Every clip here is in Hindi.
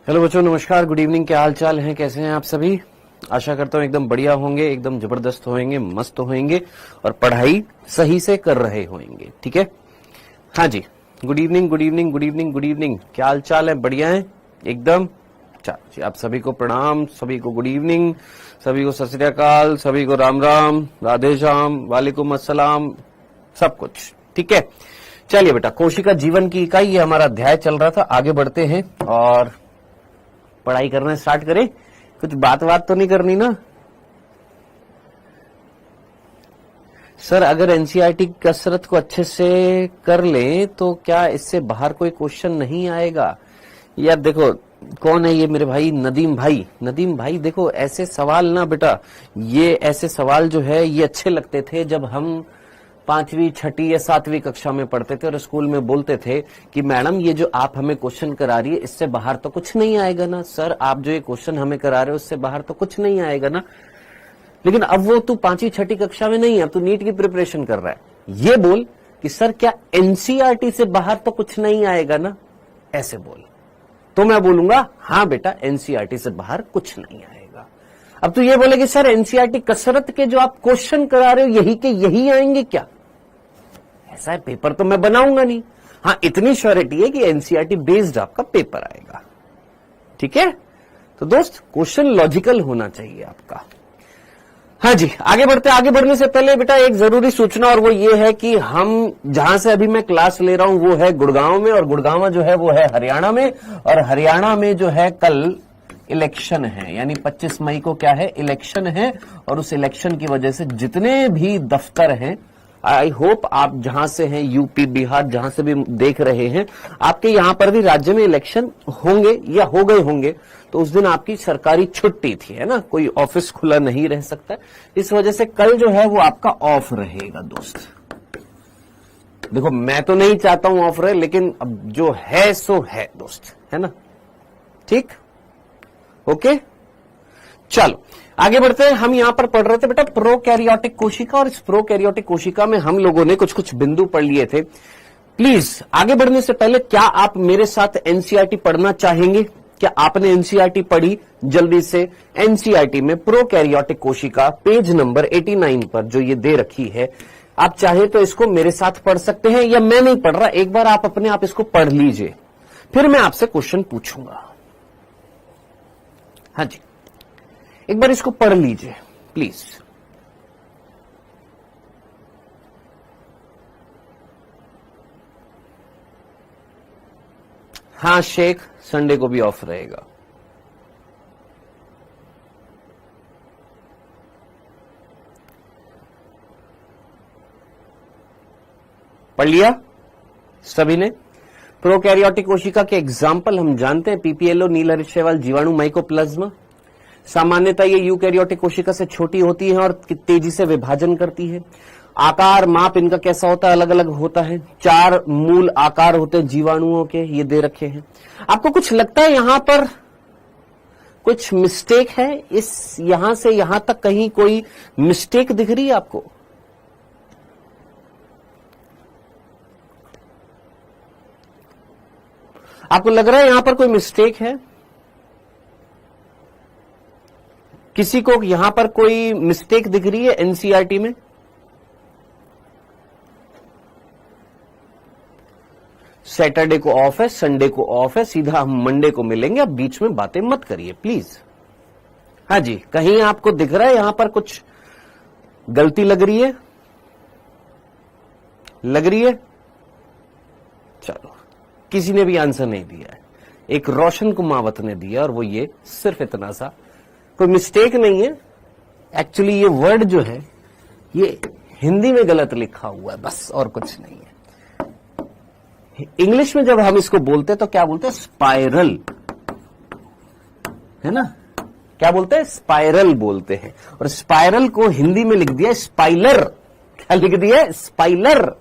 हेलो बच्चों, नमस्कार, गुड इवनिंग। क्या हाल चाल है, कैसे हैं आप सभी? आशा करता हूँ एकदम बढ़िया होंगे, एकदम जबरदस्त होंगे, मस्त होंगे और पढ़ाई सही से कर रहे होंगे। ठीक है, हाँ जी। Good evening, good evening, good evening, good evening. क्या हाल चाल है? बढ़िया है एकदम। चलो जी, आप सभी को प्रणाम, सभी को गुड इवनिंग, सभी को सत श्री अकाल, सभी को राम राम, राधे श्याम, वालेकुम अस्सलाम, सब कुछ ठीक है। चलिए बेटा, कोशिका जीवन की इकाई, ये हमारा अध्याय चल रहा था। आगे बढ़ते हैं और पढ़ाई करना स्टार्ट करें। कुछ बात तो नहीं करनी ना सर? अगर एनसीईआरटी कसरत को अच्छे से कर ले तो क्या इससे बाहर कोई क्वेश्चन नहीं आएगा? यार देखो, कौन है ये मेरे भाई? नदीम भाई। नदीम भाई देखो, ऐसे सवाल ना बेटा, ये ऐसे सवाल जो है ये अच्छे लगते थे जब हम 5वीं, 6ठी या 7वीं कक्षा में पढ़ते थे और स्कूल में बोलते थे कि मैडम ये जो आप हमें क्वेश्चन करा रही है इससे बाहर तो कुछ नहीं आएगा ना। सर आप जो ये क्वेश्चन हमें करा रहे हो उससे बाहर तो कुछ नहीं आएगा ना। लेकिन अब वो तू 5वीं, 6ठी कक्षा में नहीं है, अब तू नीट की प्रिपरेशन कर रहा है। ये बोल कि सर क्या एनसीईआरटी से बाहर तो कुछ नहीं आएगा ना, ऐसे बोल। तो मैं बोलूंगा हाँ बेटा, एनसीईआरटी से बाहर कुछ नहीं आएगा। अब तू ये बोले कि सर एनसीईआरटी कसरत के जो आप क्वेश्चन करा रहे हो यही के यही आएंगे क्या? ऐसा है, पेपर तो मैं बनाऊंगा नहीं। हाँ, इतनी श्योरिटी है कि एनसीईआरटी बेस्ड आपका पेपर आएगा। ठीक है, तो दोस्त क्वेश्चन लॉजिकल होना चाहिए आपका। हाँ जी, आगे बढ़ते। आगे बढ़ने से पहले बेटा एक जरूरी सूचना, और वो ये है कि हम जहां से अभी मैं क्लास ले रहा हूं वो है गुड़गांव में, और गुड़गांव जो है वो है हरियाणा में। और हरियाणा में जो है कल इलेक्शन है, यानी 25 मई को क्या है, इलेक्शन है। और उस इलेक्शन की वजह से जितने भी दफ्तर हैं, आई होप आप जहां से हैं, यूपी, बिहार, जहां से भी देख रहे हैं, आपके यहां पर भी राज्य में इलेक्शन होंगे या हो गए होंगे। तो उस दिन आपकी सरकारी छुट्टी थी, है ना, कोई ऑफिस खुला नहीं रह सकता। इस वजह से कल जो है वो आपका ऑफ रहेगा दोस्त। देखो, मैं तो नहीं चाहता हूं ऑफ रहे, लेकिन अब जो है सो है दोस्त, है ना। ठीक, ओके, चलो आगे बढ़ते हैं। हम यहां पर पढ़ रहे थे बेटा प्रोकैरियोटिक कोशिका, और इस प्रोकैरियोटिक कोशिका में हम लोगों ने कुछ कुछ बिंदु पढ़ लिए थे। प्लीज आगे बढ़ने से पहले क्या आप मेरे साथ एनसीईआरटी पढ़ना चाहेंगे? क्या आपने एनसीईआरटी पढ़ी? जल्दी से एनसीईआरटी में प्रोकैरियोटिक कोशिका पेज नंबर 89 पर जो ये दे रखी है, आप चाहे तो इसको मेरे साथ पढ़ सकते हैं, या मैं नहीं पढ़ रहा, एक बार आप अपने आप इसको पढ़ लीजिए, फिर मैं आपसे क्वेश्चन पूछूंगा। हाँ जी, एक बार इसको पढ़ लीजिए प्लीज। हाँ शेख, संडे को भी ऑफ रहेगा। पढ़ लिया सभी ने? प्रोकैरियोटिक कोशिका के एग्जाम्पल हम जानते हैं, पीपीएलओ, नीलहरित शैवाल, जीवाणु, माइकोप्लाज्मा। सामान्यतः ये यूकैरियोटिक कोशिका से छोटी होती है और तेजी से विभाजन करती है। आकार, माप इनका कैसा होता है? अलग अलग होता है। 4 मूल आकार होते हैं जीवाणुओं के, ये दे रखे हैं। आपको कुछ लगता है यहां पर कुछ मिस्टेक है? इस यहां से यहां तक कहीं कोई मिस्टेक दिख रही है आपको? आपको लग रहा है यहां पर कोई मिस्टेक है? किसी को यहां पर कोई मिस्टेक दिख रही है एनसीईआरटी में? सैटरडे को ऑफ है, संडे को ऑफ है, सीधा हम मंडे को मिलेंगे। अब बीच में बातें मत करिए प्लीज। हाँ जी, कहीं आपको दिख रहा है यहां पर कुछ गलती लग रही है? लग रही है? चलो, किसी ने भी आंसर नहीं दिया है। एक रोशन कुमावत ने दिया, और वो ये सिर्फ इतना सा, कोई मिस्टेक नहीं है। एक्चुअली ये वर्ड जो है ये हिंदी में गलत लिखा हुआ है, बस, और कुछ नहीं है। इंग्लिश में जब हम इसको बोलते हैं तो क्या बोलते हैं? स्पाइरल, है ना। क्या बोलते हैं? स्पाइरल बोलते हैं। और स्पाइरल को हिंदी में लिख दिया स्पाइलर। क्या लिख दिया? स्पाइलर।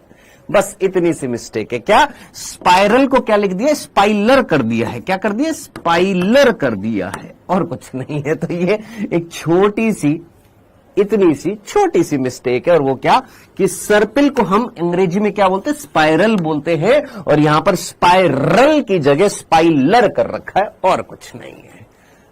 बस इतनी सी मिस्टेक है। क्या? स्पाइरल को क्या लिख दिया? स्पाइलर कर दिया है। क्या कर दिया? स्पाइलर कर दिया है, और कुछ नहीं है। तो ये एक छोटी सी इतनी सी छोटी सी मिस्टेक है, और वो क्या कि सर्पिल को हम अंग्रेजी में क्या बोलते हैं, स्पाइरल बोलते हैं, और यहां पर स्पाइरल की जगह स्पाइलर कर रखा है और कुछ नहीं है।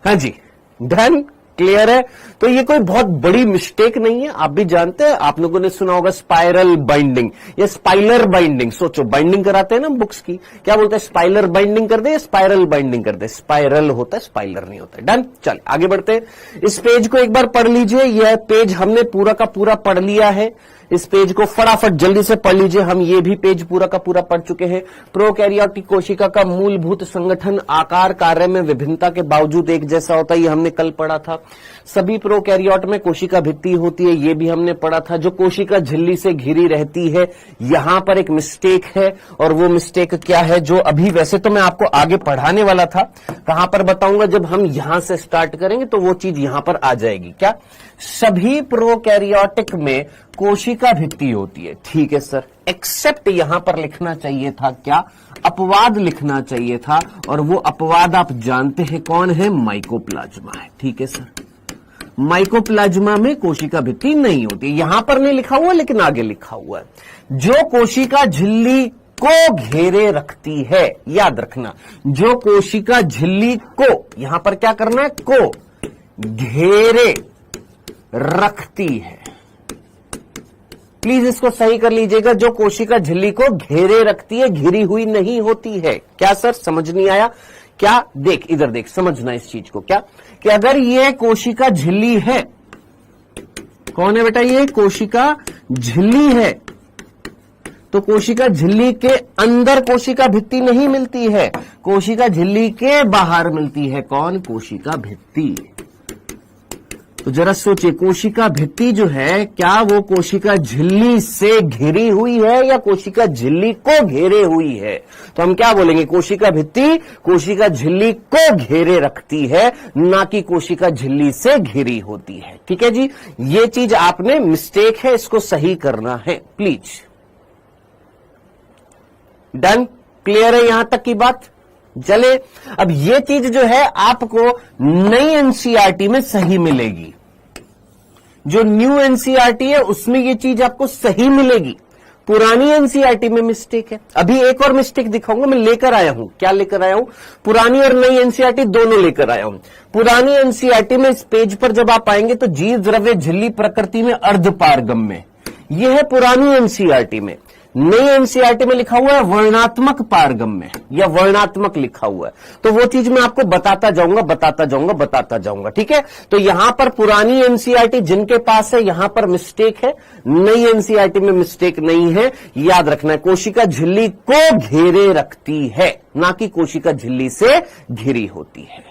हाँ जी, डन, क्लियर है। तो ये कोई बहुत बड़ी मिस्टेक नहीं है, आप भी जानते हैं, आप लोगों ने सुना होगा स्पाइरल बाइंडिंग या स्पाइलर बाइंडिंग। सोचो, बाइंडिंग कराते हैं ना बुक्स की, क्या बोलते हैं, स्पाइलर बाइंडिंग कर दे या स्पाइरल बाइंडिंग कर दे, स्पाइरल होता है, स्पाइलर नहीं होता है। डन, चल आगे बढ़ते हैं। इस पेज को एक बार पढ़ लीजिए, यह पेज हमने पूरा का पूरा पढ़ लिया है। इस पेज को फटाफट जल्दी से पढ़ लीजिए, हम ये भी पेज पूरा का पूरा पढ़ चुके हैं। प्रोकैरियोटिक कोशिका का मूलभूत संगठन आकार कार्य में विभिन्नता के बावजूद एक जैसा होता है, ये हमने कल पढ़ा था। सभी प्रोकैरियोट में कोशिका भित्ति होती है, ये भी हमने पढ़ा था। जो कोशिका झिल्ली से घिरी रहती है, यहां पर एक मिस्टेक है, और वो मिस्टेक क्या है, जो अभी वैसे तो मैं आपको आगे पढ़ाने वाला था, कहां पर बताऊंगा, जब हम यहां से स्टार्ट करेंगे तो वो चीज यहां पर आ जाएगी। क्या सभी प्रोकैरियोटिक में कोशिका भित्ति होती है? ठीक है सर, एक्सेप्ट यहां पर लिखना चाहिए था क्या, अपवाद लिखना चाहिए था, और वो अपवाद आप जानते हैं कौन है, माइकोप्लाज्मा है। ठीक है सर, माइकोप्लाज्मा में कोशिका भित्ति नहीं होती, यहां पर नहीं लिखा हुआ लेकिन आगे लिखा हुआ है। जो कोशिका झिल्ली को घेरे रखती है, याद रखना, जो कोशिका झिल्ली को, यहां पर क्या करना है, को घेरे रखती है, प्लीज इसको सही कर लीजिएगा, जो कोशिका झिल्ली को घेरे रखती है, घिरी हुई नहीं होती है। क्या सर समझ नहीं आया क्या? देख इधर देख, समझना इस चीज को, क्या कि अगर ये कोशिका झिल्ली है, कौन है बेटा, ये कोशिका झिल्ली है, तो कोशिका झिल्ली के अंदर कोशिका भित्ति नहीं मिलती है, कोशिका झिल्ली के बाहर मिलती है। कौन? कोशिका भित्ति। तो जरा सोचिए, कोशिका भित्ति जो है, क्या वो कोशिका झिल्ली से घिरी हुई है या कोशिका झिल्ली को घेरे हुई है? तो हम क्या बोलेंगे, कोशिका भित्ति कोशिका झिल्ली को घेरे रखती है, ना कि कोशिका झिल्ली से घिरी होती है। ठीक है जी, ये चीज आपने मिस्टेक है, इसको सही करना है प्लीज। डन, क्लियर है यहां तक की बात? चले, अब ये चीज जो है आपको नई एनसीईआरटी में सही मिलेगी, जो न्यू एनसीईआरटी है उसमें ये चीज आपको सही मिलेगी, पुरानी एनसीईआरटी में मिस्टेक है। अभी एक और मिस्टेक दिखाऊंगा, मैं लेकर आया हूं, क्या लेकर आया हूं, पुरानी और नई एनसीईआरटी दोनों लेकर आया हूं। पुरानी एनसीईआरटी में इस पेज पर जब आप आएंगे तो जीव द्रव्य झिल्ली प्रकृति में अर्धपारगम्य, यह है पुरानी एनसीईआरटी में। नई एनसीईआरटी में लिखा हुआ है वर्णात्मक पारगम्य या वर्णात्मक लिखा हुआ है, तो वो चीज मैं आपको बताता जाऊंगा। ठीक है, तो यहां पर पुरानी एनसीईआरटी जिनके पास है, यहां पर मिस्टेक है, नई एनसीईआरटी में मिस्टेक नहीं है। याद रखना है, कोशिका झिल्ली को घेरे रखती है, ना कि कोशिका झिल्ली से घिरी होती है।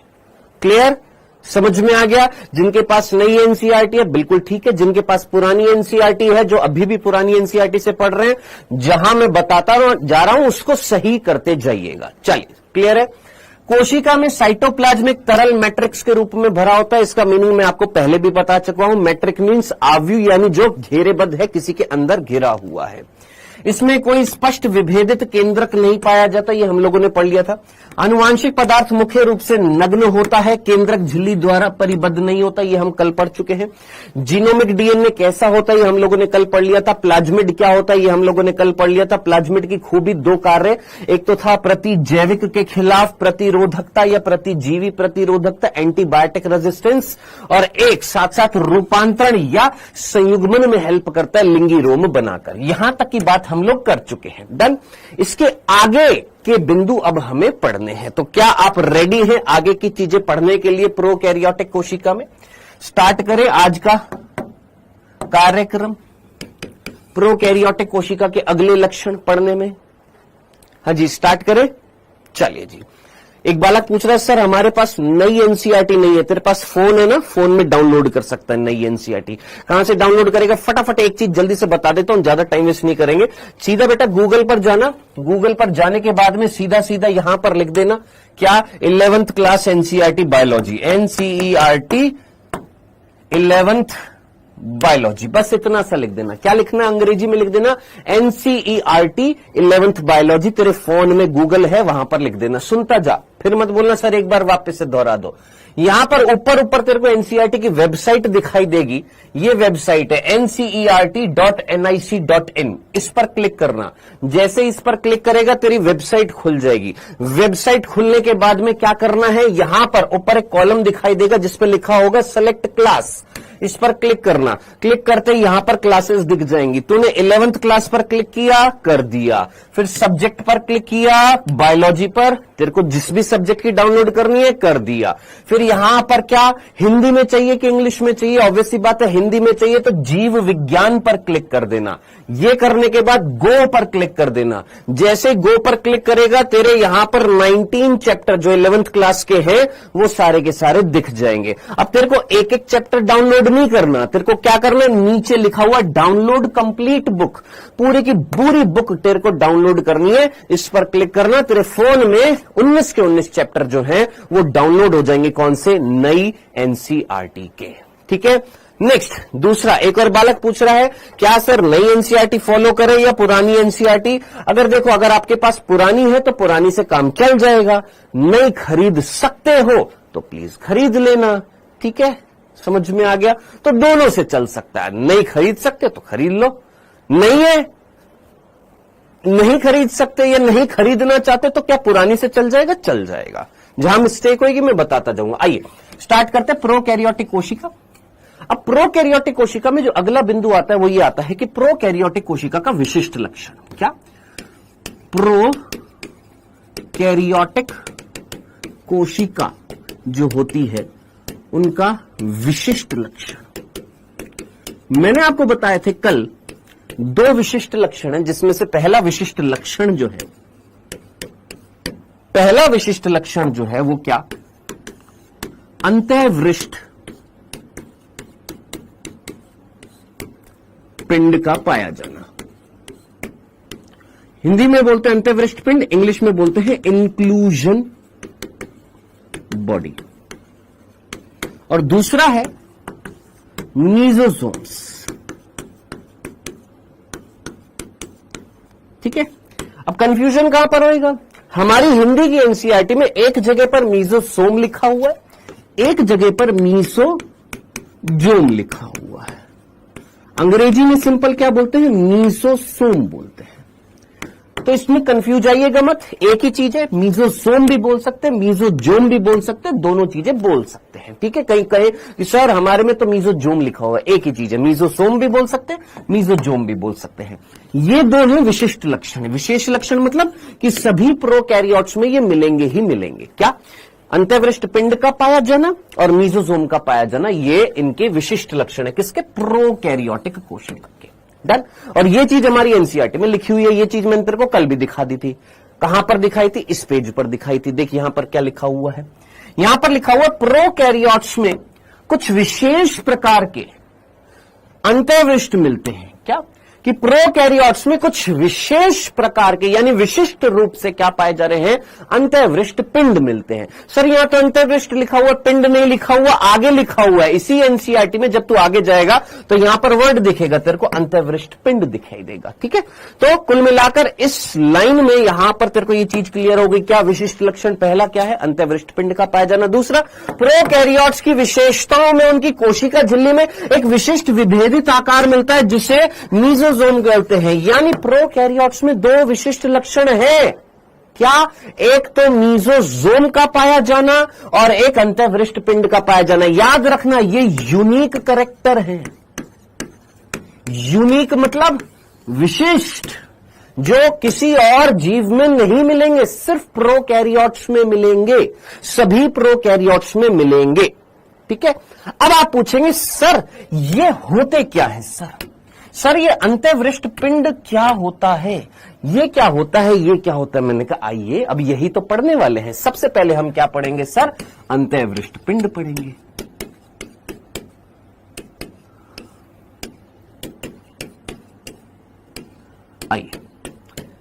क्लियर, समझ में आ गया? जिनके पास नई एनसीईआरटी है बिल्कुल ठीक है, जिनके पास पुरानी एनसीईआरटी है, जो अभी भी पुरानी एनसीईआरटी से पढ़ रहे हैं, जहां मैं बताता जा रहा हूं उसको सही करते जाइएगा। चलिए, क्लियर है? कोशिका में साइटोप्लाज्मिक तरल मैट्रिक्स के रूप में भरा होता है, इसका मीनिंग मैं आपको पहले भी बता चुका हूं। मैट्रिक मीन्स आव्यूह, यानी जो घेरेबद्ध है, किसी के अंदर घिरा हुआ है। इसमें कोई स्पष्ट विभेदित केंद्रक नहीं पाया जाता, ये हम लोगों ने पढ़ लिया था। आनुवांशिक पदार्थ मुख्य रूप से नग्न होता है, केंद्रक झिल्ली द्वारा परिबद्ध नहीं होता, ये हम कल पढ़ चुके हैं। जीनोमिक डीएनए कैसा होता है, ये हम लोगों ने कल पढ़ लिया था। प्लाज्मिड क्या होता है, ये हम लोगों ने कल पढ़ लिया था। प्लाज्मिड की खूबी दो कार्य, एक तो था प्रतिजैविक के खिलाफ प्रतिरोधकता या प्रतिजीवी प्रतिरोधकता, एंटीबायोटिक रेजिस्टेंस, और एक साथ साथ रूपांतरण या संयुग्मन में हेल्प करता है, लिंगी रोम बनाकर। यहां तक की बात हम लोग कर चुके हैं। डन, इसके आगे के बिंदु अब हमें पढ़ने हैं, तो क्या आप रेडी हैं आगे की चीजें पढ़ने के लिए प्रोकैरियोटिक कोशिका में? स्टार्ट करें आज का कार्यक्रम प्रोकैरियोटिक कोशिका के अगले लक्षण पढ़ने में। हाँ जी, स्टार्ट करें। चलिए जी, एक बालक पूछ रहा है, सर हमारे पास नई एनसीईआरटी नहीं है। तेरे पास फोन है ना, फोन में डाउनलोड कर सकता है नई एनसीईआरटी। कहां से डाउनलोड करेगा? फटाफट एक चीज जल्दी से बता देता हूं, ज्यादा टाइम वेस्ट नहीं करेंगे। सीधा बेटा गूगल पर जाना, गूगल पर जाने के बाद में सीधा सीधा यहां पर लिख देना क्या, 11th class NCERT biology, NCERT 11th biology, बस इतना सा लिख देना। क्या लिखना? अंग्रेजी में लिख देना एनसीईआरटी 11th बायोलॉजी। तेरे फोन में गूगल है, वहां पर लिख देना। सुनता जा, फिर मत बोलना सर एक बार वापस से दोहरा दो। यहां पर ऊपर तेरे को एनसीईआरटी की वेबसाइट दिखाई देगी। ये वेबसाइट है ncert.nic.in। इस पर क्लिक करना। जैसे इस पर क्लिक करेगा तेरी वेबसाइट खुल जाएगी। वेबसाइट खुलने के बाद में क्या करना है, यहां पर ऊपर एक कॉलम दिखाई देगा जिस पर लिखा होगा सेलेक्ट क्लास। इस पर क्लिक करना। क्लिक करते ही यहां पर क्लासेस दिख जाएंगी। तूने 11th क्लास पर क्लिक किया, कर दिया। फिर सब्जेक्ट पर क्लिक किया, बायोलॉजी पर, तेरे को जिस भी सब्जेक्ट की डाउनलोड करनी है कर दिया। फिर यहां पर क्या हिंदी में चाहिए कि इंग्लिश में चाहिए, ऑब्वियस सी बात है हिंदी में चाहिए तो जीव विज्ञान पर क्लिक कर देना। ये करने के बाद गो पर क्लिक कर देना। जैसे गो पर क्लिक करेगा तेरे यहां पर 19 चैप्टर जो 11th क्लास के हैं वो सारे के सारे दिख जाएंगे। अब तेरे को एक एक चैप्टर डाउनलोड नहीं करना, तेरे को क्या करना है, नीचे लिखा हुआ डाउनलोड कंप्लीट बुक, पूरी की पूरी बुक तेरे को डाउनलोड करनी है। इस पर क्लिक करना, तेरे फोन में 19 के 19 चैप्टर जो हैं वो डाउनलोड हो जाएंगे। कौन से, नई एनसीईआरटी के। ठीक है। नेक्स्ट दूसरा, एक और बालक पूछ रहा है क्या सर नई एनसीईआरटी फॉलो करें या पुरानी एनसीईआरटी। अगर देखो, अगर आपके पास पुरानी है तो पुरानी से काम चल जाएगा। नई खरीद सकते हो तो प्लीज खरीद लेना। ठीक है, समझ में आ गया। तो दोनों से चल सकता है, नहीं खरीद सकते तो खरीद लो, नहीं है नहीं खरीद सकते या नहीं खरीदना चाहते तो क्या पुरानी से चल जाएगा, चल जाएगा। जहां मिस्टेक होगी मैं बताता जाऊंगा। आइए स्टार्ट करते हैं प्रोकैरियोटिक कोशिका। अब प्रोकैरियोटिक कोशिका में जो अगला बिंदु आता है वो ये आता है कि प्रोकैरियोटिक कोशिका का विशिष्ट लक्षण क्या, प्रोकैरियोटिक कोशिका जो होती है उनका विशिष्ट लक्षण। मैंने आपको बताए थे कल 2 विशिष्ट लक्षण हैं, जिसमें से पहला विशिष्ट लक्षण जो है, पहला विशिष्ट लक्षण जो है वो क्या, अंतःवृष्ट पिंड का पाया जाना। हिंदी में बोलते हैं अंतःवृष्ट पिंड, इंग्लिश में बोलते हैं इंक्लूजन बॉडी। और दूसरा है मीजोसोम्स। ठीक है। अब कंफ्यूजन कहां पर होएगा, हमारी हिंदी की एनसीईआरटी में एक जगह पर मीजोसोम लिखा हुआ है, एक जगह पर मीसोजोम लिखा हुआ है। अंग्रेजी में सिंपल क्या बोलते हैं, मीसोसोम बोलते हैं। तो इसमें कंफ्यूज आइएगा मत, एक ही चीज है। मीजोसोम भी बोल सकते हैं, मीजोजोम भी बोल सकते हैं, दोनों चीजें बोल सकते हैं। ठीक है। कहीं कहे कि सर हमारे में तो मीजोजोम लिखा हुआ है, एक ही चीज है। मीजोसोम भी बोल सकते हैं, मीजोजोम भी बोल सकते हैं। ये दोनों विशिष्ट लक्षण है। विशेष लक्षण मतलब कि सभी प्रोकैरियोट्स में ये मिलेंगे ही मिलेंगे। क्या, अंतःवृष्ट पिंड का पाया जाना और मीजोसोम का पाया जाना, ये इनके विशिष्ट लक्षण है। किसके, प्रोकैरियोटिक कोशिका के। डन। और ये चीज हमारी एनसीईआरटी में लिखी हुई है। ये चीज मैंने तेरे को कल भी दिखा दी थी। कहां पर दिखाई थी, इस पेज पर दिखाई थी। देख यहां पर क्या लिखा हुआ है, यहां पर लिखा हुआ प्रोकैरियोट्स में कुछ विशेष प्रकार के अंतःवृष्ट मिलते हैं। क्या, कि प्रोकैरियोट्स में कुछ विशेष प्रकार के यानी विशिष्ट रूप से क्या पाए जा रहे हैं, अंतःवृष्ट पिंड मिलते हैं। सर यहां तो अंतःवृष्ट लिखा हुआ, पिंड नहीं लिखा हुआ, आगे लिखा हुआ है। इसी एनसीईआरटी में जब तू आगे जाएगा तो यहां पर वर्ड दिखेगा तेरे को, अंतःवृष्ट पिंड दिखाई देगा। ठीक है। तो कुल मिलाकर इस लाइन में यहां पर तेरे को ये चीज क्लियर हो गई। क्या विशिष्ट लक्षण, पहला क्या है, अंतःवृष्ट पिंड का पाया जाना। दूसरा, प्रोकैरियोट्स की विशेषताओं में उनकी कोशिका झिल्ली में एक विशिष्ट विभेदित आकार मिलता है जिसे मीजोसोम कहते हैं। यानी प्रोकैरियोट्स में 2 विशिष्ट लक्षण हैं। क्या, एक तो मीजोसोम का पाया जाना और एक अंतःवृष्ट पिंड का पाया जाना। याद रखना ये यूनिक कैरेक्टर है। यूनिक मतलब विशिष्ट, जो किसी और जीव में नहीं मिलेंगे, सिर्फ प्रोकैरियोट्स में मिलेंगे, सभी प्रोकैरियोट्स में मिलेंगे। ठीक है। अब आप पूछेंगे सर ये होते क्या है, सर ये अंतःवृष्ट पिंड क्या होता है, ये क्या होता है, ये क्या होता है। मैंने कहा आइए अब यही तो पढ़ने वाले हैं। सबसे पहले हम क्या पढ़ेंगे सर, अंतःवृष्ट पिंड पढ़ेंगे। आइए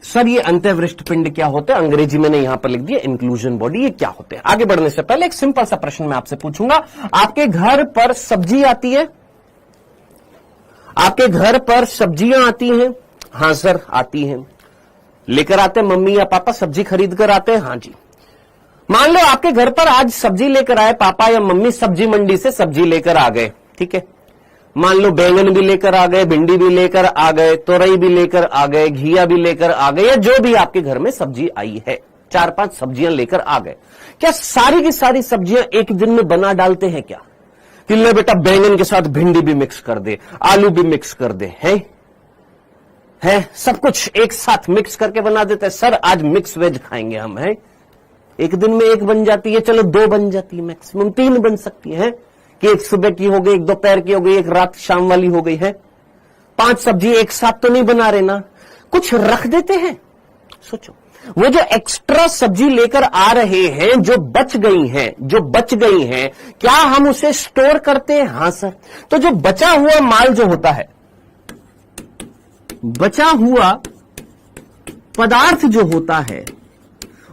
सर ये अंतःवृष्ट पिंड क्या होते हैं, अंग्रेजी मैंने यहां पर लिख दिया इंक्लूजन बॉडी, ये क्या होते हैं। आगे बढ़ने से पहले एक सिंपल सा प्रश्न मैं आपसे पूछूंगा। आपके घर पर सब्जी आती है, आपके घर पर सब्जियां आती हैं? हां सर आती हैं। लेकर आते हैं मम्मी या पापा, सब्जी खरीद कर आते हैं? हां जी। मान लो आपके घर पर आज सब्जी लेकर आए पापा या मम्मी, सब्जी मंडी से सब्जी लेकर आ गए, ठीक है। मान लो बैंगन भी लेकर आ गए, भिंडी भी लेकर आ गए, तोरई भी लेकर आ गए, घिया भी लेकर आ गए, या जो भी आपके घर में सब्जी आई है, 4-5 सब्जियां लेकर आ गए। क्या सारी की सारी सब्जियां एक दिन में बना डालते हैं क्या? कि ले बेटा बैंगन के साथ भिंडी भी मिक्स कर दे, आलू भी मिक्स कर दे, है सब कुछ एक साथ मिक्स करके बना देते हैं। सर आज मिक्स वेज खाएंगे हम, है एक दिन में एक बन जाती है, चलो 2 बन जाती है, मैक्सिमम 3 बन सकती है, कि एक सुबह की हो गई, एक दोपहर की हो गई, एक रात शाम वाली हो गई है। 5 सब्जी एक साथ तो नहीं बना रहे ना, कुछ रख देते हैं। सोचो वो जो एक्स्ट्रा सब्जी लेकर आ रहे हैं, जो बच गई हैं, क्या हम उसे स्टोर करते हैं? हां सर। तो जो बचा हुआ माल जो होता है, बचा हुआ पदार्थ जो होता है,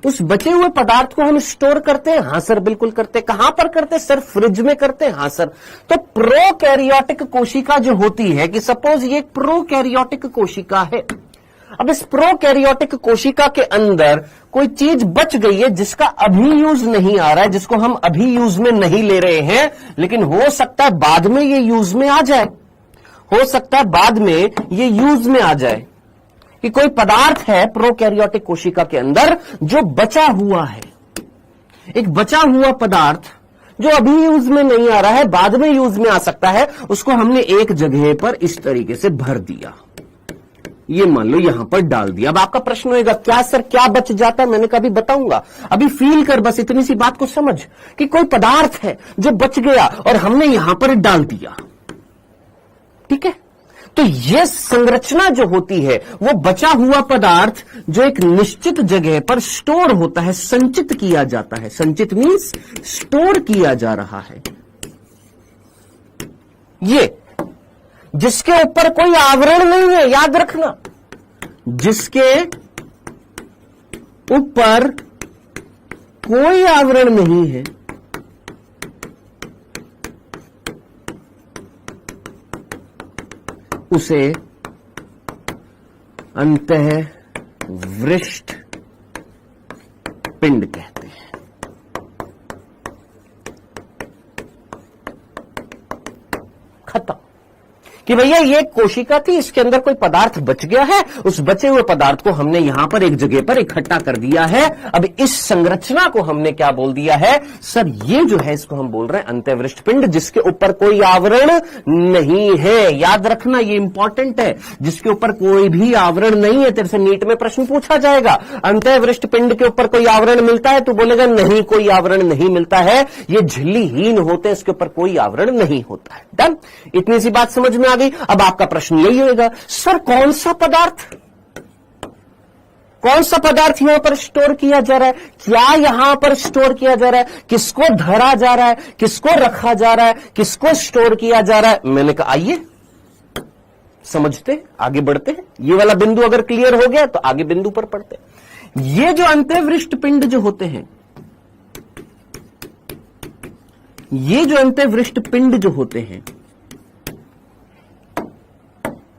उस बचे हुए पदार्थ को हम स्टोर करते हैं? हां सर, बिल्कुल करते हैं। कहां पर करते हैं सर? फ्रिज में करते हैं। हां सर। तो प्रोकैरियोटिक कोशिका जो होती है, कि सपोज ये एक प्रोकैरियोटिक कोशिका है, अब इस प्रोकैरियोटिक कोशिका के अंदर कोई चीज बच गई है जिसका अभी यूज नहीं आ रहा है, जिसको हम अभी यूज में नहीं ले रहे हैं, लेकिन हो सकता है बाद में ये यूज में आ जाए, हो सकता है बाद में ये यूज में आ जाए, कि कोई पदार्थ है प्रोकैरियोटिक कोशिका के अंदर जो बचा हुआ है, एक बचा हुआ पदार्थ जो अभी यूज में नहीं आ रहा है, बाद में यूज में आ सकता है, उसको हमने एक जगह पर इस तरीके से भर दिया, ये मान लो यहां पर डाल दिया। अब आपका प्रश्न होगा क्या सर क्या बच जाता है? मैंने कहा अभी बताऊंगा, अभी फील कर, बस इतनी सी बात को समझ कि कोई पदार्थ है जो बच गया और हमने यहां पर डाल दिया, ठीक है। तो यह संरचना जो होती है, वो बचा हुआ पदार्थ जो एक निश्चित जगह पर स्टोर होता है, संचित किया जाता है। संचित मीन्स स्टोर किया जा रहा है, ये जिसके ऊपर कोई आवरण नहीं है, याद रखना, जिसके ऊपर कोई आवरण नहीं है, उसे अंतःवृष्ट पिंड कहते हैं। खत्म। कि भैया ये कोशिका थी, इसके अंदर कोई पदार्थ बच गया है, उस बचे हुए पदार्थ को हमने यहां पर एक जगह पर इकट्ठा कर दिया है। अब इस संरचना को हमने क्या बोल दिया है? सर ये जो है इसको हम बोल रहे हैं अंतःवृष्ट पिंड, जिसके ऊपर कोई आवरण नहीं है। याद रखना ये इंपॉर्टेंट है, जिसके ऊपर कोई भी आवरण नहीं है। तेरे से नीट में प्रश्न पूछा जाएगा, अंतःवृष्ट पिंड के ऊपर कोई आवरण मिलता है? तू बोलेगा नहीं, कोई आवरण नहीं मिलता है, ये झिल्लीहीन होते हैं, इसके ऊपर कोई आवरण नहीं होता है। डन, इतनी सी बात समझ में आ गई। अब आपका प्रश्न यही होगा, सर कौन सा पदार्थ यहां पर स्टोर किया जा रहा है? क्या यहां पर स्टोर किया जा रहा है? किसको धरा जा रहा है? किसको रखा जा रहा है? किसको स्टोर किया जा रहा है? मैंने कहा आइए समझते, आगे बढ़ते हैं। ये वाला बिंदु अगर क्लियर हो गया तो आगे बिंदु पर पढ़ते हैं। ये जो अंतःवृष्ट पिंड जो होते हैं, ये जो अंतःवृष्ट पिंड जो होते हैं,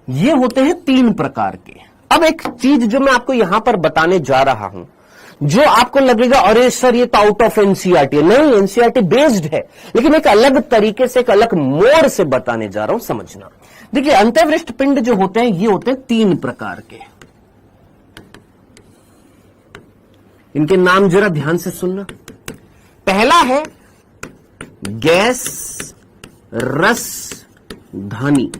ये होते हैं 3 प्रकार के। अब एक चीज जो मैं आपको यहां पर बताने जा रहा हूं, जो आपको लगेगा अरे सर ये तो आउट ऑफ एनसीईआरटी, नहीं एनसीईआरटी बेस्ड है, लेकिन एक अलग तरीके से, एक अलग मोड़ से बताने जा रहा हूं, समझना। देखिए अंतःवृष्ट पिंड जो होते हैं, ये होते हैं 3 प्रकार के। इनके नाम जरा ध्यान से सुनना। पहला है गैस रस धानी।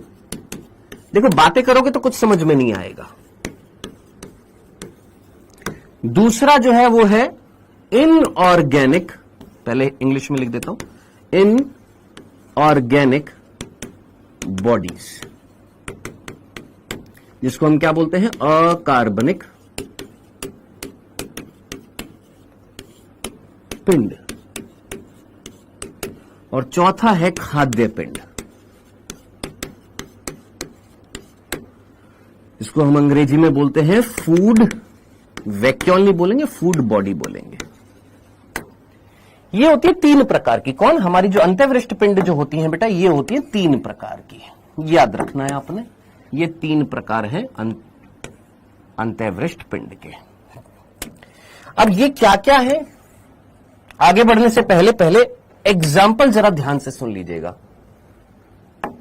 देखो बातें करोगे तो कुछ समझ में नहीं आएगा। दूसरा जो है वो है इनऑर्गेनिक, पहले इंग्लिश में लिख देता हूं, इनऑर्गेनिक बॉडीज, जिसको हम क्या बोलते हैं? अकार्बनिक पिंड। और चौथा है खाद्य पिंड, इसको हम अंग्रेजी में बोलते हैं फूड, वैक्यूल नहीं बोलेंगे, फूड बॉडी बोलेंगे। ये होती है 3 प्रकार की। कौन? हमारी जो अंतःवृष्ट पिंड जो होती हैं बेटा, ये होती है 3 प्रकार की। याद रखना है आपने, ये 3 प्रकार हैं अंतःवृष्ट पिंड के। अब ये क्या क्या है? आगे बढ़ने से पहले पहले एग्जाम्पल जरा ध्यान से सुन लीजिएगा।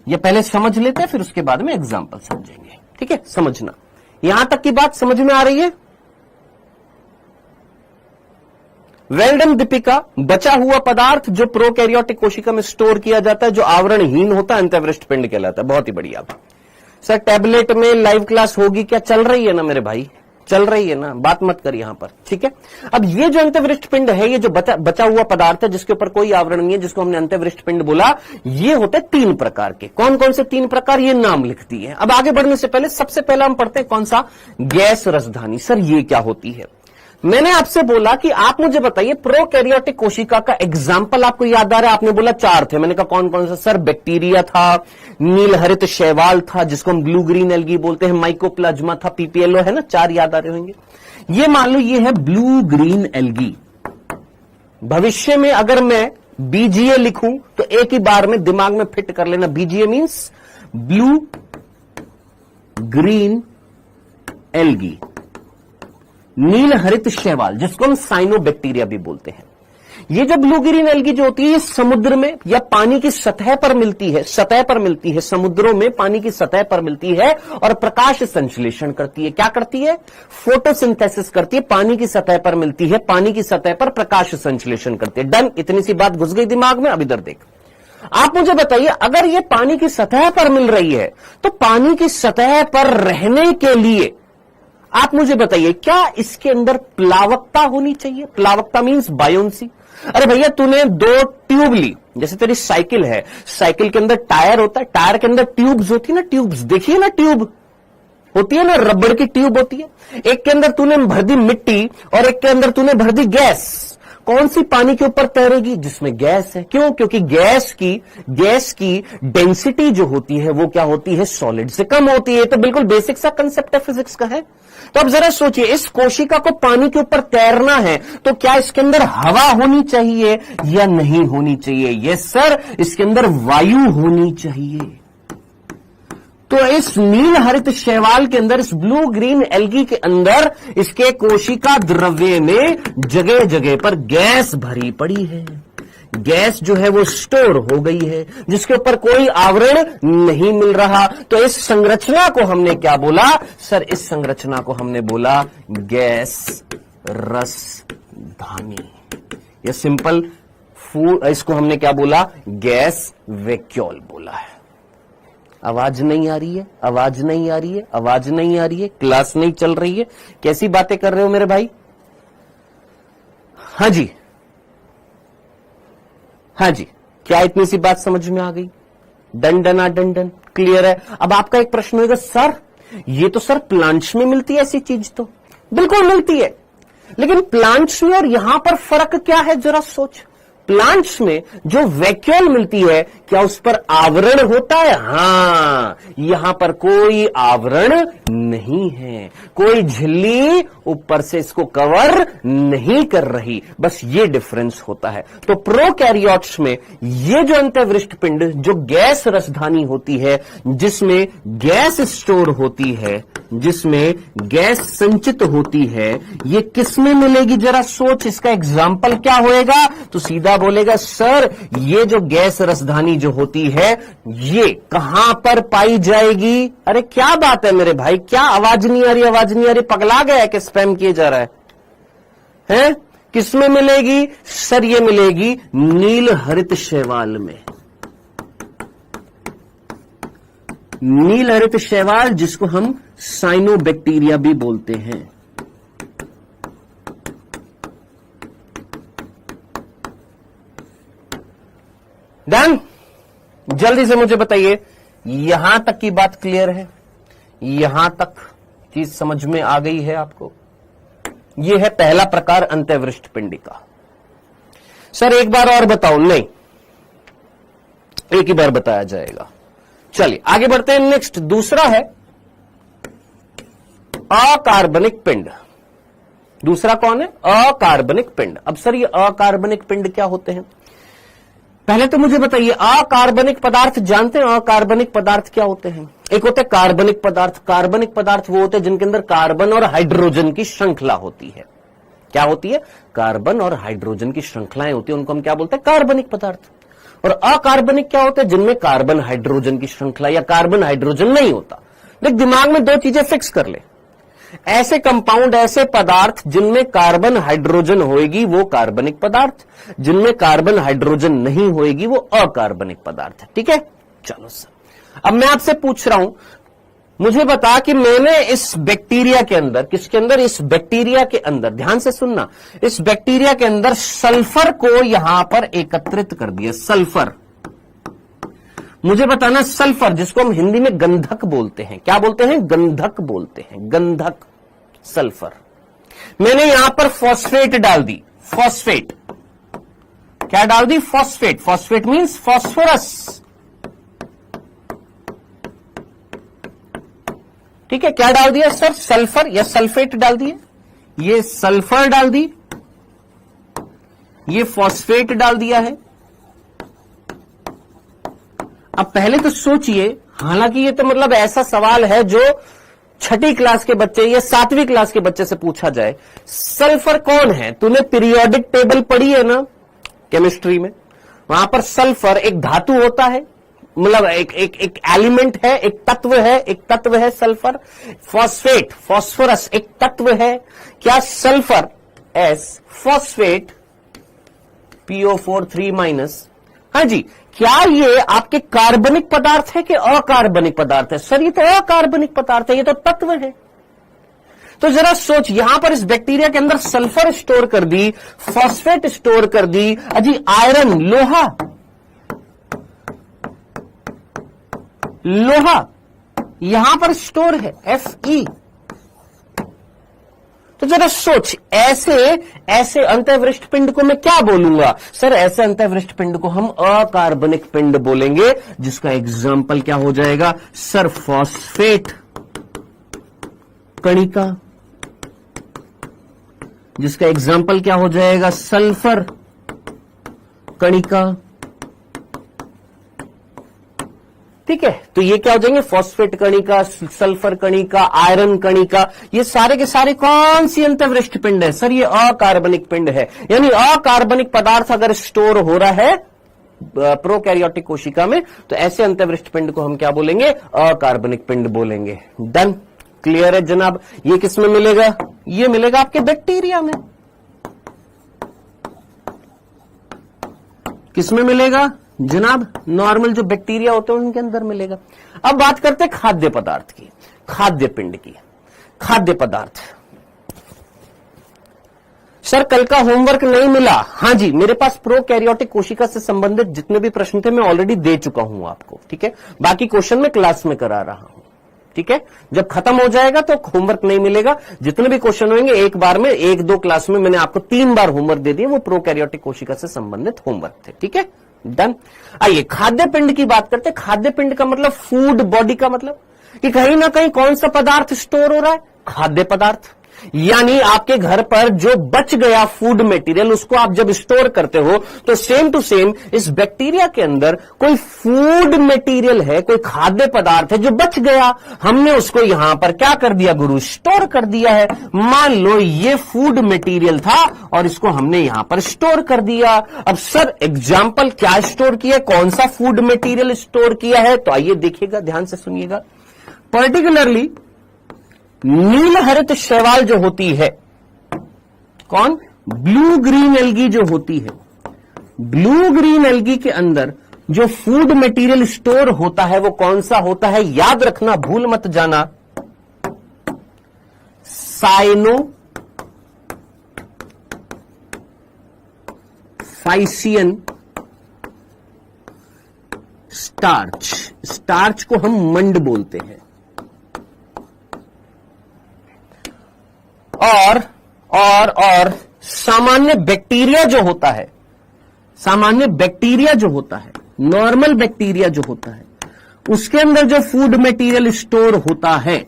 ये पहले समझ लेते हैं, फिर उसके बाद में एग्जाम्पल समझेंगे। ठीक है, समझना। यहां तक की बात समझ में आ रही है? Well done Deepika. बचा हुआ पदार्थ जो प्रोकैरियोटिक कोशिका में स्टोर किया जाता है, जो आवरणहीन होता है, अंत्यवृष्ट पिंड कहलाता है। बहुत ही बढ़िया। सर टैबलेट में लाइव क्लास होगी क्या? चल रही है ना मेरे भाई, चल रही है ना, बात मत कर यहां पर। ठीक है, अब ये जो अंत्यवृष्ट पिंड है, ये जो बचा हुआ पदार्थ है जिसके ऊपर कोई आवरण नहीं है, जिसको हमने अंत्यवृष्ट पिंड बोला, ये होते 3 प्रकार के। कौन कौन से 3 प्रकार? ये नाम लिखती है। अब आगे बढ़ने से पहले सबसे पहला हम पढ़ते हैं कौन सा? गैस रसधानी। सर ये क्या होती है? मैंने आपसे बोला कि आप मुझे बताइए प्रोकैरियोटिक कोशिका का एग्जाम्पल आपको याद आ रहा है? आपने बोला 4 थे। मैंने कहा कौन कौन सा? सर बैक्टीरिया था, नील हरित शैवाल था जिसको हम ब्लू ग्रीन एल्गी बोलते हैं, माइकोप्लाज्मा था, पीपीएलओ है ना, 4 याद आ रहे होंगे। ये मान लो ये है ब्लू ग्रीन एल्गी। भविष्य में अगर मैं बीजीए लिखूं तो एक ही बार में दिमाग में फिट कर लेना, BGA means blue green algae, नील हरित शैवाल जिसको हम साइनोबैक्टीरिया भी बोलते हैं। ये जो ब्लू ग्रीन एल्गी जो होती है, ये समुद्र में या पानी की सतह पर मिलती है, समुद्रों में पानी की सतह पर मिलती है और प्रकाश संश्लेषण करती है। क्या करती है? फोटोसिंथेसिस करती है। पानी की सतह पर मिलती है, पानी की सतह पर प्रकाश संश्लेषण करती है। डन, इतनी सी बात घुस गई दिमाग में। अब इधर देख, आप मुझे बताइए, अगर ये पानी की सतह पर मिल रही है तो पानी की सतह पर रहने के लिए आप मुझे बताइए क्या इसके अंदर प्लावकता होनी चाहिए? प्लावकता मींस बायोन्सी। अरे भैया तूने 2 ट्यूब ली, जैसे तेरी साइकिल है, साइकिल के अंदर टायर होता है, टायर के अंदर ट्यूब्स होती है ना, ट्यूब्स देखिए ना, ट्यूब होती है ना, रबड़ की ट्यूब होती है। एक के अंदर तूने भर दी मिट्टी और एक के अंदर तूने भर दी गैस। कौन सी पानी के ऊपर तैरेगी? जिसमें गैस है। क्यों? क्योंकि गैस की डेंसिटी जो होती है वो क्या होती है? सॉलिड से कम होती है। तो बिल्कुल बेसिक सा कंसेप्ट है फिजिक्स का है। तो अब जरा सोचिए, इस कोशिका को पानी के ऊपर तैरना है तो क्या इसके अंदर हवा होनी चाहिए या नहीं होनी चाहिए? यस सर, इसके अंदर वायु होनी चाहिए। तो इस नील हरित शैवाल के अंदर, इस ब्लू ग्रीन एल्गी के अंदर, इसके कोशिका द्रव्य में जगह जगह पर गैस भरी पड़ी है। गैस जो है वो स्टोर हो गई है, जिसके ऊपर कोई आवरण नहीं मिल रहा। तो इस संरचना को हमने क्या बोला? सर इस संरचना को हमने बोला गैस रसधानी। ये सिंपल फूड, इसको हमने क्या बोला? गैस वैक्यूल बोला है। आवाज नहीं आ रही है? आवाज नहीं आ रही है? आवाज नहीं आ रही है? क्लास नहीं चल रही है? कैसी बातें कर रहे हो मेरे भाई? हाँ जी, हाँ जी, क्या इतनी सी बात समझ में आ गई? डंडना डंडन क्लियर है। अब आपका एक प्रश्न होगा, सर ये तो सर प्लांट्स में मिलती है ऐसी चीज? तो बिल्कुल मिलती है, लेकिन प्लांट्स में और यहां पर फर्क क्या है? जरा सोच। प्लांट्स में जो वैक्यूल मिलती है, क्या उस पर आवरण होता है? हां, यहां पर कोई आवरण नहीं है, कोई झिल्ली ऊपर से इसको कवर नहीं कर रही, बस ये डिफरेंस होता है। तो प्रोकैरियोट्स में ये जो अंत्यवृष्ट पिंड, जो गैस रसधानी होती है, जिसमें गैस स्टोर होती है, जिसमें गैस संचित होती है, ये किस में मिलेगी? जरा सोच, इसका एग्जाम्पल क्या होएगा? तो सीधा बोलेगा, सर ये जो गैस रसधानी जो होती है ये कहां पर पाई जाएगी? अरे क्या बात है मेरे भाई, क्या आवाज नहीं आ रही? आवाज नहीं आ रही? पगला गया है कि स्पैम किए जा रहा है? हैं? किस में मिलेगी? सर ये मिलेगी नील हरित शैवाल में। नील हरित शैवाल जिसको हम साइनोबैक्टीरिया भी बोलते हैं। डन? जल्दी से मुझे बताइए, यहां तक की बात क्लियर है? यहां तक चीज समझ में आ गई है आपको? यह है पहला प्रकार अंत्यवृष्ट पिंडिका। सर एक बार और बताओ? नहीं, एक ही बार बताया जाएगा। चलिए आगे बढ़ते हैं। नेक्स्ट दूसरा है अकार्बनिक पिंड। दूसरा कौन है? अकार्बनिक पिंड। अब सर ये अकार्बनिक पिंड क्या होते हैं? पहले तो मुझे बताइए, अकार्बनिक पदार्थ जानते हैं? अकार्बनिक पदार्थ क्या होते हैं? एक होते हैं कार्बनिक पदार्थ। कार्बनिक पदार्थ वो होते हैं जिनके अंदर कार्बन और हाइड्रोजन की श्रृंखला होती है। क्या होती है? कार्बन और हाइड्रोजन की श्रृंखलाएं होती है, उनको हम क्या बोलते हैं? कार्बनिक पदार्थ। और अकार्बनिक क्या होते हैं? जिनमें कार्बन हाइड्रोजन की श्रृंखला या कार्बन हाइड्रोजन नहीं होता। देख, दिमाग में दो चीजें फिक्स कर ले। ऐसे कंपाउंड, ऐसे पदार्थ जिनमें कार्बन हाइड्रोजन होएगी वो कार्बनिक पदार्थ, जिनमें कार्बन हाइड्रोजन नहीं होएगी वो अकार्बनिक पदार्थ है। ठीक है, चलो सर, अब मैं आपसे पूछ रहा हूं, मुझे बता कि मैंने इस बैक्टीरिया के अंदर, किसके अंदर? इस बैक्टीरिया के अंदर, ध्यान से सुनना, इस बैक्टीरिया के अंदर सल्फर को यहां पर एकत्रित कर दिया। सल्फर, मुझे बताना, सल्फर जिसको हम हिंदी में गंधक बोलते हैं, क्या बोलते हैं? गंधक बोलते हैं, गंधक, सल्फर। मैंने यहां पर फॉस्फेट डाल दी, फॉस्फेट, क्या डाल दी? फॉस्फेट। Phosphate means phosphorus. ठीक है, क्या डाल दिया सर? सल्फर या सल्फेट डाल दिए। ये सल्फर डाल दी, ये फॉस्फेट डाल दिया है। अब पहले तो सोचिए, हालांकि ये तो मतलब ऐसा सवाल है जो छठी क्लास के बच्चे या 7वीं क्लास के बच्चे से पूछा जाए। सल्फर कौन है? तूने पीरियोडिक टेबल पढ़ी है ना केमिस्ट्री में, वहां पर सल्फर एक धातु होता है, मतलब एक एलिमेंट है, एक तत्व है सल्फर। फॉस्फेट, फॉस्फोरस एक तत्व है। क्या सल्फर एस, फॉस्फेट PO4 3-। हाँ जी, क्या ये आपके कार्बनिक पदार्थ है कि अकार्बनिक पदार्थ है? सर ये तो अकार्बनिक पदार्थ है, ये तो तत्व है। तो जरा सोच, यहां पर इस बैक्टीरिया के अंदर सल्फर स्टोर कर दी, फॉस्फेट स्टोर कर दी, अजी आयरन, लोहा, लोहा यहां पर स्टोर है, Fe। तो जरा सोच, ऐसे अंतःवृष्ट पिंड को मैं क्या बोलूंगा? सर ऐसे अंतःवृष्ट पिंड को हम अकार्बनिक पिंड बोलेंगे, जिसका एग्जाम्पल क्या हो जाएगा? सर फॉस्फेट कणिका, जिसका एग्जाम्पल क्या हो जाएगा? सल्फर कणिका। ठीक है, तो ये क्या हो जाएंगे? फॉस्फेट कणिका, सल्फर कणिका, आयरन कणिका। ये सारे के सारे कौन सी अंतःवृष्ट पिंड है? सर ये अकार्बनिक पिंड है। यानी अकार्बनिक पदार्थ अगर स्टोर हो रहा है प्रोकैरियोटिक कोशिका में, तो ऐसे अंतःवृष्ट पिंड को हम क्या बोलेंगे? अकार्बनिक पिंड बोलेंगे। डन, क्लियर है जनाब? ये किसमें मिलेगा? ये मिलेगा आपके बैक्टीरिया में। किसमें मिलेगा जनाब? नॉर्मल जो बैक्टीरिया होते हैं उनके अंदर मिलेगा। अब बात करते हैं खाद्य पदार्थ की, खाद्य पिंड की। खाद्य पदार्थ, सर कल का होमवर्क नहीं मिला? हां जी, मेरे पास प्रोकैरियोटिक कोशिका से संबंधित जितने भी प्रश्न थे मैं ऑलरेडी दे चुका हूं आपको। ठीक है, बाकी क्वेश्चन मैं क्लास में करा रहा हूं। ठीक है, जब खत्म हो जाएगा तो होमवर्क नहीं मिलेगा। जितने भी क्वेश्चन होंगे एक बार में, 1-2 क्लास में मैंने आपको 3 बार होमवर्क दे दिया, वो प्रोकैरियोटिक कोशिका से संबंधित होमवर्क थे। ठीक है, डन। आइए खाद्य पिंड की बात करते हैं। खाद्य पिंड का मतलब फूड बॉडी का मतलब कि कहीं ना कहीं कौन सा पदार्थ स्टोर हो रहा है? खाद्य पदार्थ। यानी आपके घर पर जो बच गया फूड मटेरियल, उसको आप जब स्टोर करते हो तो सेम टू सेम इस बैक्टीरिया के अंदर कोई फूड मटेरियल है, कोई खाद्य पदार्थ है जो बच गया, हमने उसको यहां पर क्या कर दिया गुरु? स्टोर कर दिया है। मान लो ये फूड मटेरियल था और इसको हमने यहां पर स्टोर कर दिया। अब सर एग्जाम्पल क्या स्टोर किया, कौन सा फूड मटेरियल स्टोर किया है? तो आइए देखिएगा, ध्यान से सुनिएगा। पर्टिकुलरली नील हरित शैवाल जो होती है, कौन? ब्लू ग्रीन एल्गी जो होती है, ब्लू ग्रीन एल्गी के अंदर जो फूड मटेरियल स्टोर होता है वो कौन सा होता है? याद रखना, भूल मत जाना, साइनोफाइसियन स्टार्च। स्टार्च को हम मंड बोलते हैं। और सामान्य बैक्टीरिया जो होता है, सामान्य बैक्टीरिया जो होता है, नॉर्मल बैक्टीरिया जो होता है, उसके अंदर जो फूड मटेरियल स्टोर होता है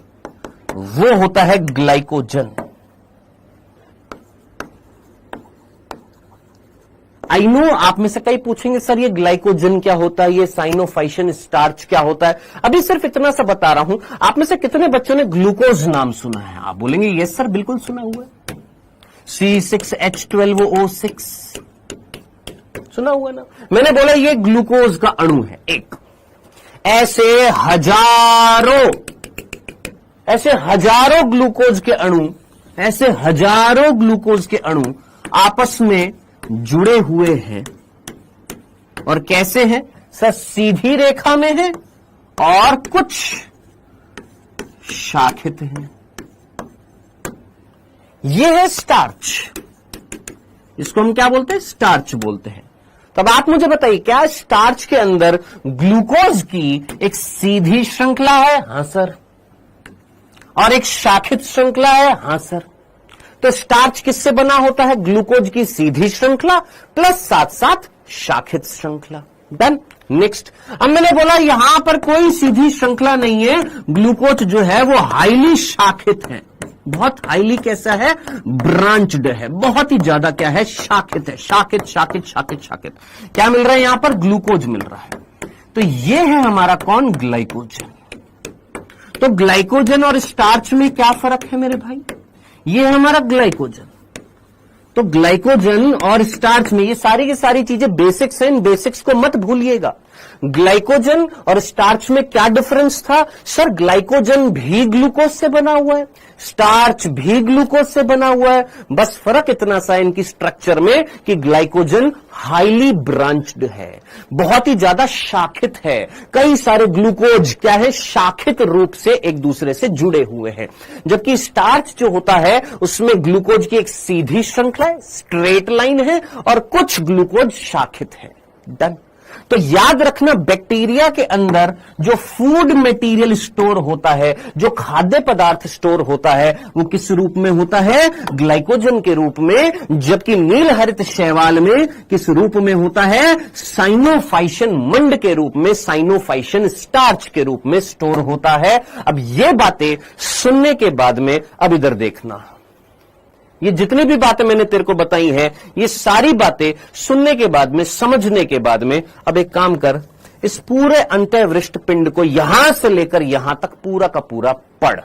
वो होता है ग्लाइकोजन। आई नो आप में से कई पूछेंगे सर ये ग्लाइकोजन क्या होता है, ये साइनोफाइसियन स्टार्च क्या होता है। अभी सिर्फ इतना सा बता रहा हूं। आप में से कितने बच्चों ने ग्लूकोज नाम सुना है? आप बोलेंगे यस सर बिल्कुल सुना हुआ है। C6H12O6 सुना हुआ ना। मैंने बोला ये ग्लूकोज का अणु है एक। ऐसे हजारों ग्लूकोज के अणु आपस में जुड़े हुए हैं। और कैसे हैं सर? सीधी रेखा में है और कुछ शाखित हैं। यह है स्टार्च। इसको हम क्या बोलते हैं? स्टार्च बोलते हैं। तब आप मुझे बताइए, क्या स्टार्च के अंदर ग्लूकोज की एक सीधी श्रृंखला है? हां सर। और एक शाखित श्रृंखला है? हां सर। तो स्टार्च किससे बना होता है? ग्लूकोज की सीधी श्रृंखला प्लस साथ साथ शाखित श्रृंखला। डन। नेक्स्ट, अब मैंने बोला यहां पर कोई सीधी श्रृंखला नहीं है, ग्लूकोज जो है वो हाईली शाखित है। बहुत हाईली कैसा है? ब्रांच्ड है। बहुत ही ज्यादा क्या है? शाखित है। शाखित शाखित शाखित शाखित। क्या मिल रहा है यहां पर? ग्लूकोज मिल रहा है। तो ये है हमारा कौन? ग्लाइकोजन। तो ग्लाइकोजन और स्टार्च में क्या फर्क है मेरे भाई? ये है हमारा ग्लाइकोजन। तो ग्लाइकोजन और स्टार्च में ये सारी की सारी चीजें बेसिक्स हैं। इन बेसिक्स को मत भूलिएगा। ग्लाइकोजन और स्टार्च में क्या डिफरेंस था? सर ग्लाइकोजन भी ग्लूकोज से बना हुआ है, स्टार्च भी ग्लूकोज से बना हुआ है। बस फर्क इतना सा है इनकी स्ट्रक्चर में कि ग्लाइकोजन हाईली ब्रांच्ड है, बहुत ही ज्यादा शाखित है। कई सारे ग्लूकोज क्या है? शाखित रूप से एक दूसरे से जुड़े हुए हैं। जबकि स्टार्च जो होता है उसमें ग्लूकोज की एक सीधी श्रृंखला है, स्ट्रेट लाइन है, और कुछ ग्लूकोज शाखित है। डन। तो याद रखना, बैक्टीरिया के अंदर जो फूड मटेरियल स्टोर होता है, जो खाद्य पदार्थ स्टोर होता है, वो किस रूप में होता है? ग्लाइकोजन के रूप में। जबकि नील हरित शैवाल में किस रूप में होता है? साइनोफाइशन मंड के रूप में, साइनोफाइशन स्टार्च के रूप में स्टोर होता है। अब ये बातें सुनने के बाद में अब इधर देखना, ये जितनी भी बातें मैंने तेरे को बताई हैं, ये सारी बातें सुनने के बाद में, समझने के बाद में, अब एक काम कर, इस पूरे अंतःवृष्ट पिंड को यहां से लेकर यहां तक पूरा का पूरा पढ़।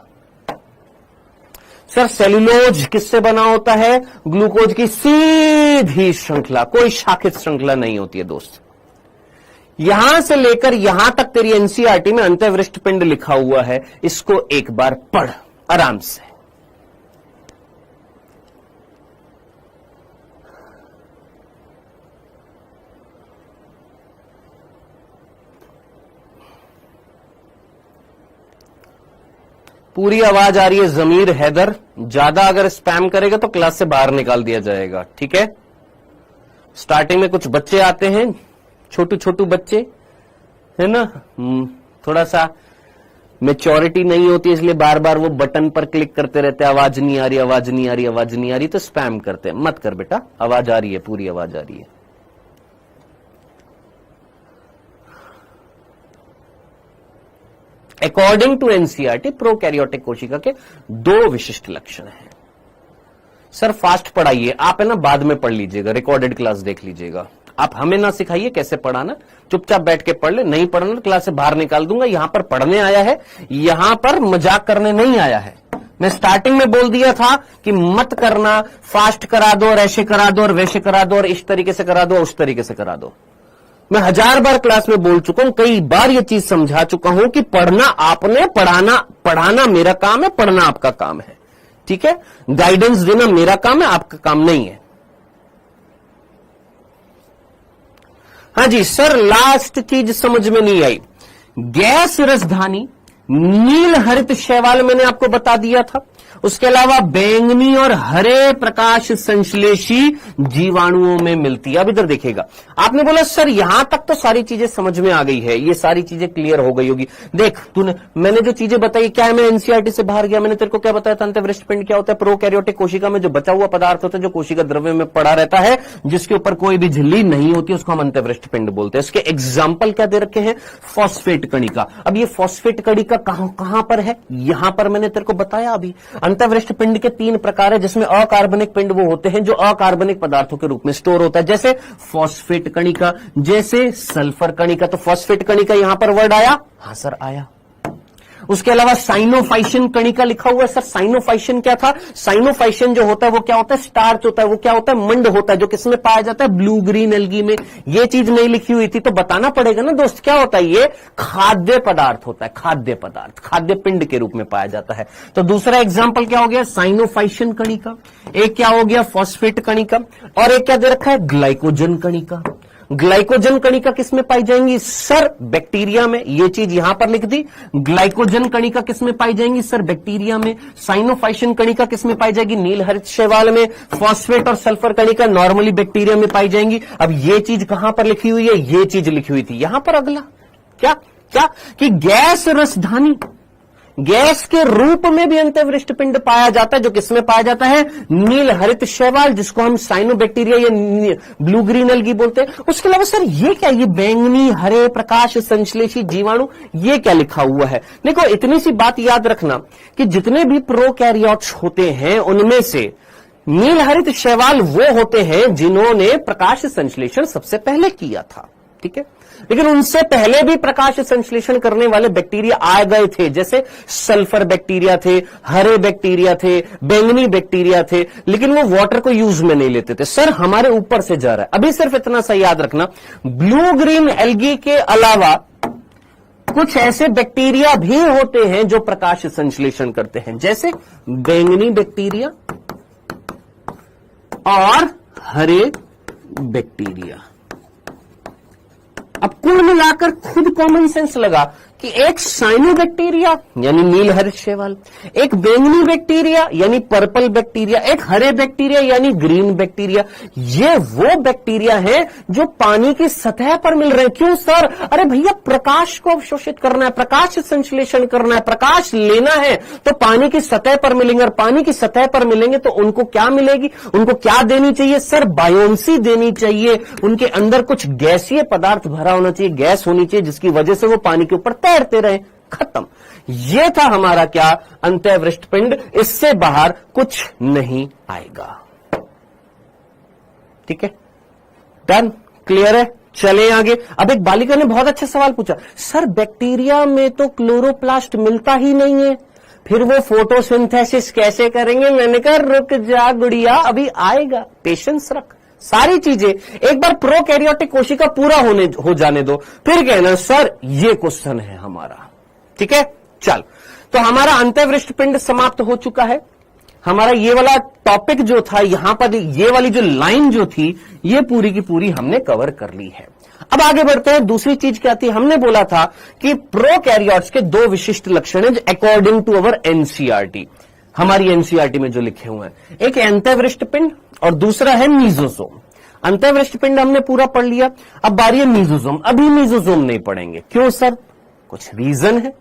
सर सेल्यूलोज किससे बना होता है? ग्लूकोज की सीधी श्रृंखला, कोई शाखित श्रृंखला नहीं होती है दोस्त। यहां से लेकर यहां तक तेरी एनसीईआरटी में अंतःवृष्ट पिंड लिखा हुआ है, इसको एक बार पढ़ आराम से। पूरी आवाज आ रही है जमीर हैदर। ज्यादा अगर स्पैम करेगा तो क्लास से बाहर निकाल दिया जाएगा, ठीक है? स्टार्टिंग में कुछ बच्चे आते हैं, छोटू छोटू बच्चे, है ना, थोड़ा सा मेच्योरिटी नहीं होती, इसलिए बार बार वो बटन पर क्लिक करते रहते हैं, आवाज नहीं आ रही, आवाज नहीं आ रही, आवाज नहीं आ रही, तो स्पैम करते हैं। मत कर बेटा, आवाज आ रही है, पूरी आवाज आ रही है। अकॉर्डिंग टू एनसीईआरटी प्रोकैरियोटिक कोशिका के दो विशिष्ट लक्षण हैं। सर फास्ट पढ़ाइए, आप है ना बाद में पढ़ लीजिएगा, रिकॉर्डेड क्लास देख लीजिएगा। आप हमें ना सिखाइए कैसे पढ़ाना, चुपचाप बैठ के पढ़ ले। नहीं पढ़ना तो क्लास से बाहर निकाल दूंगा। यहां पर पढ़ने आया है, यहां पर मजाक करने नहीं आया है। मैं स्टार्टिंग में बोल दिया था कि मत करना, फास्ट करा दो और ऐसे करा दो और वैसे करा दो और इस तरीके से करा दो, उस तरीके से करा दो। मैं 1000 बार क्लास में बोल चुका हूं, कई बार यह चीज समझा चुका हूं कि पढ़ना आपने, पढ़ाना मेरा काम है, पढ़ना आपका काम है, ठीक है? गाइडेंस देना मेरा काम है, आपका काम नहीं है। हाँ जी सर, लास्ट चीज समझ में नहीं आई। गैस रसधानी नील हरित शैवाल मैंने आपको बता दिया था। उसके अलावा बैंगनी और हरे प्रकाश संश्लेषी जीवाणुओं में मिलती है। अब इधर देखिएगा, आपने बोला सर यहां तक तो सारी चीजें समझ में आ गई है, ये सारी चीजें क्लियर हो गई होगी। देख तूने, मैंने जो चीजें बताई, क्या है, मैं एनसीईआरटी से बाहर गया, मैंने तेरे को क्या बताया था? अंतःवृष्ट पिंड क्या होता है? प्रोकैरियोटिक कोशिका में जो बचा हुआ पदार्थ होता है, जो कोशिका द्रव्य में पड़ा रहता है, जिसके ऊपर कोई भी झिल्ली नहीं होती, उसको हम अंतःवृष्ट पिंड बोलते हैं। इसके एग्जाम्पल क्या दे रखे हैं? फॉस्फेट कणिका। अब ये फॉस्फेट कणिका कहां पर है? यहां पर मैंने तेरे को बताया अभी। अंतःवृष्ट पिंड के 3 प्रकार है, जिसमें अकार्बनिक पिंड वो होते हैं जो अकार्बनिक पदार्थों के रूप में स्टोर होता है, जैसे फॉस्फेट कणिका, जैसे सल्फर कणिका। तो फॉस्फेट कणिका यहां पर वर्ड आया? हां सर आया। उसके अलावा साइनोफाइशियन कणिका लिखा हुआ है। सर साइनोफाइशियन क्या था? साइनोफाइशियन जो होता है वो क्या होता है? स्टार्च होता है। वो क्या होता है? मंड होता है, जो किसमें पाया जाता है? ब्लू ग्रीन एल्गी में। ये चीज नहीं लिखी हुई थी तो बताना पड़ेगा ना दोस्त, क्या होता है? ये खाद्य पदार्थ होता है, खाद्य पदार्थ, खाद्य पिंड के रूप में पाया जाता है। तो दूसरा एग्जाम्पल क्या हो गया? साइनोफाइशियन कणिका। एक क्या हो गया? फॉस्फेट कणिका। और एक क्या दे रखा है? ग्लाइकोजन कणिका। ग्लाइकोजन कणिका किसमें पाई जाएंगी? सर बैक्टीरिया में। ये चीज यहां पर लिख दी। ग्लाइकोजन कणिका किसमें पाई जाएंगी? सर बैक्टीरिया में। साइनोफाइशियन कणिका किसमें पाई जाएगी? नील हरित शैवाल में। फॉस्फेट और सल्फर कणिका नॉर्मली बैक्टीरिया में पाई जाएंगी। अब ये चीज कहां पर लिखी हुई है? ये चीज लिखी हुई थी यहां पर। अगला क्या क्या कि गैस रसधानी, गैस के रूप में भी अंत्यवृष्ट पिंड पाया जाता है, जो किसमें पाया जाता है? नील हरित शैवाल, जिसको हम साइनोबैक्टीरिया या ब्लू ग्रीन एल्गी बोलते हैं। उसके अलावा सर ये क्या? ये बैंगनी हरे प्रकाश संश्लेषी जीवाणु, ये क्या लिखा हुआ है? देखो इतनी सी बात याद रखना कि जितने भी प्रोकैरियोट्स होते हैं उनमें से नील हरित शैवाल वो होते हैं जिन्होंने प्रकाश संश्लेषण सबसे पहले किया था, ठीक है। लेकिन उनसे पहले भी प्रकाश संश्लेषण करने वाले बैक्टीरिया आ गए थे, जैसे सल्फर बैक्टीरिया थे, हरे बैक्टीरिया थे, बैंगनी बैक्टीरिया थे, लेकिन वो वाटर को यूज में नहीं लेते थे। सर हमारे ऊपर से जा रहा है। अभी सिर्फ इतना सा याद रखना, ब्लू ग्रीन एल्गी के अलावा कुछ ऐसे बैक्टीरिया भी होते हैं जो प्रकाश संश्लेषण करते हैं, जैसे बैंगनी बैक्टीरिया और हरे बैक्टीरिया। अब कुल मिलाकर खुद कॉमन सेंस लगा कि एक साइनोबैक्टीरिया यानी नील हरित शैवाल, एक बैंगनी बैक्टीरिया यानी पर्पल बैक्टीरिया, एक हरे बैक्टीरिया यानी ग्रीन बैक्टीरिया, ये वो बैक्टीरिया हैं जो पानी की सतह पर मिल रहे हैं। क्यों सर? अरे भैया प्रकाश को अवशोषित करना है, प्रकाश संश्लेषण करना है, प्रकाश लेना है, तो पानी की सतह पर मिलेंगे। और पानी की सतह पर मिलेंगे तो उनको क्या मिलेगी? उनको क्या देनी चाहिए? सर बायोन्सी देनी चाहिए। उनके अंदर कुछ गैसीय पदार्थ भरा होना चाहिए, गैस होनी चाहिए, जिसकी वजह से वो पानी के ऊपर तैरते रहे। खत्म। ये था हमारा क्या? अंत्यवृष्ट पिंड। इससे बाहर कुछ नहीं आएगा। ठीक है, डन, क्लियर है। चले आगे। अब एक बालिका ने बहुत अच्छा सवाल पूछा, सर बैक्टीरिया में तो क्लोरोप्लास्ट मिलता ही नहीं है, फिर वो फोटोसिंथेसिस कैसे करेंगे? मैंने कहा रुक जा गुड़िया, अभी आएगा, पेशेंस रख। सारी चीजें एक बार प्रोकैरियोटिक कोशिका पूरा हो जाने दो, फिर कहना सर ये क्वेश्चन है हमारा। ठीक है, चल। तो हमारा अंत्यवृष्ट पिंड समाप्त हो चुका है। हमारा ये वाला टॉपिक जो था, यहां पर ये वाली जो लाइन जो थी, ये पूरी की पूरी हमने कवर कर ली है। अब आगे बढ़ते हैं। दूसरी चीज क्या थी? हमने बोला था कि प्रोकैरियोट्स के दो विशिष्ट लक्षण हैं अकॉर्डिंग टू अवर एनसीईआरटी, हमारी एनसीईआरटी में जो लिखे हुए हैं। एक अंत्यवृष्ट पिंड और दूसरा है मीजोसोम। अंत्यवृष्ट पिंड हमने पूरा पढ़ लिया, अब बारी है मीजोसोम। अभी मीजोसोम नहीं पढ़ेंगे। क्यों सर? कुछ रीजन है,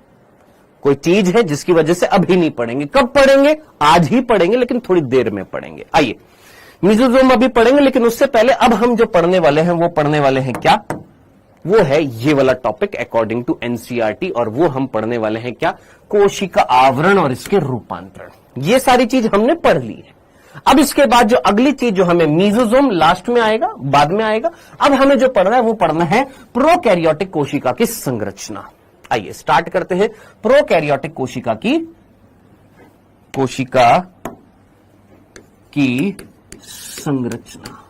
कोई चीज है जिसकी वजह से अभी नहीं पढ़ेंगे। कब पढ़ेंगे? आज ही पढ़ेंगे, लेकिन थोड़ी देर में पढ़ेंगे। आइए, मीजोसोम अभी पढ़ेंगे, लेकिन उससे पहले अब हम जो पढ़ने वाले हैं वो पढ़ने वाले हैं क्या? वो है ये वाला टॉपिक अकॉर्डिंग टू एनसीईआरटी, और वो हम पढ़ने वाले हैं क्या? कोशिका आवरण और इसके रूपांतरण। ये सारी चीज हमने पढ़ ली है। अब इसके बाद जो अगली चीज जो हमें, मीजोसोम लास्ट में आएगा, बाद में आएगा। अब हमें जो पढ़ना है वो पढ़ना है प्रोकैरियोटिक कोशिका की संरचना। आइए स्टार्ट करते हैं। प्रोकैरियोटिक कोशिका की संरचना,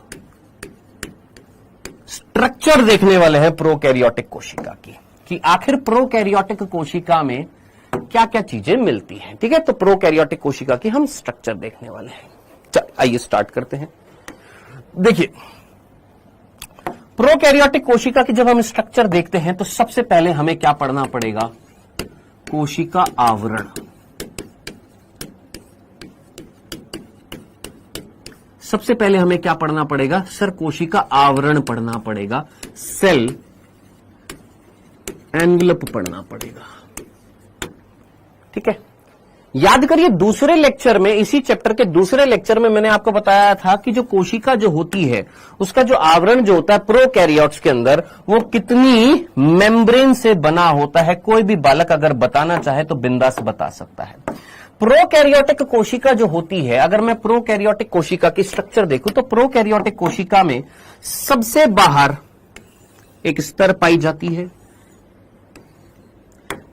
स्ट्रक्चर देखने वाले हैं प्रोकैरियोटिक कोशिका की, कि आखिर प्रोकैरियोटिक कोशिका में क्या क्या चीजें मिलती हैं। ठीक है, तो प्रोकैरियोटिक कोशिका की हम स्ट्रक्चर देखने वाले हैं। आइए स्टार्ट करते हैं। देखिए, प्रोकैरियोटिक कोशिका की जब हम स्ट्रक्चर देखते हैं तो सबसे पहले हमें क्या पढ़ना पड़ेगा? कोशिका आवरण। सबसे पहले हमें क्या पढ़ना पड़ेगा? सर कोशिका आवरण पढ़ना पड़ेगा, सेल एनवलप पढ़ना पड़ेगा। ठीक है, याद करिए दूसरे लेक्चर में, इसी चैप्टर के दूसरे लेक्चर में मैंने आपको बताया था कि जो कोशिका जो होती है उसका जो आवरण जो होता है प्रोकैरियोट्स के अंदर, वो कितनी मेम्ब्रेन से बना होता है। कोई भी बालक अगर बताना चाहे तो बिंदास बता सकता है। प्रोकैरियोटिक कोशिका जो होती है, अगर मैं प्रोकैरियोटिक कोशिका की स्ट्रक्चर देखूं तो प्रोकैरियोटिक कोशिका में सबसे बाहर एक स्तर पाई जाती है,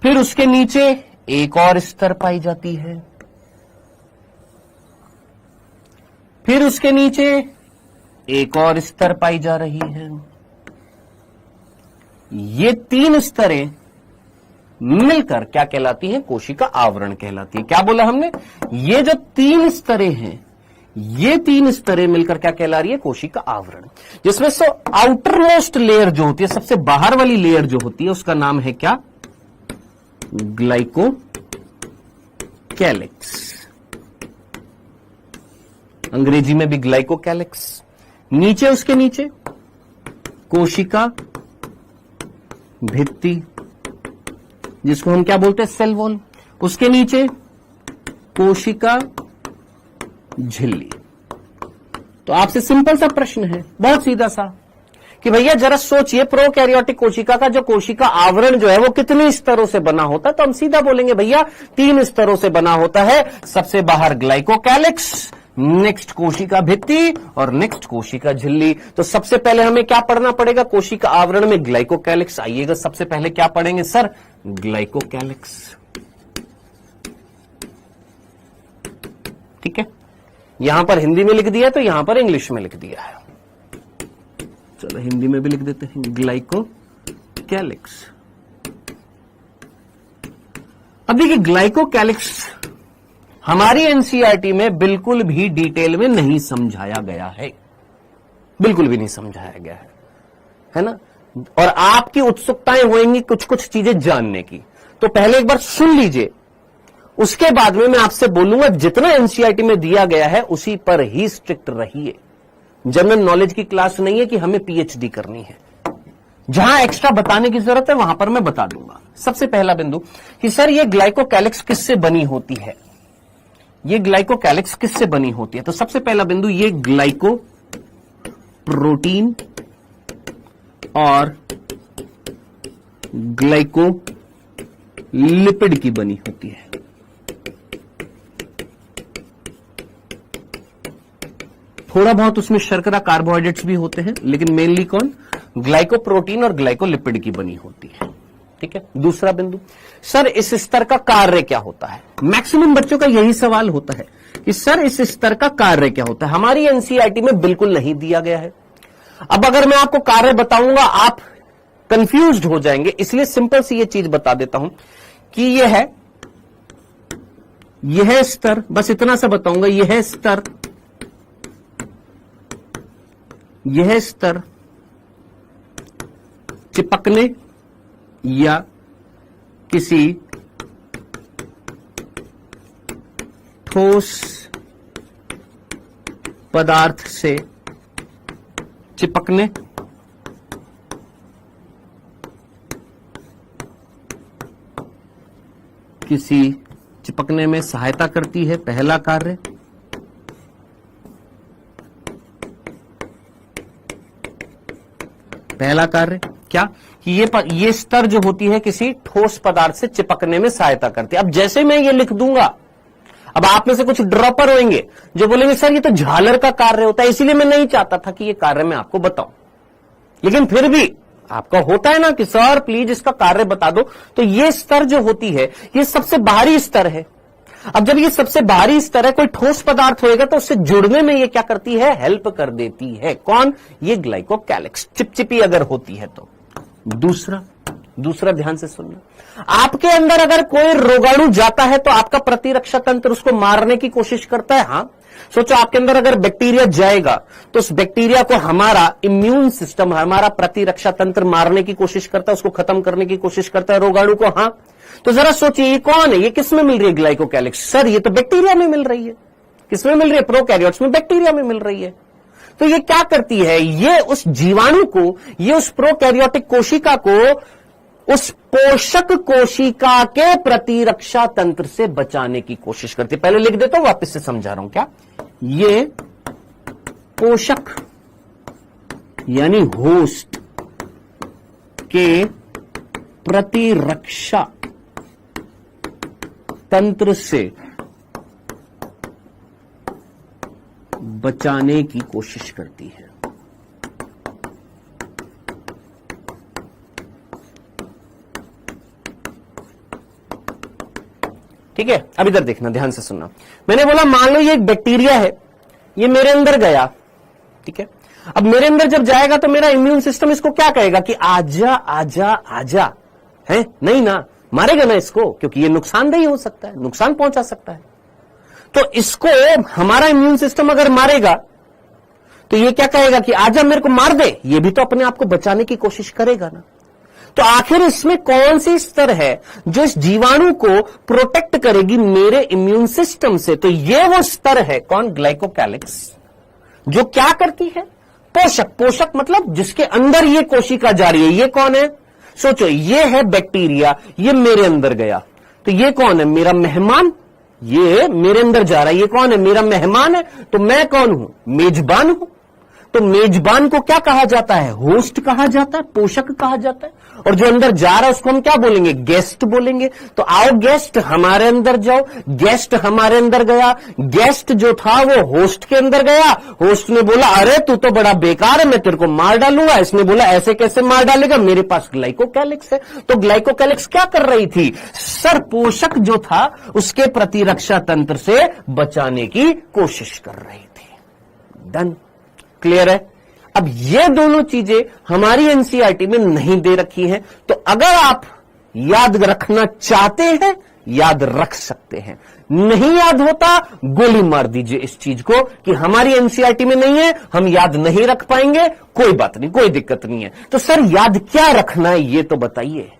फिर उसके नीचे एक और स्तर पाई जाती है, फिर उसके नीचे एक और स्तर पाई जा रही है। ये 3 स्तरें मिलकर क्या कहलाती हैं? कोशिका आवरण कहलाती है। क्या बोला हमने? ये जो 3 स्तरें हैं, ये 3 स्तरें मिलकर क्या कहला रही है? कोशिका आवरण। जिसमें से आउटर मोस्ट लेयर जो होती है, सबसे बाहर वाली लेयर जो होती है, उसका नाम है क्या? ग्लाइकोकैलिक्स। अंग्रेजी में भी ग्लाइकोकैलिक्स। नीचे, उसके नीचे कोशिका भित्ति, जिसको हम क्या बोलते हैं? Cell wall. उसके नीचे कोशिका झिल्ली। तो आपसे सिंपल सा प्रश्न है, बहुत सीधा सा, कि भैया जरा सोचिए, प्रोकैरियोटिक कोशिका का जो कोशिका आवरण जो है वो कितने स्तरों से बना होता है? तो हम सीधा बोलेंगे भैया 3 स्तरों से बना होता है। सबसे बाहर ग्लाइकोकैलिक्स, नेक्स्ट कोशिका भित्ति और नेक्स्ट कोशिका झिल्ली। तो सबसे पहले हमें क्या पढ़ना पड़ेगा? कोशिका आवरण में ग्लाइकोकैलिक्स। आइएगा, सबसे पहले क्या पढ़ेंगे सर? ग्लाइकोकैलिक्स। ठीक है, यहां पर हिंदी में लिख दिया तो यहां पर इंग्लिश में लिख दिया है। चलो हिंदी में भी लिख देते हैं, ग्लाइकोकैलिक्स। अब देखिए, ग्लाइकोकैलिक्स हमारी एनसीईआरटी में बिल्कुल भी डिटेल में नहीं समझाया गया है, बिल्कुल भी नहीं समझाया गया है ना? और आपकी उत्सुकताएं होंगी कुछ कुछ चीजें जानने की, तो पहले एक बार सुन लीजिए, उसके बाद में मैं आपसे बोलूंगा जितना एनसीईआरटी में दिया गया है उसी पर ही स्ट्रिक्ट रहिए। जनरल नॉलेज की क्लास नहीं है कि हमें पीएचडी करनी है। जहां एक्स्ट्रा बताने की जरूरत है वहां पर मैं बता दूंगा। सबसे पहला बिंदु कि सर ये ग्लाइकोकैलिक्स किससे बनी होती है? ये ग्लाइकोकैलिक्स किससे बनी होती है? तो सबसे पहला बिंदु, ये ग्लाइको प्रोटीन और ग्लाइको लिपिड की बनी होती है। थोड़ा बहुत उसमें शर्करा कार्बोहाइड्रेट्स भी होते हैं, लेकिन मेनली कौन? ग्लाइकोप्रोटीन और ग्लाइकोलिपिड की बनी होती है। ठीक है। दूसरा बिंदु, सर इस स्तर का कार्य क्या होता है? मैक्सिमम बच्चों का यही सवाल होता है कि सर इस स्तर का कार्य क्या होता है? हमारी एनसीईआरटी में बिल्कुल नहीं दिया गया है। अब अगर मैं आपको कार्य बताऊंगा आप कंफ्यूज्ड हो जाएंगे, इसलिए सिंपल सी ये चीज बता देता हूं कि यह स्तर, बस इतना सा बताऊंगा, यह स्तर चिपकने या किसी ठोस पदार्थ से चिपकने चिपकने में सहायता करती है। पहला कार्य। पहला कार्य क्या? कि ये स्तर जो होती है किसी ठोस पदार्थ से चिपकने में सहायता करती है। अब जैसे मैं ये लिख दूंगा, अब आप में से कुछ ड्रॉपर होंगे जो बोलेंगे सर ये तो झालर का कार्य होता है, इसीलिए मैं नहीं चाहता था कि ये कार्य मैं आपको बताऊं, लेकिन फिर भी आपका होता है ना कि सर प्लीज इसका कार्य बता दो। तो ये स्तर जो होती है ये सबसे बाहरी स्तर है। अब जब ये सबसे बाहरी स्तर है, कोई ठोस पदार्थ होएगा तो उससे जुड़ने में ये क्या करती है? हेल्प कर देती है। कौन? ये ग्लाइकोकैलिक्स। चिपचिपी अगर होती है तो। दूसरा ध्यान से सुनना, आपके अंदर अगर कोई रोगाणु जाता है तो आपका प्रतिरक्षा तंत्र उसको मारने की कोशिश करता है। हां, सोचो आपके अंदर अगर बैक्टीरिया जाएगा तो उस बैक्टीरिया को हमारा इम्यून सिस्टम, हमारा प्रतिरक्षा तंत्र मारने की कोशिश करता है, उसको खत्म करने की कोशिश करता है रोगाणु को। हां, तो जरा सोचिए ये कौन है? ये किस में मिल रही है ग्लाइकोकैलिक्स? सर ये तो बैक्टीरिया में मिल रही है। किस में मिल रही है? प्रोकैरियोट्स में, बैक्टीरिया में मिल रही है। तो ये क्या करती है? ये उस जीवाणु को, ये उस प्रोकैरियोटिक कोशिका को उस पोषक कोशिका के प्रतिरक्षा तंत्र से बचाने की कोशिश करती है। पहले लिख देता हूं, वापस से समझा रहा हूं क्या। ये पोषक यानी होस्ट के प्रतिरक्षा तंत्र से बचाने की कोशिश करती है। ठीक है, अब इधर देखना, ध्यान से सुनना। मैंने बोला मान लो ये एक बैक्टीरिया है, ये मेरे अंदर गया, ठीक है। अब मेरे अंदर जब जाएगा तो मेरा इम्यून सिस्टम इसको क्या कहेगा कि आजा आजा आजा, है नहीं ना, मारेगा ना इसको, क्योंकि ये नुकसानदेही हो सकता है, नुकसान पहुंचा सकता है। तो इसको हमारा इम्यून सिस्टम अगर मारेगा तो ये क्या कहेगा कि आजा मेरे को मार दे, ये भी तो अपने आप को बचाने की कोशिश करेगा ना। तो आखिर इसमें कौन सी स्तर है जो इस जीवाणु को प्रोटेक्ट करेगी मेरे इम्यून सिस्टम से? तो ये वो स्तर है, कौन? ग्लाइकोकैलिक्स, जो क्या करती है? पोषक। पोषक मतलब जिसके अंदर ये कोशिका जा रही है। ये कौन है? सोचो, ये है बैक्टीरिया, ये मेरे अंदर गया, तो ये कौन है? मेरा मेहमान। ये मेरे अंदर जा रहा है, ये कौन है? मेरा मेहमान है। तो मैं कौन हूं? मेजबान हूं। तो मेजबान को क्या कहा जाता है? होस्ट कहा जाता है, पोषक कहा जाता है। और जो अंदर जा रहा है उसको हम क्या बोलेंगे? गेस्ट बोलेंगे। तो आओ गेस्ट, हमारे अंदर जाओ। गेस्ट हमारे अंदर गया, गेस्ट जो था वो होस्ट के अंदर गया। होस्ट ने बोला अरे तू तो बड़ा बेकार है, मैं तेरे को मार डालूंगा। इसने बोला ऐसे कैसे मार डालेगा, मेरे पास ग्लाइकोकैलिक्स है। तो ग्लाइकोकैलिक्स क्या कर रही थी? सर पोषक जो था उसके प्रतिरक्षा तंत्र से बचाने की कोशिश कर रही थी। डन, क्लियर है? अब ये दोनों चीजें हमारी एनसीईआरटी में नहीं दे रखी हैं, तो अगर आप याद रखना चाहते हैं याद रख सकते हैं, नहीं याद होता गोली मार दीजिए इस चीज को कि हमारी एनसीईआरटी में नहीं है, हम याद नहीं रख पाएंगे। कोई बात नहीं, कोई दिक्कत नहीं है। तो सर याद क्या रखना है ये तो बताइए।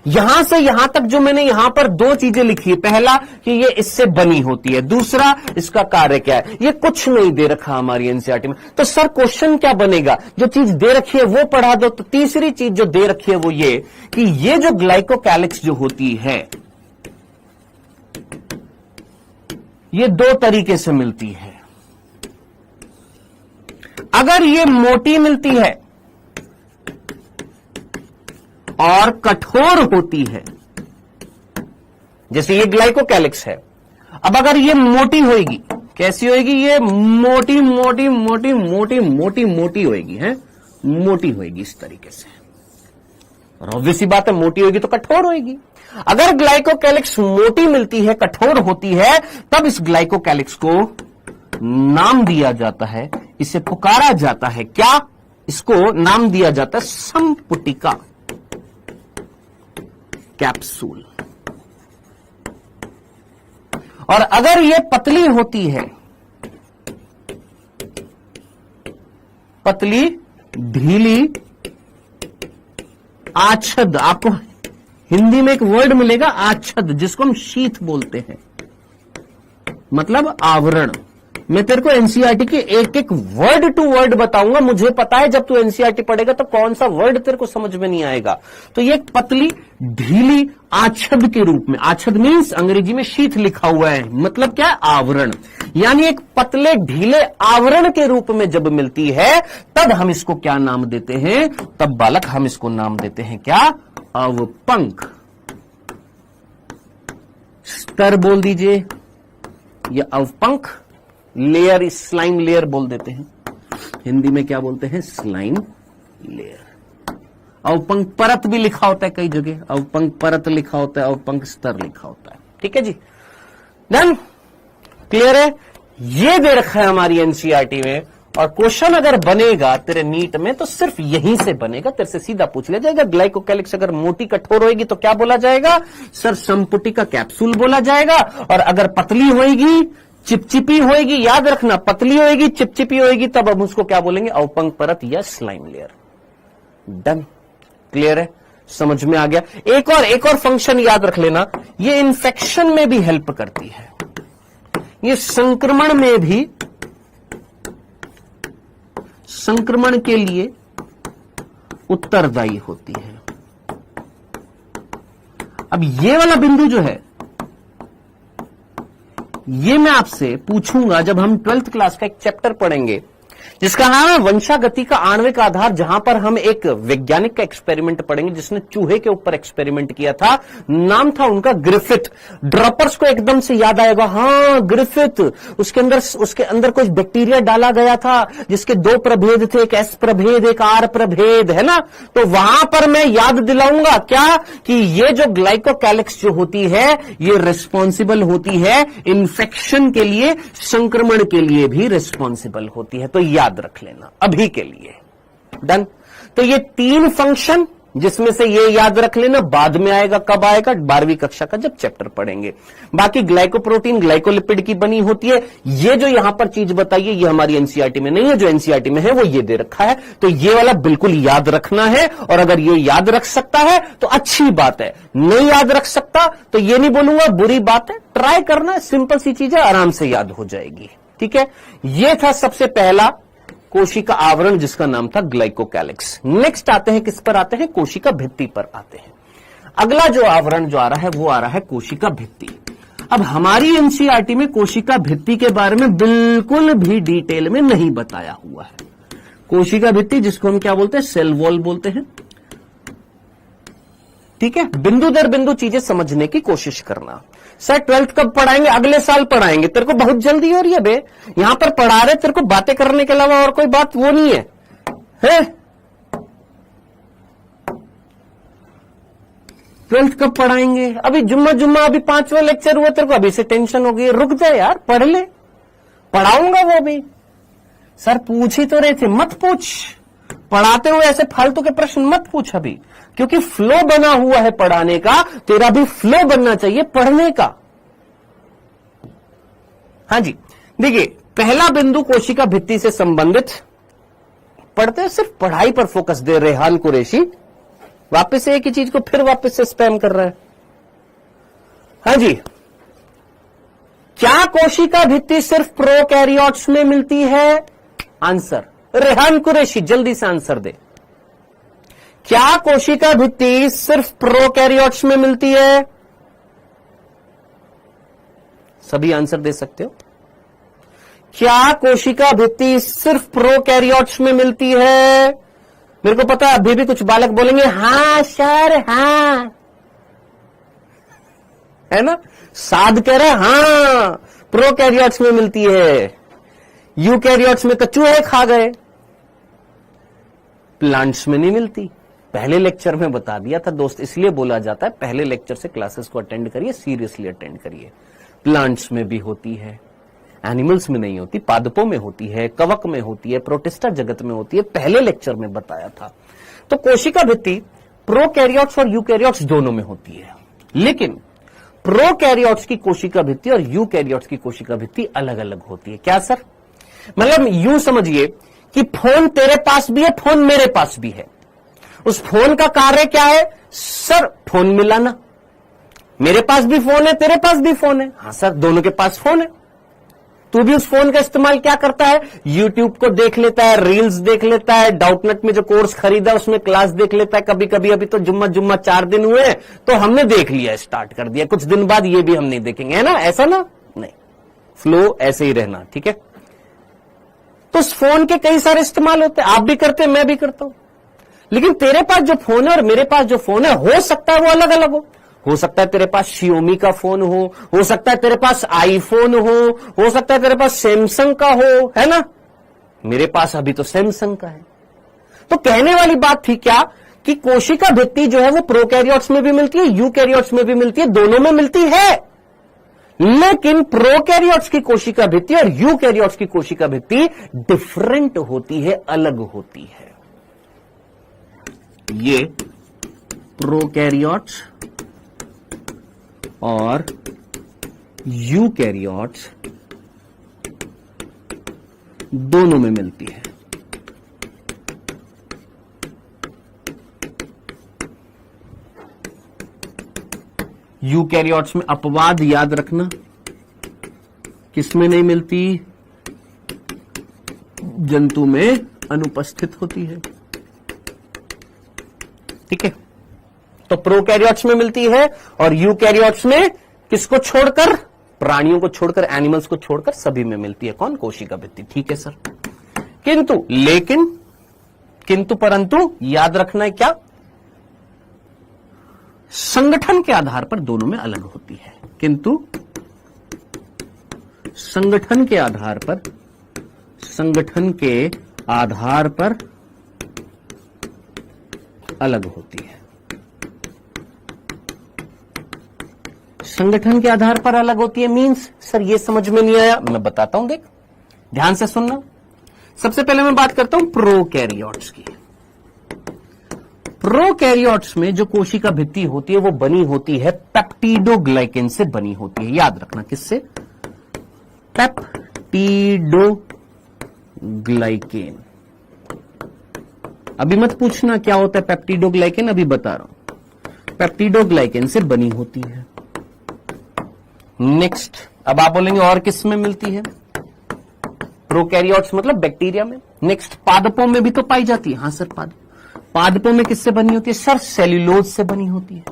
यहां से यहां तक जो मैंने यहां पर दो चीजें लिखी है, पहला कि ये इससे बनी होती है, दूसरा इसका कार्य क्या है, ये कुछ नहीं दे रखा हमारी एनसीईआरटी में। तो सर क्वेश्चन क्या बनेगा? जो चीज दे रखी है वो पढ़ा दो। तो तीसरी चीज जो दे रखी है वो ये कि ये जो ग्लाइकोकैलिक्स जो होती है ये दो तरीके से मिलती है। अगर ये मोटी मिलती है और कठोर होती है, जैसे ये ग्लाइकोकैलिक्स है। अब अगर ये मोटी होगी, कैसी होगी? ये मोटी मोटी मोटी मोटी मोटी मोटी होगी, है मोटी होगी इस तरीके से। और ऑब्वियस सी बात है, मोटी होगी तो कठोर होगी। अगर ग्लाइकोकैलिक्स मोटी मिलती है, कठोर होती है, तब इस ग्लाइकोकैलिक्स को नाम दिया जाता है, इसे पुकारा जाता है क्या? इसको नाम दिया जाता है संपुटिका कैप्सूल। और अगर ये पतली होती है, पतली ढीली आच्छद, आपको हिंदी में एक वर्ड मिलेगा आच्छद, जिसको हम शीथ बोलते हैं, मतलब आवरण। मैं तेरे को एनसीईआरटी के एक एक वर्ड टू वर्ड बताऊंगा। मुझे पता है जब तू एनसीईआरटी पढ़ेगा तो कौन सा वर्ड तेरे को समझ में नहीं आएगा। तो ये एक पतली ढीली आच्छद के रूप में, आच्छद मीन्स अंग्रेजी में शीथ लिखा हुआ है, मतलब क्या? आवरण। यानी एक पतले ढीले आवरण के रूप में जब मिलती है तब हम इसको क्या नाम देते हैं? तब बालक हम इसको नाम देते हैं क्या? अवपंक स्तर बोल दीजिए, या अवपंक लेयर, स्लाइम लेयर बोल देते हैं। हिंदी में क्या बोलते हैं? Slime layer. अवपंक परत भी लिखा होता है कई जगह, अवपंक परत लिखा होता है, अवपंक स्तर लिखा होता है। ठीक है जी, डन, क्लियर है? ये दे रखा है हमारी एनसीईआरटी में। और क्वेश्चन अगर बनेगा तेरे नीट में तो सिर्फ यहीं से बनेगा, तेरे से सीधा पूछ लिया जाएगा ग्लाइकोकैलिक्स अगर मोटी कठोर होगी तो क्या बोला जाएगा? सर संपुटिका कैप्सूल बोला जाएगा। और अगर पतली होगी, चिपचिपी होएगी, याद रखना, पतली होएगी, चिपचिपी होएगी, तब हम उसको क्या बोलेंगे? अवपंक परत या स्लाइम लेयर। डन, क्लियर है? समझ में आ गया? एक और फंक्शन याद रख लेना, ये इन्फेक्शन में भी हेल्प करती है, ये संक्रमण में भी, संक्रमण के लिए उत्तरदायी होती है। अब ये वाला बिंदु जो है ये मैं आपसे पूछूंगा जब हम 12th क्लास का एक चैप्टर पढ़ेंगे, जिसका नाम है वंशागति का आणविक आधार, जहां पर हम एक वैज्ञानिक का एक्सपेरिमेंट पढ़ेंगे जिसने चूहे के ऊपर एक्सपेरिमेंट किया था। नाम था उनका ग्रिफिथ। ड्रॉपर्स को एकदम से याद आएगा, हाँ ग्रिफिथ। उसके अंदर कुछ बैक्टीरिया डाला गया था जिसके 2 प्रभेद थे, एक एस प्रभेद एक आर प्रभेद, है ना। तो वहां पर मैं याद दिलाऊंगा क्या कि ये जो ग्लाइकोकैलिक्स जो होती है ये रिस्पॉन्सिबल होती है इन्फेक्शन के लिए, संक्रमण के लिए भी रिस्पॉन्सिबल होती है। तो याद रख लेना अभी के लिए। डन। तो ये 3 फंक्शन, जिसमें से ये याद रख लेना, बाद में आएगा। कब आएगा? 12वीं कक्षा का जब चैप्टर पढ़ेंगे। बाकी ग्लाइकोप्रोटीन ग्लाइकोलिपिड की बनी होती है। ये जो यहां पर चीज बताइए ये हमारी एनसीईआरटी में नहीं है, जो एनसीईआरटी में है वो ये दे रखा है। तो ये वाला बिल्कुल याद रखना है, और अगर ये याद रख सकता है तो अच्छी बात है, नहीं याद रख सकता तो ये नहीं बोलूंगा बुरी बात है। ट्राई करना, सिंपल सी चीज है, आराम से याद हो जाएगी। ठीक है, ये था सबसे पहला कोशिका आवरण जिसका नाम था ग्लाइकोकैलिक्स। नेक्स्ट आते हैं, किस पर आते हैं? कोशिका भित्ति पर आते हैं। अगला जो आवरण जो आ रहा है वो आ रहा है कोशिका भित्ति। अब हमारी एनसीईआरटी में कोशिका भित्ति के बारे में बिल्कुल भी डिटेल में नहीं बताया हुआ है। कोशिका भित्ति जिसको हम क्या बोलते हैं? सेल वॉल बोलते हैं। ठीक है, बिंदु दर बिंदु चीजें समझने की कोशिश करना। सर 12th कब पढ़ाएंगे? अगले साल पढ़ाएंगे। तेरे को बहुत जल्दी हो रही है बे, यहां पर पढ़ा रहे, तेरे को बातें करने के अलावा और कोई बात वो नहीं है, है? 12th कब पढ़ाएंगे? अभी जुम्मा अभी 5वां लेक्चर हुआ, तेरे को अभी से टेंशन हो गई। रुक जा यार, पढ़ ले, पढ़ाऊंगा वो भी। सर पूछ ही तो रहे थे, मत पूछ। पढ़ाते हुए ऐसे फालतू के प्रश्न मत पूछ अभी, क्योंकि फ्लो बना हुआ है पढ़ाने का। तेरा भी फ्लो बनना चाहिए पढ़ने का। हां जी, देखिए पहला बिंदु कोशिका भित्ति से संबंधित पढ़ते हैं, सिर्फ पढ़ाई पर फोकस दे रेहान कुरैशी। वापस से एक ही चीज को फिर वापस से स्पैम कर रहा है। हां जी, क्या कोशिका भित्ति सिर्फ प्रोकैरियोट्स में मिलती है? आंसर रेहान कुरैशी जल्दी से आंसर दे। क्या कोशिका भित्ति सिर्फ प्रोकैरियोट्स में मिलती है? सभी आंसर दे सकते हो। क्या कोशिका भित्ति सिर्फ प्रोकैरियोट्स में मिलती है? मेरे को पता है अभी भी कुछ बालक बोलेंगे हां सर हां, है ना। साध कह रहा है हां प्रोकैरियोट्स में मिलती है। यूकैरियोट्स में चूहे खा गए, प्लांट्स में नहीं मिलती। पहले लेक्चर में बता दिया था दोस्त, इसलिए बोला जाता है पहले लेक्चर से क्लासेस को अटेंड करिए, सीरियसली अटेंड करिए। प्लांट्स में भी होती है, एनिमल्स में नहीं होती, पादपों में होती है, कवक में होती है, प्रोटिस्टा जगत में होती है, पहले लेक्चर में बताया था। तो कोशिका भित्ति प्रोकैरियोट्स और यूकैरियोट्स दोनों में होती है, लेकिन प्रोकैरियोट्स की कोशिका भित्ति और यूकैरियोट्स की कोशिका भित्ति अलग अलग होती है। क्या सर? मतलब यूं समझिए कि फोन तेरे पास भी है, फोन मेरे पास भी है। उस फोन का कार्य क्या है? सर फोन मिलाना। मेरे पास भी फोन है, तेरे पास भी फोन है। हाँ सर, दोनों के पास फोन है। तू भी उस फोन का इस्तेमाल क्या करता है? यूट्यूब को देख लेता है, रील्स देख लेता है, डाउटनेट में जो कोर्स खरीदा उसमें क्लास देख लेता है कभी कभी। अभी तो जुम्मा 4 दिन हुए हैं तो हमने देख लिया, स्टार्ट कर दिया। कुछ दिन बाद ये भी हम नहीं देखेंगे, है ना? ऐसा ना, नहीं, फ्लो ऐसे ही रहना, ठीक है। तो उस फोन के कई सारे इस्तेमाल होते हैं, आप भी करते हैं, मैं भी करता हूं। लेकिन तेरे पास जो फोन है और मेरे पास जो फोन है, हो सकता है वो अलग अलग हो सकता है तेरे पास शियोमी का फोन हो सकता है तेरे पास आईफोन हो सकता है तेरे पास सैमसंग का हो, है ना। मेरे पास अभी तो सैमसंग का है। तो कहने वाली बात थी क्या कि कोशिका भित्ति जो है वो प्रोकैरियोट्स में भी मिलती है, यूकैरियोट्स में भी मिलती है, दोनों में मिलती है। लेकिन प्रोकैरियोट्स की कोशिका भित्ति और यूकैरियोट्स की कोशिका भित्ति डिफरेंट होती है, अलग होती है। ये प्रोकैरियोट्स और यूकैरियोट्स दोनों में मिलती है। यूकैरियोट्स में अपवाद याद रखना, किसमें नहीं मिलती? जंतु में अनुपस्थित होती है, ठीक है। तो प्रोकैरियोट्स में मिलती है और यूकैरियोट्स में किसको छोड़कर? प्राणियों को छोड़कर, एनिमल्स को छोड़कर सभी में मिलती है। कौन? कोशिका भित्ति, ठीक है सर। किंतु, लेकिन, किंतु परंतु याद रखना है क्या, संगठन के आधार पर दोनों में अलग होती है, किंतु संगठन के आधार पर, संगठन के आधार पर अलग होती है। संगठन के आधार पर अलग होती है मींस, सर ये समझ में नहीं आया, मैं बताता हूं, देख ध्यान से सुनना। सबसे पहले मैं बात करता हूं प्रोकैरियोट्स की। प्रोकैरियोट्स में जो कोशिका भित्ति होती है वो बनी होती है पेप्टिडोग्लाइकेन से बनी होती है। याद रखना किससे, पेप्टिडोग्लाइकेन। अभी मत पूछना क्या होता है पेप्टिडोग्लाइकेन, अभी बता रहा हूं, पेप्टिडोग्लाइकेन से बनी होती है। नेक्स्ट, अब आप बोलेंगे और किस में मिलती है, प्रोकैरियोट्स मतलब बैक्टीरिया में। नेक्स्ट, पादपों में भी तो पाई जाती है। हां सर, पादपों में किससे बनी होती है, सर सेल्यूलोज से बनी होती है,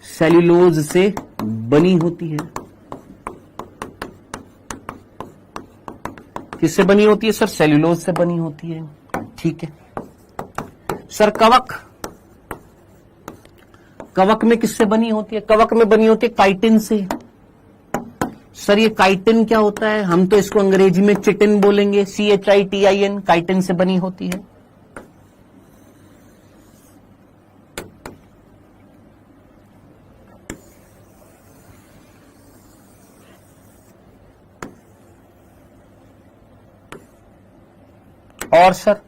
सेल्यूलोज से बनी होती है। किससे बनी होती है, सर सेल्यूलोज से बनी होती है, ठीक है। सर कवक, कवक में किससे बनी होती है, कवक में बनी होती है काइटिन से। सर ये काइटिन क्या होता है, हम तो इसको अंग्रेजी में चिटिन बोलेंगे, CHITIN, काइटिन से बनी होती है। और सर,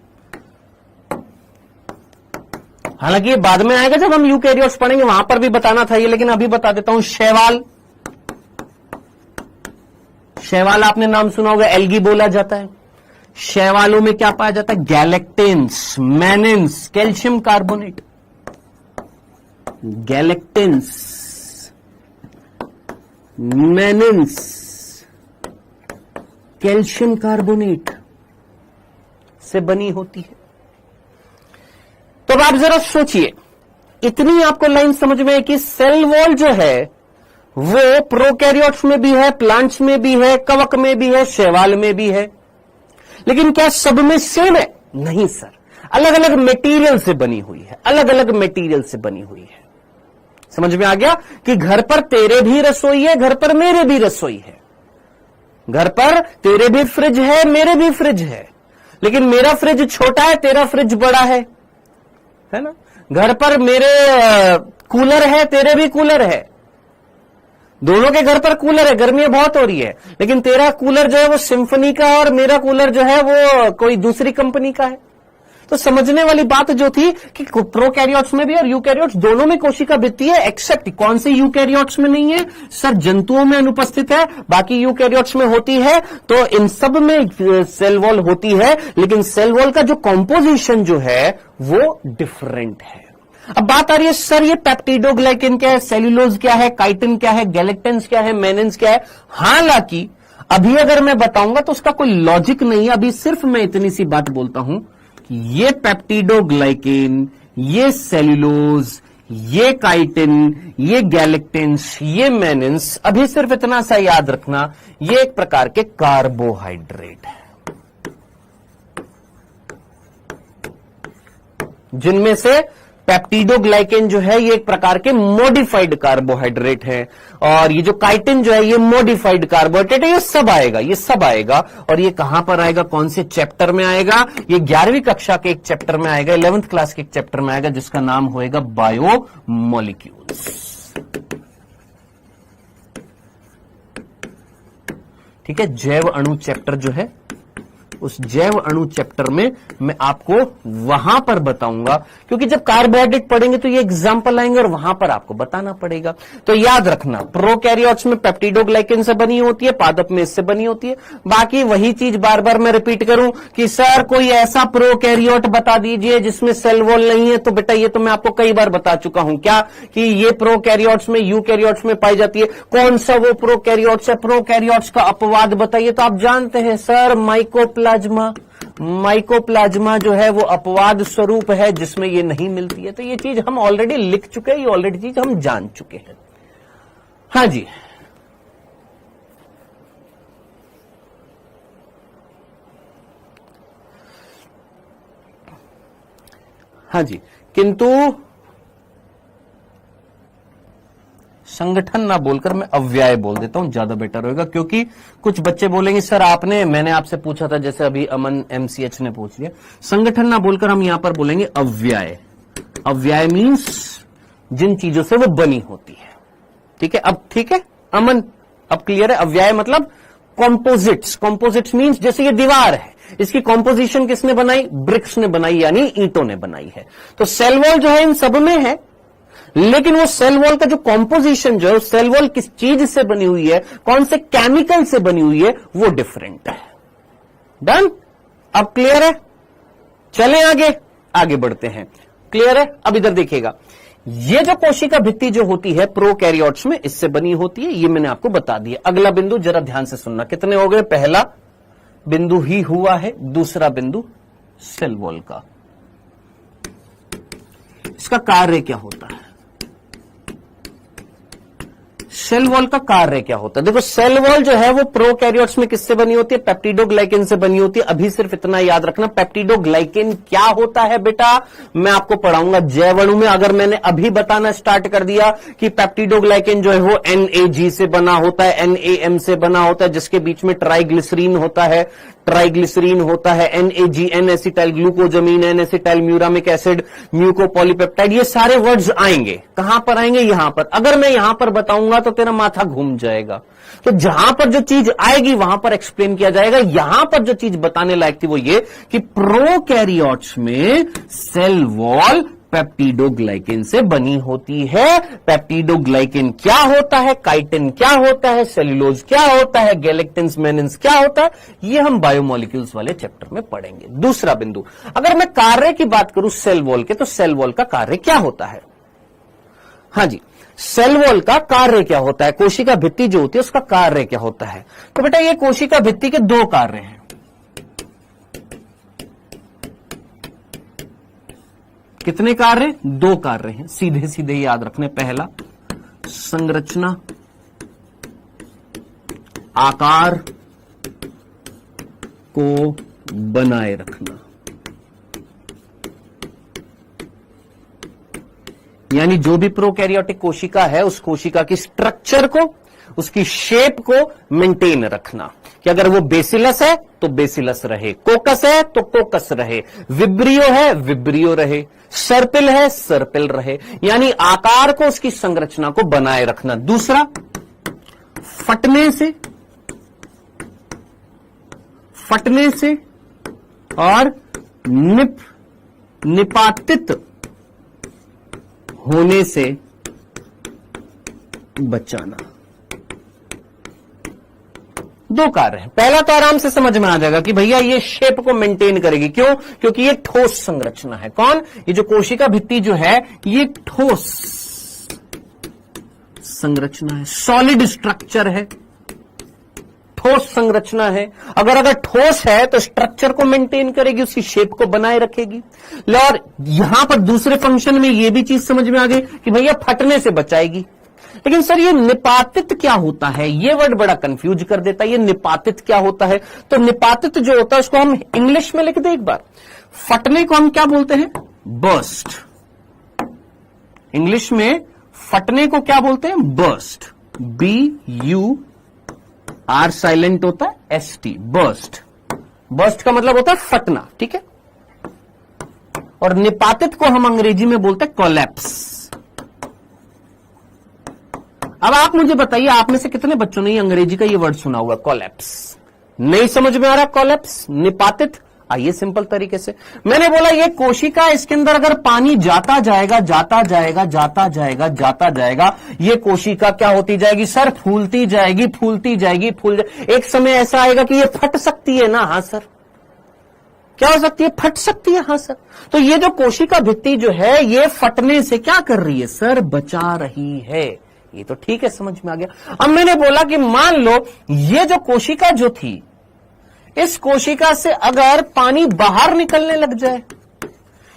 हालांकि ये बाद में आएगा जब हम यूकैरियोट्स पढ़ेंगे, वहां पर भी बताना था ये, लेकिन अभी बता देता हूं। शैवाल, शैवाल आपने नाम सुना होगा, एल्गी बोला जाता है। शैवालों में क्या पाया जाता है, galactans, mannans, calcium carbonate, galactans, mannans, calcium carbonate से बनी होती है। तो अब आप जरा सोचिए, इतनी आपको लाइन समझ में है कि सेल वॉल जो है वो प्रोकैरियोट्स में भी है, प्लांट्स में भी है, कवक में भी है, शैवाल में भी है, लेकिन क्या सब में सेम है, नहीं सर, अलग अलग मटेरियल से बनी हुई है, अलग अलग मटेरियल से बनी हुई है। समझ में आ गया कि घर पर तेरे भी रसोई है, घर पर मेरे भी रसोई है, घर पर तेरे भी फ्रिज है, मेरे भी फ्रिज है, लेकिन मेरा फ्रिज छोटा है, तेरा फ्रिज बड़ा है ना। घर पर मेरे कूलर है, तेरे भी कूलर है, दोनों के घर पर कूलर है, गर्मी बहुत हो रही है, लेकिन तेरा कूलर जो है वो सिम्फनी का है और मेरा कूलर जो है वो कोई दूसरी कंपनी का है। तो समझने वाली बात जो थी कि प्रोकैरियोट्स में भी और यूकैरियोट्स दोनों में कोशिका भित्ति है, एक्सेप्ट कौन से यूकैरियोट्स में नहीं है, सर जंतुओं में अनुपस्थित है, बाकी यूकैरियोट्स में होती है। तो इन सब में सेल वॉल होती है, लेकिन सेल वॉल का जो कॉम्पोजिशन जो है वो डिफरेंट है। अब बात आ रही है, सर ये पेप्टिडोग्लाइकेन क्या है, सेल्यूलोज क्या है, काइटिन क्या है, गैलेक्टेंस क्या है, मैनेंस क्या है। हालांकि अभी अगर मैं बताऊंगा तो उसका कोई लॉजिक नहीं है, अभी सिर्फ मैं इतनी सी बात बोलता हूं कि ये पेप्टिडोग्लाइकेन, ये सेल्यूलोज, ये काइटिन, ये गैलेक्टेंस, ये मैनेंस, अभी सिर्फ इतना सा याद रखना, ये एक प्रकार के कार्बोहाइड्रेट है, जिनमें से पेप्टिडोग्लाइकेन जो है ये एक प्रकार के मॉडिफाइड कार्बोहाइड्रेट है, और ये जो काइटिन जो है ये मॉडिफाइड कार्बोहाइड्रेट है। ये सब आएगा, ये सब आएगा, और ये कहां पर आएगा, कौन से चैप्टर में आएगा, ये 11वीं कक्षा के एक चैप्टर में आएगा, 11th क्लास के एक चैप्टर में आएगा, जिसका नाम होएगा बायोमोलिक्यूल्स। ठीक है, जैव अणु चैप्टर जो है, उस जैव अणु चैप्टर में मैं आपको वहां पर बताऊंगा, क्योंकि जब कार्बोहाइड्रेट पढ़ेंगे तो ये एग्जांपल आएंगे और वहां पर आपको बताना पड़ेगा। तो याद रखना, प्रोकैरियोट्स में पेप्टिडोग्लाइकेन से बनी होती है, पादप में इससे बनी होती है। बाकी वही चीज बार बार मैं रिपीट करूं कि सर कोई ऐसा प्रोकैरियोट बता दीजिए जिसमें सेल वॉल नहीं है, तो बेटा ये तो मैं आपको कई बार बता चुका हूं, क्या कि ये प्रोकैरियोट्स में, यूकैरियोट्स में पाई जाती है। कौन सा वो प्रोकैरियोट्स है, प्रोकैरियोट्स का अपवाद बताइए, तो आप जानते हैं सर माइकोप्लाज्मा जो है वो अपवाद स्वरूप है जिसमें ये नहीं मिलती है। तो ये चीज हम ऑलरेडी लिख चुके हैं, ये ऑलरेडी चीज हम जान चुके हैं। हाँ जी, हाँ जी, किंतु संगठन ना बोलकर मैं अव्यय बोल देता हूं, ज्यादा बेटर होगा, क्योंकि कुछ बच्चे बोलेंगे सर मैंने आपसे पूछा था, जैसे अभी अमन MCH ने पूछ लिया, संगठन ना बोलकर हम यहां पर बोलेंगे अव्यय। अव्यय मीन्स जिन चीजों से वो बनी होती है। ठीक है, अब ठीक है अमन, अब क्लियर है? अव्यय मतलब कॉम्पोजिट्स। कॉम्पोजिट्स मीन्स जैसे ये दीवार है, इसकी कॉम्पोजिशन किसने बनाई? ब्रिक्स ने बनाई, यानी ईंटों ने बनाई है। तो सेल वॉल जो है इन सब में है, लेकिन वो सेल वॉल का जो कॉम्पोजिशन जो है, सेल वॉल किस चीज से बनी हुई है, कौन से केमिकल से बनी हुई है, वो डिफरेंट है। डन? अब क्लियर है? चलें आगे बढ़ते हैं। क्लियर है? अब इधर देखिएगा, ये जो कोशिका भित्ति जो होती है प्रोकैरियोट्स में, इससे बनी होती है, ये मैंने आपको बता दिया। अगला बिंदु जरा ध्यान से सुनना, कितने हो गए? पहला बिंदु ही हुआ है, दूसरा बिंदु सेल वॉल का। इसका कार्य क्या होता है? सेल वॉल का कार्य क्या होता है? देखो, सेल वॉल जो है वो प्रोकैरियोट्स में किससे बनी होती है? पेप्टिडोग्लाइकेन से बनी होती है। अभी सिर्फ इतना याद रखना, पेप्टिडोग्लाइकेन क्या होता है बेटा, मैं आपको पढ़ाऊंगा जैवणु में। अगर मैंने अभी बताना स्टार्ट कर दिया कि पेप्टिडोग्लाइकेन जो है वो NAG से बना होता है, NAM से बना होता है, जिसके बीच में ट्राइग्लिसरीन होता है, ट्राइग्लिसरीन होता है, NAG N acetyl glucosamine, N acetyl muramic acid, mucopolypeptide, ये सारे वर्ड्स आएंगे। कहां पर आएंगे? यहां पर। अगर मैं यहां पर बताऊंगा तो तेरा माथा घूम जाएगा। तो जहां पर जो चीज आएगी वहां पर एक्सप्लेन किया जाएगा। यहां पर जो चीज बताने लायक थी वो ये कि प्रोकैरियोट्स में सेल वॉल पेप्टिडोग्लाइकेन से बनी होती है। पेप्टिडोग्लाइकेन क्या होता है, काइटिन क्या होता है, सेल्यूलोज क्या होता है, गैलेक्टिन्स मेनिन्स क्या होता है, ये हम बायोमोलिक्यूल्स वाले चैप्टर में पढ़ेंगे। दूसरा बिंदु, अगर मैं कार्य की बात करूं सेल वॉल के, तो सेल वॉल का कार्य क्या होता है? हाँ जी, सेल वॉल का कार्य क्या होता है? कोशिका भित्ति जो होती है उसका कार्य क्या होता है? तो बेटा ये कोशिका भित्ति के दो कार्य हैं। कितने कार्य? दो कार्य हैं, सीधे सीधे याद रखने। पहला, संरचना, आकार को बनाए रखना, यानी जो भी प्रोकैरियोटिक कोशिका है उस कोशिका की स्ट्रक्चर को, उसकी शेप को मेंटेन रखना, कि अगर वो बेसिलस है तो बेसिलस रहे, कोकस है तो कोकस रहे, विब्रियो है विब्रियो रहे, सर्पिल है सर्पिल रहे, यानी आकार को, उसकी संरचना को बनाए रखना। दूसरा, फटने से और निपातित होने से बचाना। दो कार्य है। पहला तो आराम से समझ में आ जाएगा कि भैया ये शेप को मेंटेन करेगी। क्यों? क्योंकि ये ठोस संरचना है। कौन? ये जो कोशिका भित्ति जो है ये ठोस संरचना है, सॉलिड स्ट्रक्चर है, ठोस संरचना है। अगर ठोस है तो स्ट्रक्चर को मेंटेन करेगी, उसकी शेप को बनाए रखेगी। और यहां पर दूसरे फंक्शन में यह भी चीज समझ में आ गई कि भैया फटने से बचाएगी। लेकिन सर ये निपातित क्या होता है? ये वर्ड बड़ा कंफ्यूज कर देता है। ये निपातित क्या होता है? तो निपातित जो होता है उसको हम इंग्लिश में लिख दे एक बार। फटने को हम क्या बोलते हैं? बर्स्ट। इंग्लिश में फटने को क्या बोलते हैं? बर्स्ट। BUR साइलेंट होता है, ST, बर्स्ट। बर्स्ट का मतलब होता है फटना, ठीक है। और निपातित को हम अंग्रेजी में बोलते हैं कोलैप्स। अब आप मुझे बताइए, आप में से कितने बच्चों ने ये अंग्रेजी का ये वर्ड सुना हुआ? कोलैप्स। नहीं समझ में आ रहा? कोलैप्स, निपातित। आइए सिंपल तरीके से, मैंने बोला ये कोशिका, इसके अंदर अगर पानी जाता जाएगा जाता जाएगा जाता जाएगा जाता जाएगा, ये कोशिका क्या होती जाएगी सर? फूलती जाएगी फूलती जाएगी एक समय ऐसा आएगा कि ये फट सकती है ना? हाँ सर। क्या हो सकती है? फट सकती है। हाँ सर। तो ये जो कोशिका भित्ति जो है ये फटने से क्या कर रही है सर? बचा रही है। ये तो ठीक है, समझ में आ गया। अब मैंने बोला कि मान लो ये जो कोशिका जो थी, इस कोशिका से अगर पानी बाहर निकलने लग जाए,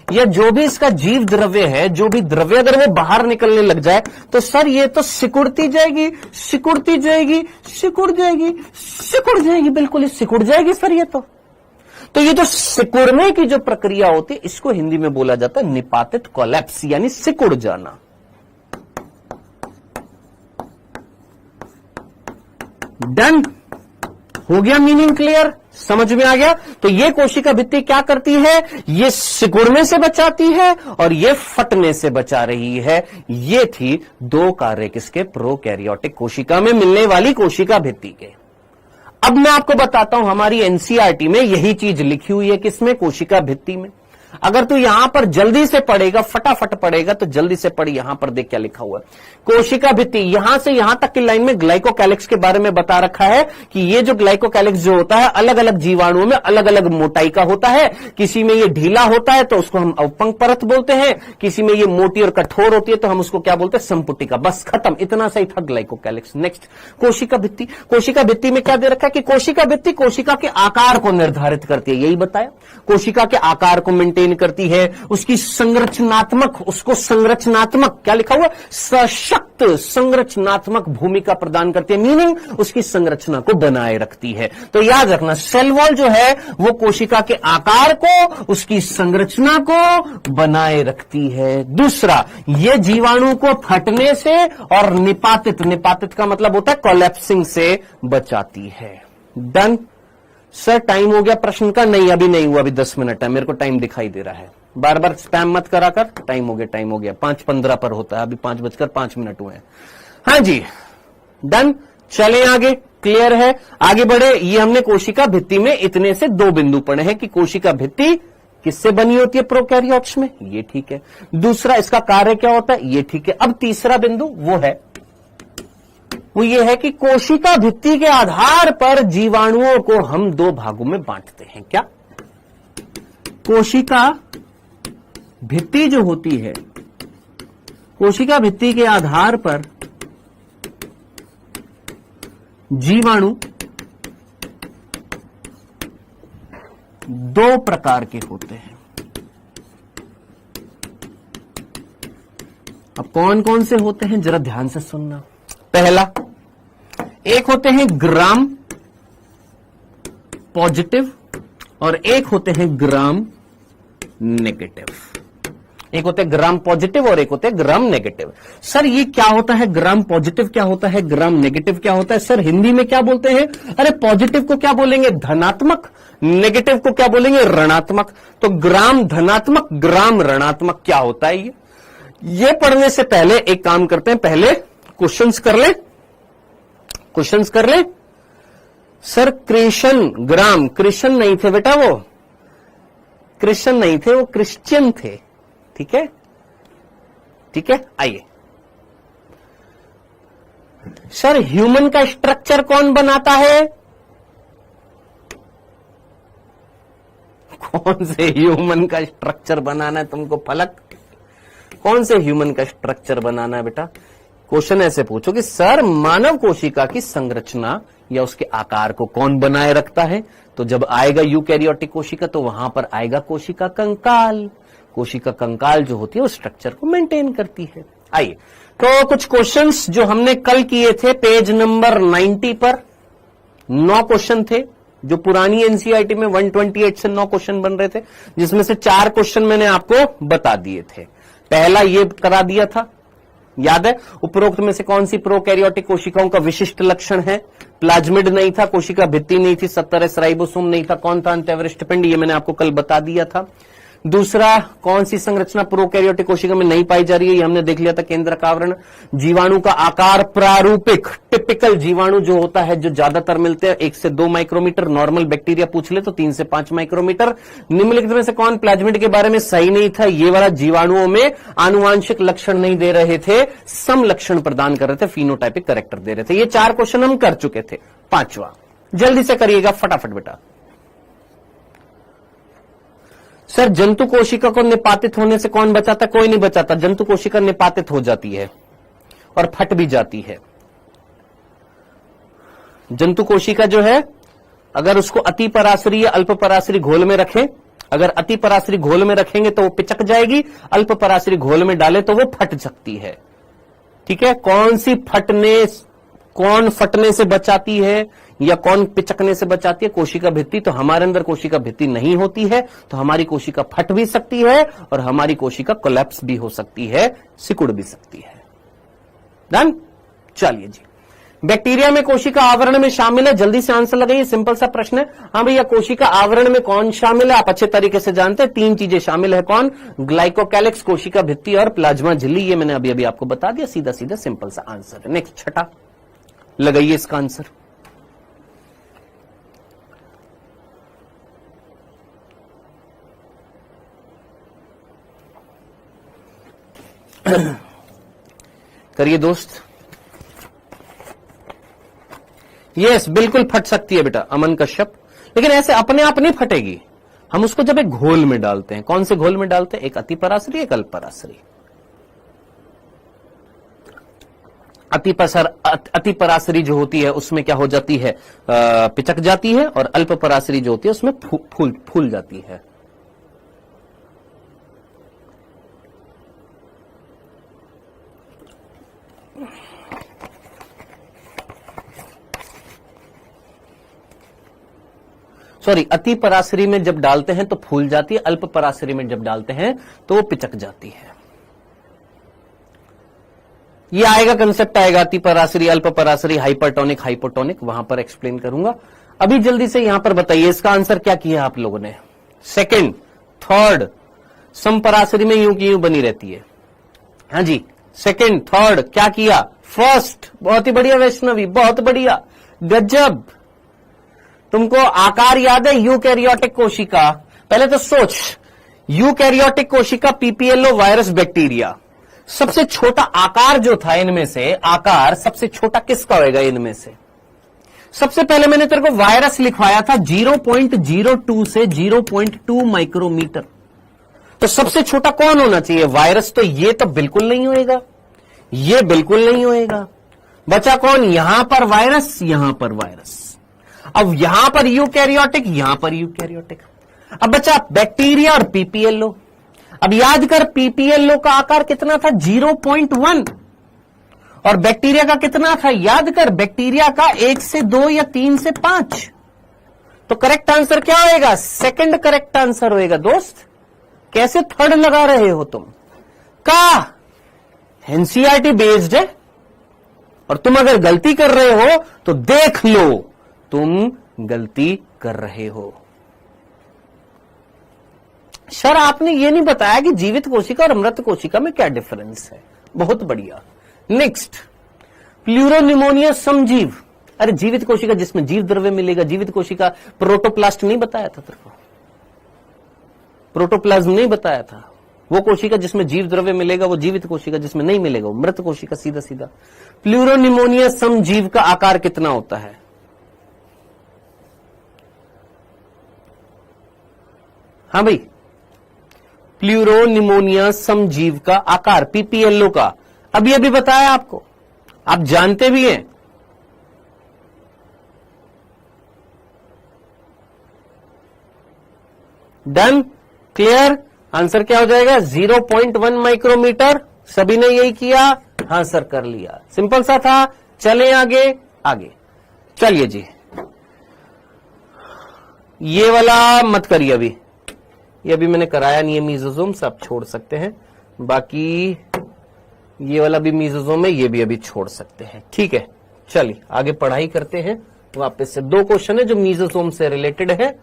या जो भी इसका जीव द्रव्य है, जो भी द्रव्य अगर वो बाहर निकलने लग जाए, तो सर ये तो सिकुड़ती जाएगी सिकुड़ती जाएगी सिकुड़ जाएगी सिकुड़ जाएगी, बिल्कुल ही सिकुड़ जाएगी सर ये तो तो ये जो सिकुड़ने की जो प्रक्रिया होती है, इसको हिंदी में बोला जाता है निपातित कोलैप्स, यानी सिकुड़ जाना। डन हो गया, मीनिंग क्लियर, समझ में आ गया। तो ये कोशिका भित्ति क्या करती है, ये सिकुड़ने से बचाती है और ये फटने से बचा रही है। ये थी दो कार्य किसके, प्रोकैरियोटिक कोशिका में मिलने वाली कोशिका भित्ति के। अब मैं आपको बताता हूं, हमारी एनसीईआरटी में यही चीज लिखी हुई है, किसमें, कोशिका भित्ति में। अगर तू यहां पर जल्दी से पढ़ेगा, फटाफट पढ़ेगा, तो जल्दी से पढ़, यहां पर देख क्या लिखा हुआ है, कोशिका भित्ति। यहां से यहां तक की लाइन में ग्लाइकोकैलिक्स के बारे में बता रखा है कि ये जो ग्लाइकोकैलिक्स जो होता है, अलग अलग जीवाणुओं में अलग अलग मोटाई का होता है। किसी में ये ढीला होता है तो उसको हम अवपंक परत बोलते हैं, किसी में ये मोटी और कठोर होती है तो हम उसको क्या बोलते हैं, संपुटिका। बस खत्म, इतना सही था ग्लाइकोकैलिक्स। नेक्स्ट, कोशिका भित्ति। कोशिका भित्ति में क्या दे रखा है कि कोशिका भित्ति कोशिका के आकार को निर्धारित करती है, यही बताया। कोशिका के आकार को मेंटेन करती है, उसकी संरचनात्मक, उसको संरचनात्मक क्या लिखा हुआ, सशक्त संरचनात्मक भूमिका प्रदान करती है, मीनिंग उसकी संरचना को बनाए रखती है। तो याद रखना, सेल वॉल जो है वो कोशिका के आकार को, उसकी संरचना को बनाए रखती है। दूसरा, ये जीवाणु को फटने से और निपातित, निपातित का मतलब होता है कोलैप्सिंग से बचाती है। डन सर, टाइम हो गया प्रश्न का? नहीं, अभी नहीं हुआ, अभी 10 मिनट है, मेरे को टाइम दिखाई दे रहा है। बार बार स्पैम मत करा कर, टाइम हो गया, टाइम हो गया, 5:15 पर होता है, अभी 5:05 हुए हैं। हाँ जी, डन, चले आगे, क्लियर है, आगे बढ़े। ये हमने कोशिका भित्ति में इतने से 2 बिंदु पढ़े हैं कि कोशिका भित्ति किससे बनी होती है, प्रोकैरियोट्स में, ये ठीक है। दूसरा, इसका कार्य क्या होता है, ये ठीक है। अब तीसरा बिंदु वो है, वो ये है कि कोशिका भित्ति के आधार पर जीवाणुओं को हम 2 भागों में बांटते हैं। क्या, कोशिका भित्ति जो होती है, कोशिका भित्ति के आधार पर जीवाणु 2 प्रकार के होते हैं। अब कौन कौन से होते हैं, जरा ध्यान से सुनना। पहला, एक होते हैं ग्राम पॉजिटिव और एक होते हैं ग्राम नेगेटिव। एक होते हैं ग्राम पॉजिटिव और एक होते हैं ग्राम नेगेटिव। सर ये क्या होता है, ग्राम पॉजिटिव क्या होता है, ग्राम नेगेटिव क्या होता है? सर हिंदी में क्या बोलते हैं? अरे पॉजिटिव को क्या बोलेंगे, धनात्मक, नेगेटिव को क्या बोलेंगे, ऋणात्मक। तो ग्राम धनात्मक, ग्राम ऋणात्मक क्या होता है ये पढ़ने से पहले एक काम करते हैं, पहले क्वेश्चंस कर ले, क्वेश्चंस कर ले। सर कृष्ण ग्राम, कृष्ण नहीं थे बेटा, वो कृष्ण नहीं थे, वो क्रिश्चियन थे, ठीक है, ठीक है। आइए सर, ह्यूमन का स्ट्रक्चर कौन बनाता है? कौन से ह्यूमन का स्ट्रक्चर बनाना है तुमको फलक? कौन से ह्यूमन का स्ट्रक्चर बनाना है बेटा? क्वेश्चन ऐसे पूछो कि सर मानव कोशिका की संरचना या उसके आकार को कौन बनाए रखता है? तो जब आएगा यूकैरियोटिक कोशिका तो वहां पर आएगा कोशिका कंकाल। कोशिका कंकाल जो होती है वो स्ट्रक्चर को मेंटेन करती है। आइए तो कुछ क्वेश्चंस जो हमने कल किए थे पेज नंबर 90 पर, 9 क्वेश्चन थे जो पुरानी एनसीईआरटी में 128 से 9 क्वेश्चन बन रहे थे, जिसमें से 4 क्वेश्चन मैंने आपको बता दिए थे। पहला ये करा दिया था, याद है? उपरोक्त में से कौन सी प्रोकैरियोटिक कोशिकाओं का विशिष्ट लक्षण है? प्लाज्मिड नहीं था, कोशिका भित्ति नहीं थी, 70S राइबोसोम नहीं था, कौन था? अंत्यवरिष्ठ पिंड, ये मैंने आपको कल बता दिया था। दूसरा, कौन सी संरचना प्रोकैरियोटिक कोशिका में नहीं पाई जा रही है? ये हमने देख लिया था, केंद्रक आवरण। जीवाणु का आकार प्रारूपिक, टिपिकल जीवाणु जो होता है, जो ज्यादातर मिलते हैं 1 से 2 माइक्रोमीटर, नॉर्मल बैक्टीरिया पूछ ले तो 3 से 5 माइक्रोमीटर। निम्नलिखित में से कौन प्लाज्मिड के बारे में सही नहीं था? ये वाला जीवाणुओं में आनुवांशिक लक्षण नहीं दे रहे थे, सम लक्षण प्रदान कर रहे थे, फिनोटाइपिक कैरेक्टर दे रहे थे। ये 4 क्वेश्चन हम कर चुके थे। 5वां जल्दी से करिएगा फटाफट बेटा। सर जंतु कोशिका को निपातित होने से कौन बचाता? कोई नहीं बचाता। जंतु कोशिका निपातित हो जाती है और फट भी जाती है। जंतु कोशिका जो है, अगर उसको अति पराशरी या अल्प पराशरी घोल में रखें, अगर अति पराशरी घोल में रखेंगे तो वो पिचक जाएगी, अल्प पराशरी घोल में डाले तो वो फट सकती है। ठीक है, कौन फटने से बचाती है या कौन पिचकने से बचाती है? कोशिका भित्ति। तो हमारे अंदर कोशिका भित्ति नहीं होती है तो हमारी कोशिका फट भी सकती है और हमारी कोशिका कोलैप्स भी हो सकती है, सिकुड़ भी सकती है। डन? चलिए जी, बैक्टीरिया में कोशिका आवरण में शामिल है, जल्दी से आंसर लगाइए, सिंपल सा प्रश्न है। हाँ भैया, कोशिका आवरण में कौन शामिल है? आप अच्छे तरीके से जानते हैं, 3 चीजें शामिल है। कौन? ग्लाइकोकैलिक्स, कोशिका भित्ति और प्लाज्मा झिल्ली। ये मैंने अभी अभी आपको बता दिया, सीधा सीधा सिंपल सा आंसर है। नेक्स्ट, छठा, लगाइए इसका आंसर। करिए दोस्त। यस, बिल्कुल फट सकती है बेटा, अमन कश्यप, लेकिन ऐसे अपने आप नहीं फटेगी। हम उसको जब एक घोल में डालते हैं, कौन से घोल में डालते हैं? एक अति परासरी, एक अल्प परासरी। अति परासरी जो होती है उसमें क्या हो जाती है? पिचक जाती है, और अल्प परासरी जो होती है उसमें फूल जाती है। सॉरी, अति परासरी में जब डालते हैं तो फूल जाती है, अल्प परासरी में जब डालते हैं तो वो पिचक जाती है। ये आएगा, कंसेप्ट आएगा, अति परासरी, अल्प परासरी, हाइपरटोनिक, हाइपोटोनिक, वहां पर एक्सप्लेन करूंगा। अभी जल्दी से यहां पर बताइए इसका आंसर क्या किया आप लोगों ने? सेकंड, थर्ड, समपरासरी में यूं की यूं बनी रहती है। हाँ जी, सेकंड, थर्ड, क्या किया? फर्स्ट, बहुत ही बढ़िया वैष्णवी, बहुत बढ़िया, गजब। तुमको आकार याद है? यूकैरियोटिक कोशिका। पहले तो सोच, यूकैरियोटिक कोशिका, पीपीएलओ वायरस, बैक्टीरिया, सबसे छोटा आकार जो था इनमें से, आकार सबसे छोटा किसका होगा इनमें से? सबसे पहले मैंने तेरे को वायरस लिखवाया था 0.02 से 0.2 माइक्रोमीटर। तो सबसे छोटा कौन होना चाहिए? वायरस। तो ये तो बिल्कुल नहीं होएगा, ये बिल्कुल नहीं होएगा। बचा कौन? यहां पर वायरस, यहां पर वायरस। अब यहां पर यूकैरियोटिक, यहां पर यूकैरियोटिक। अब बचा बैक्टीरिया और पीपीएलओ। अब याद कर, पीपीएलओ का आकार कितना था? 0.1। और बैक्टीरिया का कितना था? याद कर, बैक्टीरिया का 1 से 2 या 3 से 5। तो करेक्ट आंसर क्या होएगा? सेकंड करेक्ट आंसर होएगा दोस्त। कैसे थर्ड लगा रहे हो तुम? का एनसीईआरटी बेस्ड है, और तुम अगर गलती कर रहे हो तो देख लो तुम गलती कर रहे हो। सर, आपने ये नहीं बताया कि जीवित कोशिका और मृत कोशिका में क्या डिफरेंस है। बहुत बढ़िया। नेक्स्ट, प्लूरोनिमोनिया समजीव। अरे जीवित कोशिका जिसमें जीव द्रव्य मिलेगा, जीवित कोशिका, प्रोटोप्लास्ट नहीं बताया था तेरे को? प्रोटोप्लाज्म नहीं बताया था? वो कोशिका जिसमें जीव द्रव्य मिलेगा वो जीवित कोशिका, जिसमें नहीं मिलेगा वो मृत कोशिका, सीधा सीधा। प्लूरोनिमोनिया समजीव का आकार कितना होता है? हाँ भाई, प्लूरोनिमोनिया समजीव का आकार, पीपीएलओ का, अभी अभी बताया आपको, आप जानते भी हैं। डन? क्लियर? आंसर क्या हो जाएगा? 0.1 माइक्रोमीटर। सभी ने यही किया? हाँ सर, कर लिया। सिंपल सा था। चलें आगे, आगे चलिए जी। ये वाला मत करिए अभी, ये अभी मैंने कराया नहीं है मीजोजोम से, आप छोड़ सकते हैं। बाकी ये वाला भी मीजोजोम है, ये भी अभी छोड़ सकते हैं। ठीक है, चलिए आगे पढ़ाई करते हैं वापस से। 2 क्वेश्चन है जो मीजोजोम से रिलेटेड है।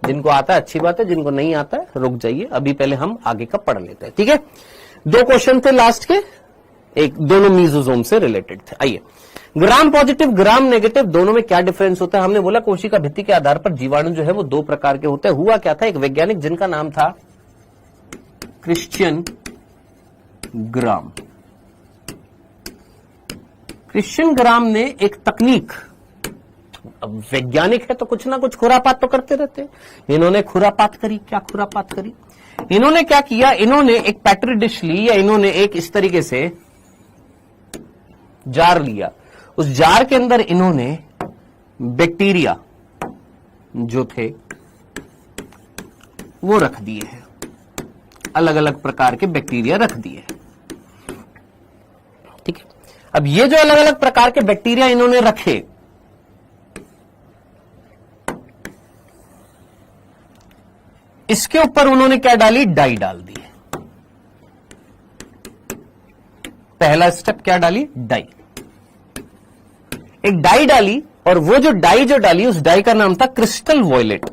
जिनको आता है अच्छी बात है, जिनको नहीं आता है रुक जाइए, अभी पहले हम आगे का पढ़ लेते हैं। ठीक है, 2 क्वेश्चन थे लास्ट के, एक दोनों मीजोजोम से रिलेटेड थे। आइए, ग्राम पॉजिटिव, ग्राम नेगेटिव, दोनों में क्या डिफरेंस होता है? हमने बोला कोशिका भित्ति के आधार पर जीवाणु जो है वो 2 प्रकार के होते हैं। हुआ क्या था, एक वैज्ञानिक जिनका नाम था क्रिश्चियन ग्राम। क्रिश्चियन ग्राम ने एक तकनीक, अब वैज्ञानिक है तो कुछ ना कुछ खुरापात तो करते रहते हैं। इन्होंने खुरापात करी। क्या खुरापात करी? इन्होंने क्या किया, इन्होंने एक पैट्री डिश ली, या इन्होंने एक इस तरीके से जार लिया। उस जार के अंदर इन्होंने बैक्टीरिया जो थे वो रख दिए हैं, अलग अलग प्रकार के बैक्टीरिया रख दिए। ठीक है, अब ये जो अलग अलग प्रकार के बैक्टीरिया इन्होंने रखे, इसके ऊपर उन्होंने क्या डाली, डाई डाल दी। पहला स्टेप क्या डाली, डाई, एक डाई डाली, और वो जो डाई जो डाली उस डाई का नाम था क्रिस्टल वॉयलेट।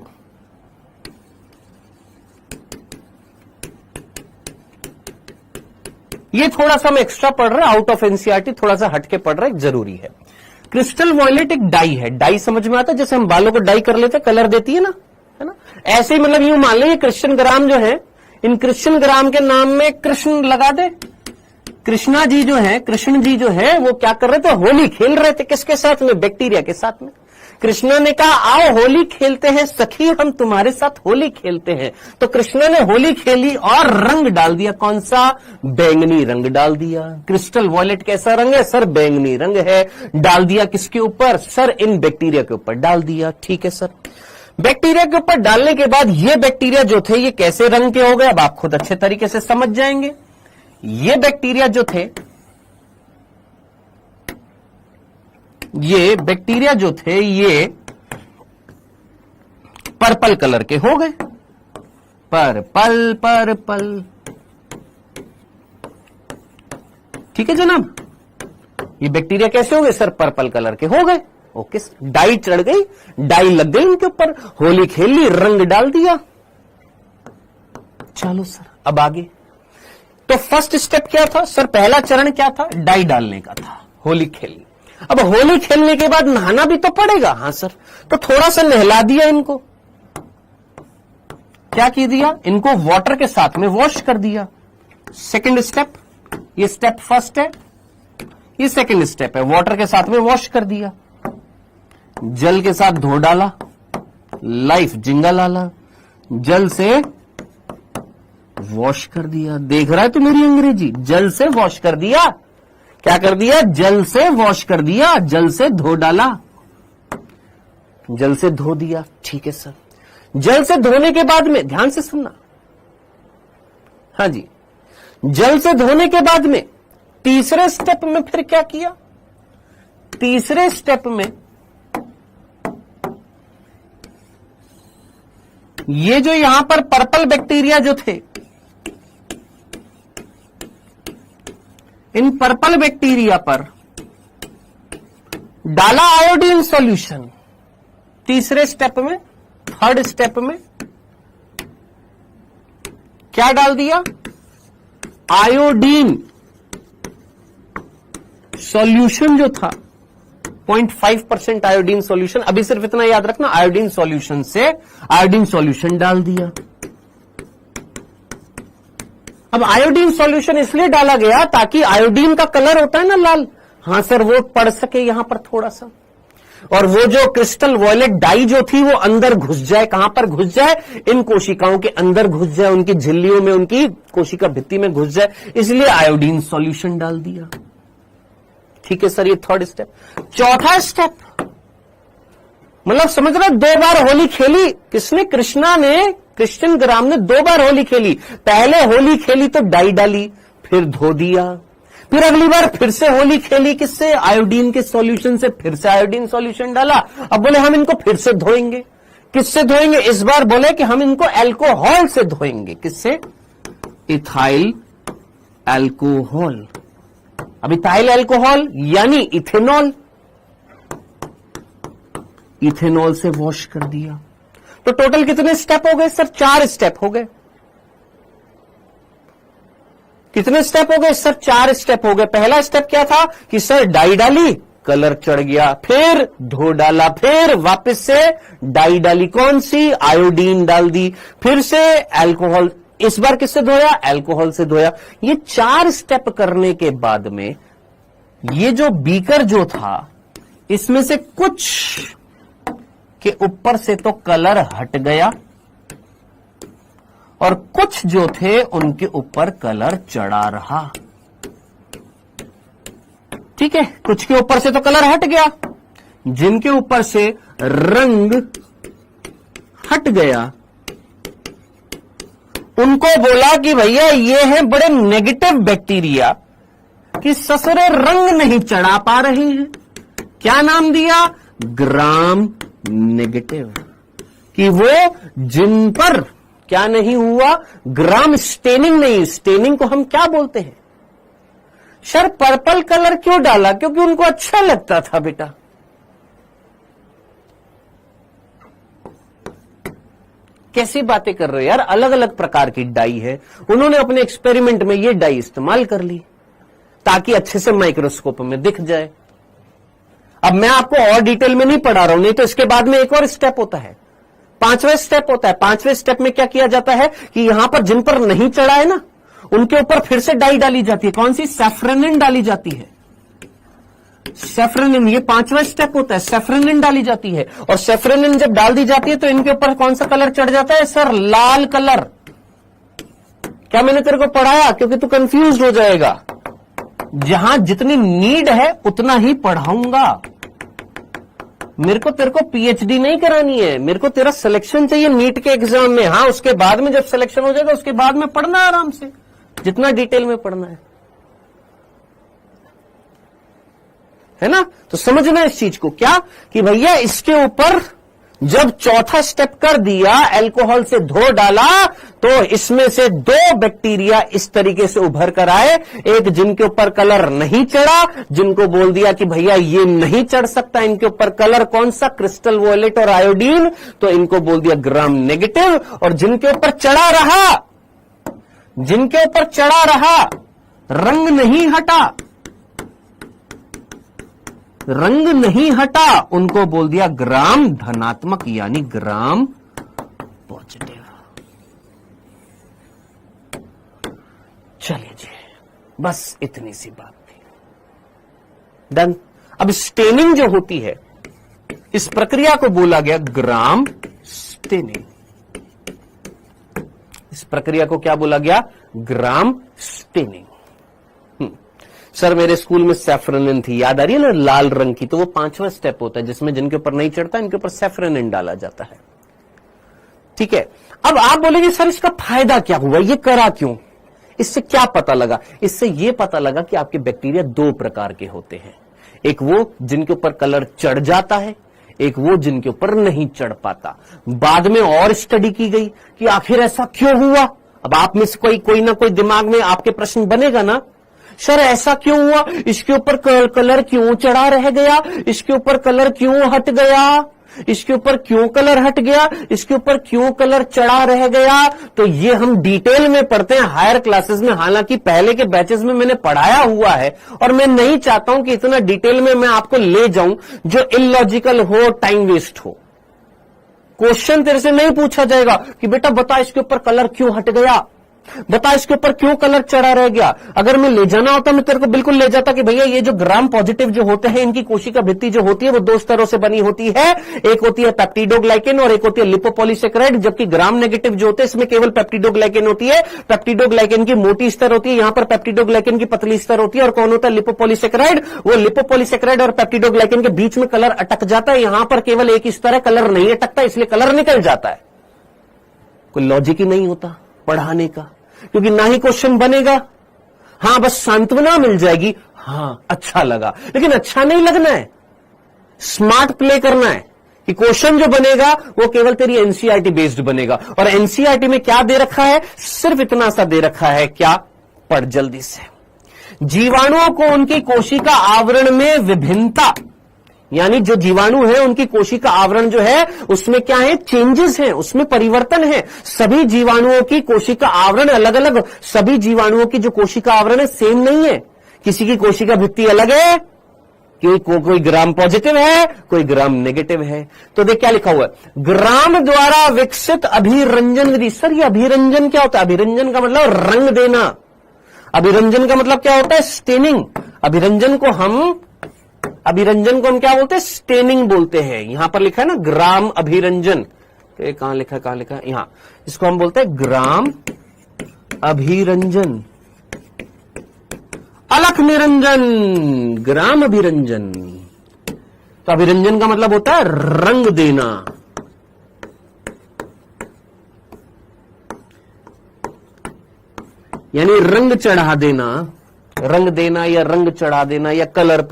ये थोड़ा सा हम एक्स्ट्रा पढ़ रहे हैं, आउट ऑफ एनसीईआरटी थोड़ा सा हटके पढ़ रहे हैं, जरूरी है। क्रिस्टल वॉयलेट एक डाई है। डाई समझ में आता है, जैसे हम बालों को डाई कर लेते, कलर देती है ना, है ना, ऐसे ही मतलब यूं मान लीजिए कृष्ण ग्राम जो है, इन कृष्ण ग्राम के नाम में कृष्ण लगा दे। कृष्णा जी जो है, कृष्ण जी जो है, वो क्या कर रहे थे, होली खेल रहे थे। किसके साथ में, बैक्टीरिया के साथ में। कृष्णा ने कहा आओ होली खेलते हैं सखी, हम तुम्हारे साथ होली खेलते हैं। तो कृष्णा ने होली खेली और रंग डाल दिया। कौन सा, बैंगनी रंग डाल दिया। क्रिस्टल वॉयलेट कैसा रंग है सर, बैंगनी रंग है। डाल दिया किसके ऊपर सर, इन बैक्टीरिया के ऊपर डाल दिया। ठीक है सर, बैक्टीरिया के ऊपर डालने के बाद ये बैक्टीरिया जो थे ये कैसे रंग के हो गए, अब आप खुद अच्छे तरीके से समझ जाएंगे। ये बैक्टीरिया जो थे, ये बैक्टीरिया जो थे ये पर्पल कलर के हो गए। पर्पल पर्पल, ठीक है जनाब, ये बैक्टीरिया कैसे हो गए सर, पर्पल कलर के हो गए। ओके, डाई चढ़ गई, डाई लग गई इनके ऊपर, होली खेल ली, रंग डाल दिया। चलो सर अब आगे। तो फर्स्ट स्टेप क्या था सर, पहला चरण क्या था, डाई डालने का था, होली खेलनी। अब होली खेलने के बाद नहाना भी तो पड़ेगा। हाँ सर, तो थोड़ा सा नहला दिया इनको। क्या की दिया, इनको वाटर के साथ में वॉश कर दिया। सेकंड स्टेप, ये स्टेप फर्स्ट है, ये सेकंड स्टेप है, वाटर के साथ में वॉश कर दिया। जल के साथ धो डाला, लाइफ जिंगा लाला, जल से वॉश कर दिया। देख रहा है तू मेरी अंग्रेजी, जल से वॉश कर दिया। क्या कर दिया, जल से वॉश कर दिया, जल से धो डाला, जल से धो दिया। ठीक है सर, जल से धोने के बाद में, ध्यान से सुनना, हाँ जी, जल से धोने के बाद में तीसरे स्टेप में फिर क्या किया, तीसरे स्टेप में ये जो यहां पर पर्पल बैक्टीरिया जो थे, इन पर्पल बैक्टीरिया पर डाला आयोडीन सॉल्यूशन। तीसरे स्टेप में, थर्ड स्टेप में क्या डाल दिया, आयोडीन सॉल्यूशन जो था 0.5% आयोडीन सॉल्यूशन। अभी सिर्फ इतना याद रखना, आयोडीन सॉल्यूशन से आयोडीन सॉल्यूशन डाल दिया। अब आयोडीन सॉल्यूशन इसलिए डाला गया ताकि आयोडीन का कलर होता है ना लाल, हां सर, वो पड़ सके यहां पर थोड़ा सा, और वो जो क्रिस्टल वॉयलेट डाई जो थी वो अंदर घुस जाए। कहां पर घुस जाए, इन कोशिकाओं के अंदर घुस जाए, उनकी झिल्लियों में, उनकी कोशिका भित्ति में घुस जाए, इसलिए आयोडीन सॉल्यूशन डाल दिया। ठीक है सर, ये थर्ड स्टेप। चौथा स्टेप, मतलब समझ रहे, 2 बार होली खेली किसने, कृष्णा ने, क्रिश्चियन ग्राम ने 2 बार होली खेली। पहले होली खेली तो डाई डाली, फिर धो दिया, फिर अगली बार फिर से होली खेली किससे, आयोडीन के सॉल्यूशन से, फिर से आयोडीन सॉल्यूशन डाला। अब बोले हम इनको फिर से धोएंगे। किससे धोएंगे, इस बार बोले कि हम इनको अल्कोहल से धोएंगे। किससे, इथाइल अल्कोहल। अब इथाइल अल्कोहल यानी इथेनॉल, इथेनॉल से वॉश कर दिया। तो टोटल कितने स्टेप हो गए सर, 4 स्टेप हो गए। कितने स्टेप हो गए सर, 4 स्टेप हो गए। पहला स्टेप क्या था कि सर डाई डाली, कलर चढ़ गया, फिर धो डाला, फिर वापस से डाई डाली, कौन सी, आयोडीन डाल दी, फिर से अल्कोहल, इस बार किससे धोया, अल्कोहल से धोया। ये 4 स्टेप करने के बाद में ये जो बीकर जो था, इसमें से कुछ के ऊपर से तो कलर हट गया और कुछ जो थे उनके ऊपर कलर चढ़ा रहा। ठीक है, कुछ के ऊपर से तो कलर हट गया, जिनके ऊपर से रंग हट गया उनको बोला कि भैया ये हैं बड़े नेगेटिव बैक्टीरिया कि ससुरे रंग नहीं चढ़ा पा रहे हैं। क्या नाम दिया, ग्राम नेगेटिव, कि वो जिन पर क्या नहीं हुआ? ग्राम स्टेनिंग नहीं। स्टेनिंग को हम क्या बोलते हैं? सर पर्पल कलर क्यों डाला? क्योंकि उनको अच्छा लगता था बेटा। कैसी बातें कर रहे हो यार? अलग अलग प्रकार की डाई है, उन्होंने अपने एक्सपेरिमेंट में ये डाई इस्तेमाल कर ली ताकि अच्छे से माइक्रोस्कोप में दिख जाए। अब मैं आपको और डिटेल में नहीं पढ़ा रहा हूं, नहीं तो इसके बाद में एक और स्टेप होता है, 5वां स्टेप होता है। 5वें स्टेप में क्या किया जाता है कि यहां पर जिन पर नहीं चढ़ा है ना, उनके ऊपर फिर से डाई डाली जाती है। कौन सी? सैफ्रनिन डाली जाती है। सैफ्रनिन, ये 5वां स्टेप होता है। सैफ्रनिन डाली जाती है, और सैफ्रनिन जब डाल दी जाती है तो इनके ऊपर कौन सा कलर चढ़ जाता है? सर लाल कलर। क्या मैंने तेरे को पढ़ाया? क्योंकि तू कंफ्यूज हो जाएगा। जहां जितनी नीड है उतना ही पढ़ाऊंगा। मेरे को तेरे को पीएचडी नहीं करानी है, मेरे को तेरा सिलेक्शन चाहिए नीट के एग्जाम में। हाँ, उसके बाद में जब सिलेक्शन हो जाएगा उसके बाद में पढ़ना आराम से, जितना डिटेल में पढ़ना है ना। तो समझना इस चीज को क्या कि भैया इसके ऊपर जब चौथा स्टेप कर दिया, अल्कोहल से धो डाला, तो इसमें से 2 बैक्टीरिया इस तरीके से उभर कर आए। एक जिनके ऊपर कलर नहीं चढ़ा, जिनको बोल दिया कि भैया ये नहीं चढ़ सकता, इनके ऊपर कलर कौन सा? क्रिस्टल वॉयलेट और आयोडीन, तो इनको बोल दिया ग्राम नेगेटिव। और जिनके ऊपर चढ़ा रहा, जिनके ऊपर चढ़ा रहा, रंग नहीं हटा, रंग नहीं हटा, उनको बोल दिया ग्राम धनात्मक, यानी ग्राम पॉजिटिव। चलिए जी, बस इतनी सी बात थी, डन। अब स्टेनिंग जो होती है, इस प्रक्रिया को बोला गया ग्राम स्टेनिंग। इस प्रक्रिया को क्या बोला गया? Gram staining. सर मेरे स्कूल में सैफ्रनिन थी, याद आ रही है ना, लाल रंग की, तो वो 5वां स्टेप होता है जिसमें जिनके ऊपर नहीं चढ़ता इनके ऊपर सैफ्रनिन डाला जाता है। ठीक है। अब आप बोलेंगे सर इसका फायदा क्या हुआ, ये करा क्यों? इससे क्या पता लगा? इससे ये पता लगा कि आपके बैक्टीरिया 2 प्रकार के होते हैं। एक वो जिनके ऊपर कलर चढ़ जाता है, एक वो जिनके ऊपर नहीं चढ़ पाता। बाद में और स्टडी की गई कि आखिर ऐसा क्यों हुआ। अब आप में से कोई ना कोई दिमाग में आपके प्रश्न बनेगा ना, सर ऐसा क्यों हुआ, इसके ऊपर कलर क्यों चढ़ा रह गया, इसके ऊपर कलर क्यों हट गया, इसके ऊपर क्यों कलर हट गया, इसके ऊपर क्यों कलर चढ़ा रह गया। तो ये हम डिटेल में पढ़ते हैं हायर क्लासेस में, हालांकि पहले के बैचेस में मैंने पढ़ाया हुआ है, और मैं नहीं चाहता हूं कि इतना डिटेल में मैं आपको ले जाऊं जो इलॉजिकल हो, टाइम वेस्ट हो। क्वेश्चन तेरे से नहीं पूछा जाएगा कि बेटा बता इसके ऊपर कलर क्यों हट गया, बता इसके ऊपर क्यों कलर चढ़ा रह गया। अगर मैं ले जाना होता मैं तेरे को बिल्कुल ले जाता कि भैया ये जो ग्राम पॉजिटिव जो होते हैं, इनकी कोशिका भित्ति जो होती है वो 2 स्तरों से बनी होती है। एक होती है पेप्टिडोग्लाइकेन और एक होती है लिपोपॉलीसेकेराइड, जबकि ग्राम नेगेटिव जो होते हैं इसमें केवल पेप्टिडोग्लाइकेन होती है। पेप्टिडोग्लाइकेन की मोटी स्तर होती है, यहां पर पेप्टिडोग्लाइकेन की पतली स्तर होती है। और कौन होता है? लिपोपॉलीसेकेराइड। वो लिपोपॉलीसेकेराइड और पेप्टिडोग्लाइकेन के बीच में कलर अटक जाता है, यहां पर केवल एक ही स्तर है, कलर नहीं अटकता, इसलिए कलर निकल जाता है। कोई लॉजिक ही नहीं होता पढ़ाने का, क्योंकि ना ही क्वेश्चन बनेगा, हां बस सांत्वना मिल जाएगी, हां अच्छा लगा, लेकिन अच्छा नहीं लगना है, स्मार्ट प्ले करना है कि क्वेश्चन जो बनेगा वो केवल तेरी एनसीईआरटी बेस्ड बनेगा। और एनसीईआरटी में क्या दे रखा है? सिर्फ इतना सा दे रखा है, क्या? पढ़ जल्दी से। जीवाणुओं को उनकी कोशिका आवरण में विभिन्नता, यानी जो जीवाणु है उनकी कोशिका आवरण जो है उसमें क्या है? चेंजेस हैं, उसमें परिवर्तन है। सभी जीवाणुओं की कोशिका आवरण अलग अलग, सभी जीवाणुओं की जो कोशिका आवरण है सेम नहीं है। किसी की कोशिका भित्ति अलग है, कोई ग्राम पॉजिटिव है, कोई ग्राम नेगेटिव है। तो देख क्या लिखा हुआ है, ग्राम द्वारा विकसित अभिरंजन विधि। सर ये अभिरंजन क्या होता है? अभिरंजन का मतलब रंग देना। अभिरंजन का मतलब क्या होता है? स्टेनिंग। अभिरंजन को हम क्या बोलते हैं? स्टेनिंग बोलते हैं। यहां पर लिखा है ना ग्राम अभिरंजन, तो कहां लिखा है, कहां लिखा है? यहां। इसको हम बोलते हैं ग्राम अभिरंजन। अलख निरंजन, ग्राम अभिरंजन। तो अभिरंजन का मतलब होता है रंग देना। यानी रंग चढ़ा देना, रंग देना या रंग चढ़ा देना या कलर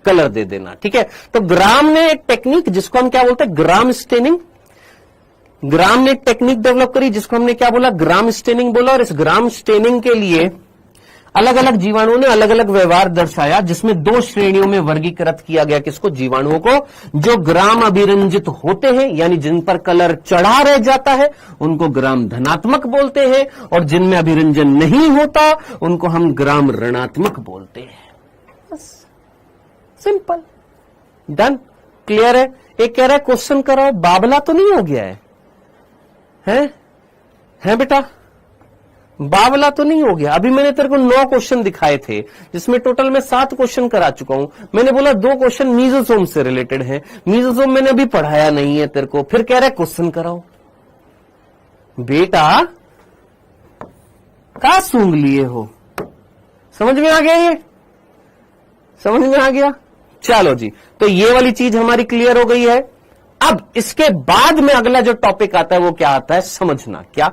कलर दे देना। ठीक है। तो ग्राम ने एक टेक्निक जिसको हम क्या बोलते हैं? Gram staining. ग्राम ने एक टेक्निक डेवलप करी जिसको हमने क्या बोला, ग्राम स्टेनिंग बोला। और इस ग्राम स्टेनिंग के लिए अलग अलग जीवाणुओं ने अलग अलग व्यवहार दर्शाया, जिसमें 2 श्रेणियों में वर्गीकृत किया गया किसको, जीवाणुओं को। जो ग्राम अभिरंजित होते हैं यानी जिन पर कलर चढ़ा रह जाता है उनको ग्राम धनात्मक बोलते हैं, और जिनमें अभिरंजन नहीं होता उनको हम ग्राम ऋणात्मक बोलते हैं। बस सिंपल, डन, क्लियर है। एक कह रहा है क्वेश्चन कराओ, बाबला तो नहीं हो गया है बेटा, बावला तो नहीं हो गया। अभी मैंने तेरे को 9 क्वेश्चन दिखाए थे जिसमें टोटल मैं 7 क्वेश्चन करा चुका हूं। मैंने बोला 2 क्वेश्चन मीजोसोम से रिलेटेड हैं, मीजोसोम मैंने अभी पढ़ाया नहीं है तेरे को, फिर कह रहा है क्वेश्चन कराओ। बेटा कहां सूंघ लिए हो, समझ में आ गया, ये समझ में आ गया। चलो जी, तो ये वाली चीज हमारी क्लियर हो गई है। अब इसके बाद में अगला जो टॉपिक आता है वो क्या आता है, समझना। क्या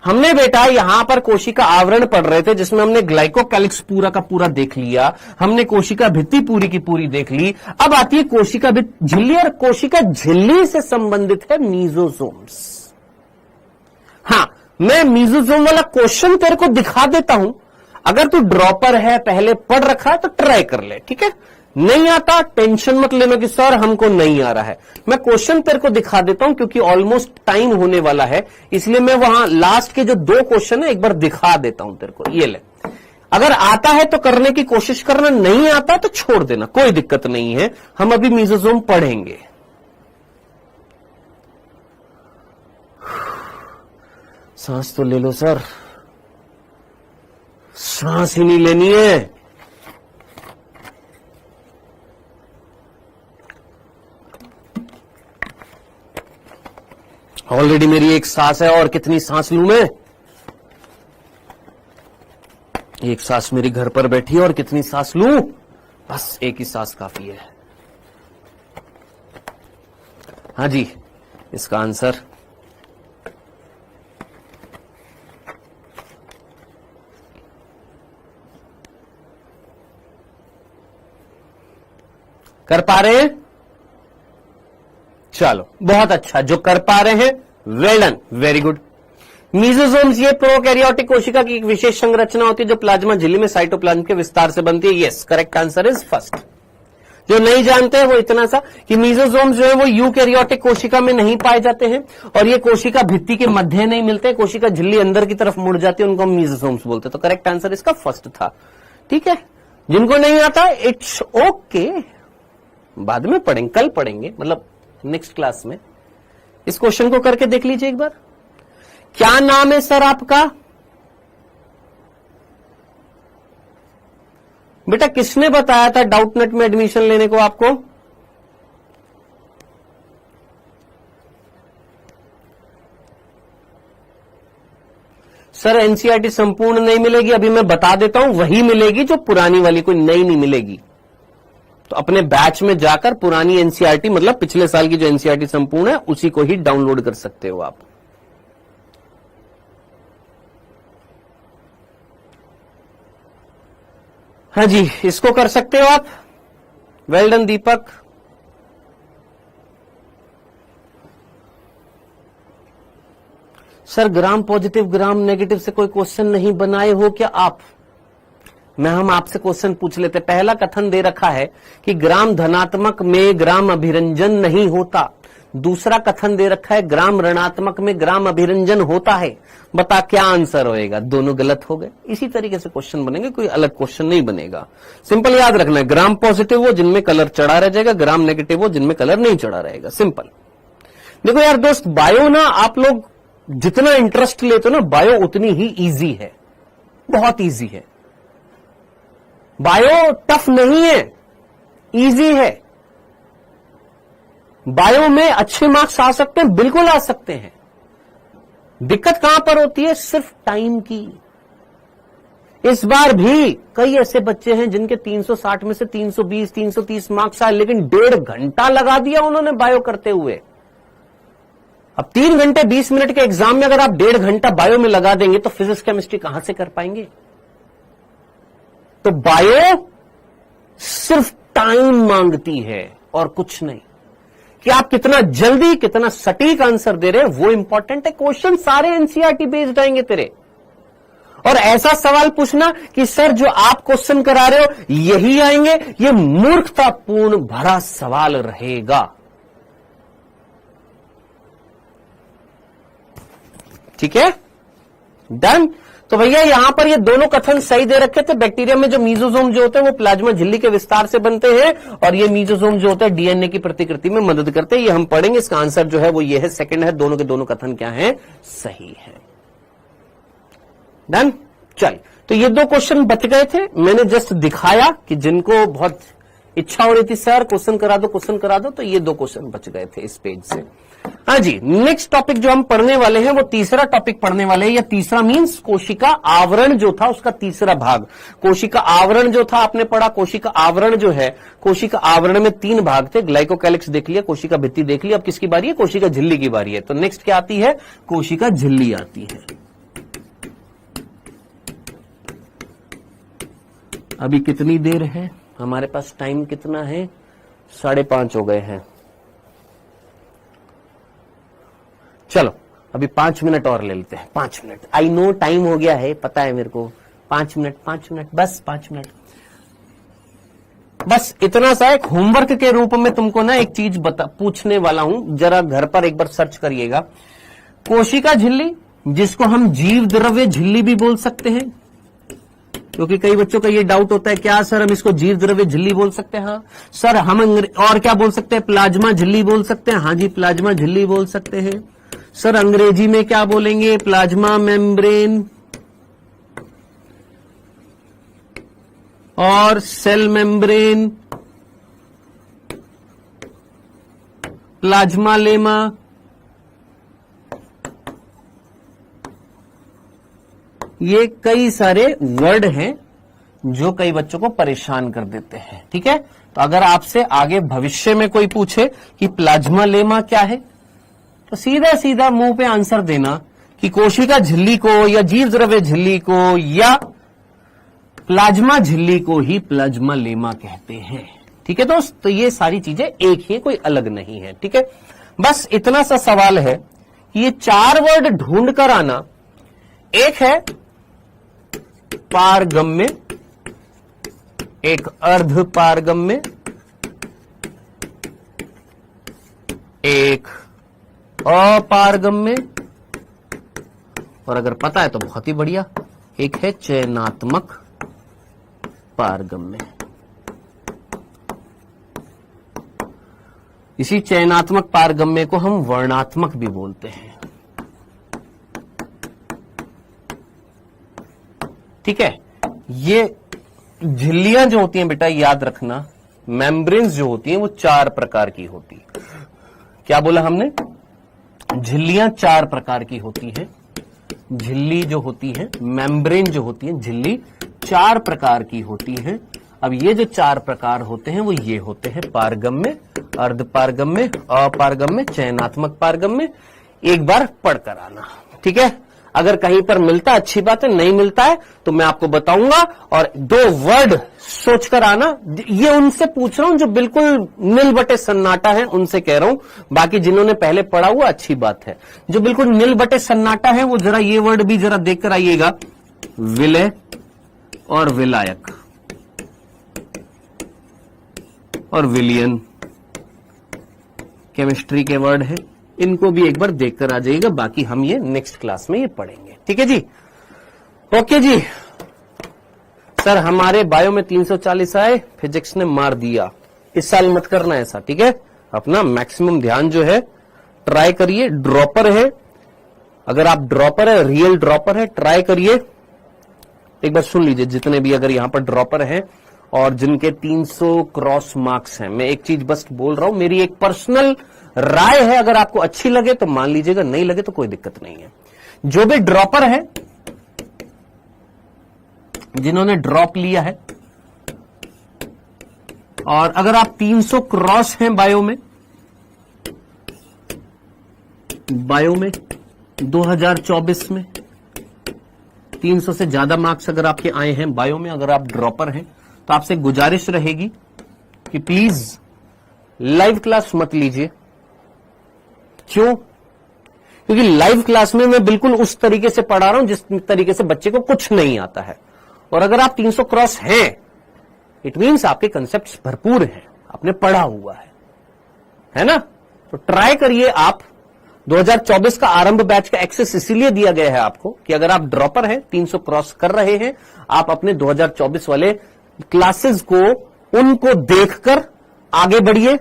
हमने बेटा यहां पर कोशिका आवरण पढ़ रहे थे जिसमें हमने ग्लाइकोकैलिक्स पूरा का पूरा देख लिया, हमने कोशिका भित्ति पूरी की पूरी देख ली। अब आती है कोशिका झिल्ली, और कोशिका झिल्ली से संबंधित है मीजोसोम्स। हां, मैं मीजोसोम वाला क्वेश्चन तेरे को दिखा देता हूं, अगर तू ड्रॉपर है, पहले पढ़ रखा है तो ट्राई कर ले, ठीक है। नहीं आता टेंशन मत लेना कि सर हमको नहीं आ रहा है, मैं क्वेश्चन तेरे को दिखा देता हूं क्योंकि ऑलमोस्ट टाइम होने वाला है, इसलिए मैं वहां लास्ट के जो 2 क्वेश्चन है एक बार दिखा देता हूं तेरे को। ये ले, अगर आता है तो करने की कोशिश करना, नहीं आता तो छोड़ देना, कोई दिक्कत नहीं है। हम अभी मीजोसोम पढ़ेंगे। सांस तो ले लो सर, सांस ही नहीं लेनी है। ऑलरेडी मेरी एक सांस है, और कितनी सांस लूं मैं, एक सांस मेरी घर पर बैठी है, और कितनी सांस लूं, बस एक ही सांस काफी है। हाँ जी, इसका आंसर कर पा रहे हैं, चलो बहुत अच्छा, जो कर पा रहे हैं वेल डन, वेरी गुड। मीजोसोम्स ये प्रोकैरियोटिक कोशिका की एक विशेष संरचना होती है जो प्लाज्मा झिल्ली में साइटोप्लाज्म के विस्तार से बनती है। Yes, correct answer is first. जो नहीं जानते हैं वो इतना सा कि मीजोसोम्स जो है वो यूकैरियोटिक कोशिका में नहीं पाए जाते हैं, और ये कोशिका भित्ति के मध्य नहीं मिलते, कोशिका झिल्ली अंदर की तरफ मुड़ जाती है, उनको हम मीजोसोम्स बोलते हैं। तो करेक्ट आंसर इसका फर्स्ट था, ठीक है। जिनको नहीं आता इट्स ओके, बाद में पढ़ेंगे, कल पढ़ेंगे, मतलब नेक्स्ट क्लास में। इस क्वेश्चन को करके देख लीजिए एक बार। क्या नाम है सर आपका बेटा, किसने बताया था डाउटनेट में एडमिशन लेने को आपको? सर एनसीईआरटी संपूर्ण नहीं मिलेगी, अभी मैं बता देता हूं, वही मिलेगी जो पुरानी वाली, कोई नई नहीं मिलेगी। तो अपने बैच में जाकर पुरानी एनसीईआरटी, मतलब पिछले साल की जो एनसीईआरटी संपूर्ण है, उसी को ही डाउनलोड कर सकते हो आप। हाँ जी, इसको कर सकते हो आप। Well done Deepak. Sir gram positive gram negative से कोई क्वेश्चन नहीं बनाए हो क्या आप? हम आपसे क्वेश्चन पूछ लेते। पहला कथन दे रखा है कि ग्राम धनात्मक में ग्राम अभिरंजन नहीं होता, दूसरा कथन दे रखा है ग्राम ऋणात्मक में ग्राम अभिरंजन होता है। बता क्या आंसर होएगा? दोनों गलत हो गए। इसी तरीके से क्वेश्चन बनेंगे, कोई अलग क्वेश्चन नहीं बनेगा। सिंपल याद रखना है, ग्राम पॉजिटिव वो जिनमें कलर चढ़ा रह जाएगा, ग्राम नेगेटिव वो जिनमें कलर नहीं चढ़ा रहेगा। सिंपल। देखो यार दोस्त, बायो ना आप लोग जितना इंटरेस्ट लेते हो ना, बायो उतनी ही इजी है, बहुत इजी है। बायो टफ नहीं है, इजी है। बायो में अच्छे मार्क्स आ सकते हैं, बिल्कुल आ सकते हैं। दिक्कत कहां पर होती है? सिर्फ टाइम की। इस बार भी कई ऐसे बच्चे हैं जिनके 360 में से 320 330 मार्क्स आए, लेकिन 1.5 घंटा लगा दिया उन्होंने बायो करते हुए। अब 3 घंटे 20 मिनट के एग्जाम में अगर आप 1.5 घंटा बायो में लगा देंगे तो फिजिक्स केमिस्ट्री कहां से कर पाएंगे? तो बायो सिर्फ टाइम मांगती है और कुछ नहीं। कि आप कितना जल्दी, कितना सटीक आंसर दे रहे हैं वो इंपॉर्टेंट है। क्वेश्चन सारे एनसीईआरटी बेस्ड आएंगे तेरे। और ऐसा सवाल पूछना कि सर जो आप क्वेश्चन करा रहे हो यही आएंगे, ये मूर्खतापूर्ण भरा सवाल रहेगा। ठीक है, डन। तो भैया यहां पर ये दोनों कथन सही दे रखे थे। बैक्टीरिया में जो मीजोसोम जो होते हैं वो प्लाज्मा झिल्ली के विस्तार से बनते हैं, और ये मीजोसोम जो होते हैं डीएनए की प्रतिकृति में मदद करते हैं। ये हम पढ़ेंगे। इसका आंसर जो है वो ये है, सेकंड है। दोनों के दोनों कथन क्या है, सही है। डन। चल, तो ये दो क्वेश्चन बच गए थे। मैंने जस्ट दिखाया कि जिनको बहुत इच्छा हो रही थी सर क्वेश्चन करा दो, क्वेश्चन करा दो, तो ये दो क्वेश्चन बच गए थे इस पेज से। हाँ जी, नेक्स्ट टॉपिक जो हम पढ़ने वाले हैं वो तीसरा टॉपिक पढ़ने वाले हैं। या तीसरा मींस कोशिका आवरण जो था उसका तीसरा भाग। कोशिका आवरण जो था आपने पढ़ा, कोशिका आवरण जो है, कोशिका आवरण में 3 भाग थे। ग्लाइकोकैलिक्स देख लिया, कोशिका भित्ति देख लिया। अब किसकी बारी है, कोशिका झिल्ली की बारी है। तो नेक्स्ट क्या आती है, कोशिका झिल्ली आती है। अभी कितनी देर है हमारे पास, टाइम कितना है, 5:30 हो गए हैं। चलो अभी 5 मिनट और ले लेते हैं। 5 मिनट, आई नो टाइम हो गया है, पता है मेरे को। 5 मिनट, 5 मिनट, बस 5 मिनट, बस इतना सा। एक होमवर्क के रूप में तुमको ना एक चीज पूछने वाला हूं, जरा घर पर एक बार सर्च करिएगा। कोशिका झिल्ली, जिसको हम जीव द्रव्य झिल्ली भी बोल सकते हैं, क्योंकि कई बच्चों का ये डाउट होता है, क्या सर हम इसको जीव द्रव्य झिल्ली बोल सकते हैं? हाँ सर, हम और क्या बोल सकते हैं, प्लाज्मा झिल्ली बोल सकते हैं। हाँ जी, प्लाज्मा झिल्ली बोल सकते हैं। सर अंग्रेजी में क्या बोलेंगे, प्लाज्मा मेम्ब्रेन और सेल मेम्ब्रेन, प्लाज्मा लेमा, ये कई सारे वर्ड हैं जो कई बच्चों को परेशान कर देते हैं। ठीक है, तो अगर आपसे आगे भविष्य में कोई पूछे कि प्लाज्मा लेमा क्या है, तो सीधा सीधा मुंह पे आंसर देना कि कोशिका झिल्ली को या जीव द्रव्य झिल्ली को या प्लाज्मा झिल्ली को ही प्लाज्मा लेमा कहते हैं। ठीक है दोस्त, तो ये सारी चीजें एक ही, कोई अलग नहीं है। ठीक है, बस इतना सा सवाल है कि ये 4 वर्ड ढूंढ कर आना। एक है पारगम्य, एक अर्ध पारगम्य, एक अपारगम्य, और अगर पता है तो बहुत ही बढ़िया, एक है चयनात्मक पारगम्य। इसी चयनात्मक पारगम्य को हम वर्णात्मक भी बोलते हैं। ठीक है, ये झिल्लियां जो होती हैं बेटा, याद रखना, मेम्ब्रेन्स जो होती हैं वो 4 प्रकार की होती है। क्या बोला हमने, झिल्लियां 4 प्रकार की होती हैं। झिल्ली जो होती है, मेम्ब्रेन जो होती है, झिल्ली 4 प्रकार की होती है। अब ये जो 4 प्रकार होते हैं वो ये होते हैं, पारगम्य, अर्ध पारगम्य, अपारगम्य, चयनात्मक पारगम्य। एक बार पढ़ कर आना। ठीक है, अगर कहीं पर मिलता है अच्छी बात है, नहीं मिलता है तो मैं आपको बताऊंगा। और 2 वर्ड सोचकर आना। ये उनसे पूछ रहा हूं जो बिल्कुल नील बटे सन्नाटा है, उनसे कह रहा हूं। बाकी जिन्होंने पहले पढ़ा हुआ अच्छी बात है, जो बिल्कुल नील बटे सन्नाटा है वो जरा ये वर्ड भी जरा देख कर आइएगा, विलय और विलायक और विलियन, केमिस्ट्री के वर्ड है, इनको भी एक बार देखकर आ जाइएगा। बाकी हम ये नेक्स्ट क्लास में ये पढ़ेंगे। ठीक है जी, ओके जी। सर हमारे बायो में 340 आए, फिजिक्स ने मार दिया। इस साल मत करना ऐसा, ठीक है। अपना मैक्सिमम ध्यान जो है ट्राई करिए। ड्रॉपर है, अगर आप ड्रॉपर है, रियल ड्रॉपर है, ट्राई करिए। एक बार सुन लीजिए, जितने भी अगर यहां पर ड्रॉपर हैं और जिनके 300 क्रॉस मार्क्स हैं, मैं एक चीज बस बोल रहा हूं, मेरी एक पर्सनल राय है, अगर आपको अच्छी लगे तो मान लीजिएगा, नहीं लगे तो कोई दिक्कत नहीं है। जो भी ड्रॉपर है, जिन्होंने ड्रॉप लिया है, और अगर आप 300 क्रॉस हैं बायो में 2024 में 300 से ज्यादा मार्क्स अगर आपके आए हैं बायो में, अगर आप ड्रॉपर हैं, तो आपसे गुजारिश रहेगी कि प्लीज लाइव क्लास मत लीजिए, क्यों? क्योंकि लाइव क्लास में मैं बिल्कुल उस तरीके से पढ़ा रहा हूं जिस तरीके से बच्चे को कुछ नहीं आता है। और अगर आप 300 क्रॉस हैं, इट मीन्स आपके कंसेप्ट्स भरपूर हैं, आपने पढ़ा हुआ है ना? तो ट्राई करिए आप। 2024 का आरंभ बैच का एक्सेस इसीलिए दिया गया है आपको कि अगर आप ड्रॉपर हैं, 300 क्रॉस कर रहे हैं, आप अपने 2024 वाले क्लासेस को उनको देखकर आगे बढ़िए।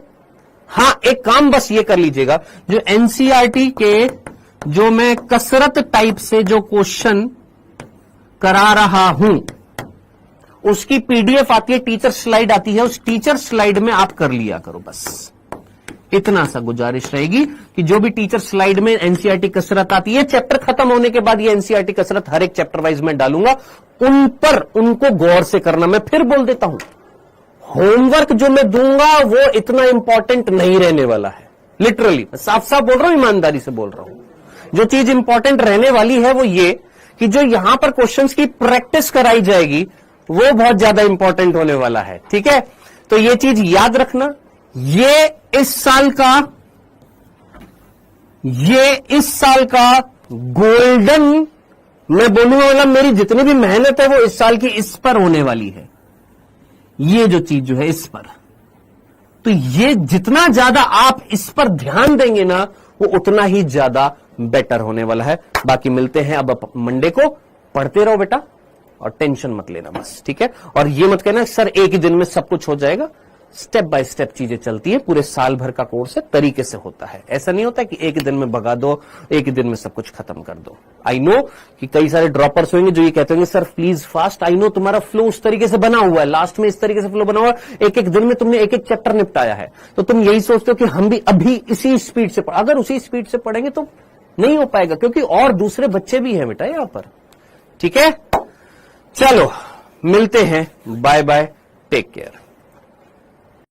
हां, एक काम बस ये कर लीजिएगा, जो एनसीईआरटी के जो मैं कसरत टाइप से जो क्वेश्चन करा रहा हूं उसकी पीडीएफ आती है, टीचर स्लाइड आती है, उस टीचर स्लाइड में आप कर लिया करो। बस इतना सा गुजारिश रहेगी कि जो भी टीचर स्लाइड में एनसीईआरटी कसरत आती है, चैप्टर खत्म होने के बाद ये एनसीईआरटी कसरत हर एक चैप्टर वाइज में डालूंगा, उन पर उनको गौर से करना। मैं फिर बोल देता हूं, होमवर्क जो मैं दूंगा वो इतना इंपॉर्टेंट नहीं रहने वाला है। लिटरली साफ साफ बोल रहा हूं, ईमानदारी से बोल रहा हूं। जो चीज इंपॉर्टेंट रहने वाली है वो ये कि जो यहां पर क्वेश्चंस की प्रैक्टिस कराई जाएगी वो बहुत ज्यादा इंपॉर्टेंट होने वाला है। ठीक है, तो ये चीज याद रखना। ये इस साल का गोल्डन, मैं बोलूंगा मतलब मेरी जितनी भी मेहनत है वो इस साल की इस पर होने वाली है। ये जो चीज जो है इस पर, तो ये जितना ज्यादा आप इस पर ध्यान देंगे ना वो उतना ही ज्यादा बेटर होने वाला है। बाकी मिलते हैं अब मंडे को। पढ़ते रहो बेटा और टेंशन मत लेना बस, ठीक है? और ये मत कहना सर एक ही दिन में सब कुछ हो जाएगा। स्टेप बाय स्टेप चीजें चलती है, पूरे साल भर का कोर्स है, तरीके से होता है। ऐसा नहीं होता कि एक ही दिन में भगा दो, एक ही दिन में सब कुछ खत्म कर दो। आई नो कि कई सारे ड्रॉपर्स होंगे जो ये कहते होंगे sir please fast. I know तुम्हारा फ्लो उस तरीके से बना हुआ है, लास्ट में इस तरीके से फ्लो बना हुआ है, एक एक दिन में तुमने एक एक चैप्टर निपटाया है, तो तुम यही सोचते हो कि हम भी अभी इसी स्पीड से अगर उसी स्पीड से पढ़ेंगे तो नहीं हो पाएगा, क्योंकि और दूसरे बच्चे भी हैं बेटा यहां पर। ठीक है, चलो मिलते हैं, बाय बाय, टेक केयर।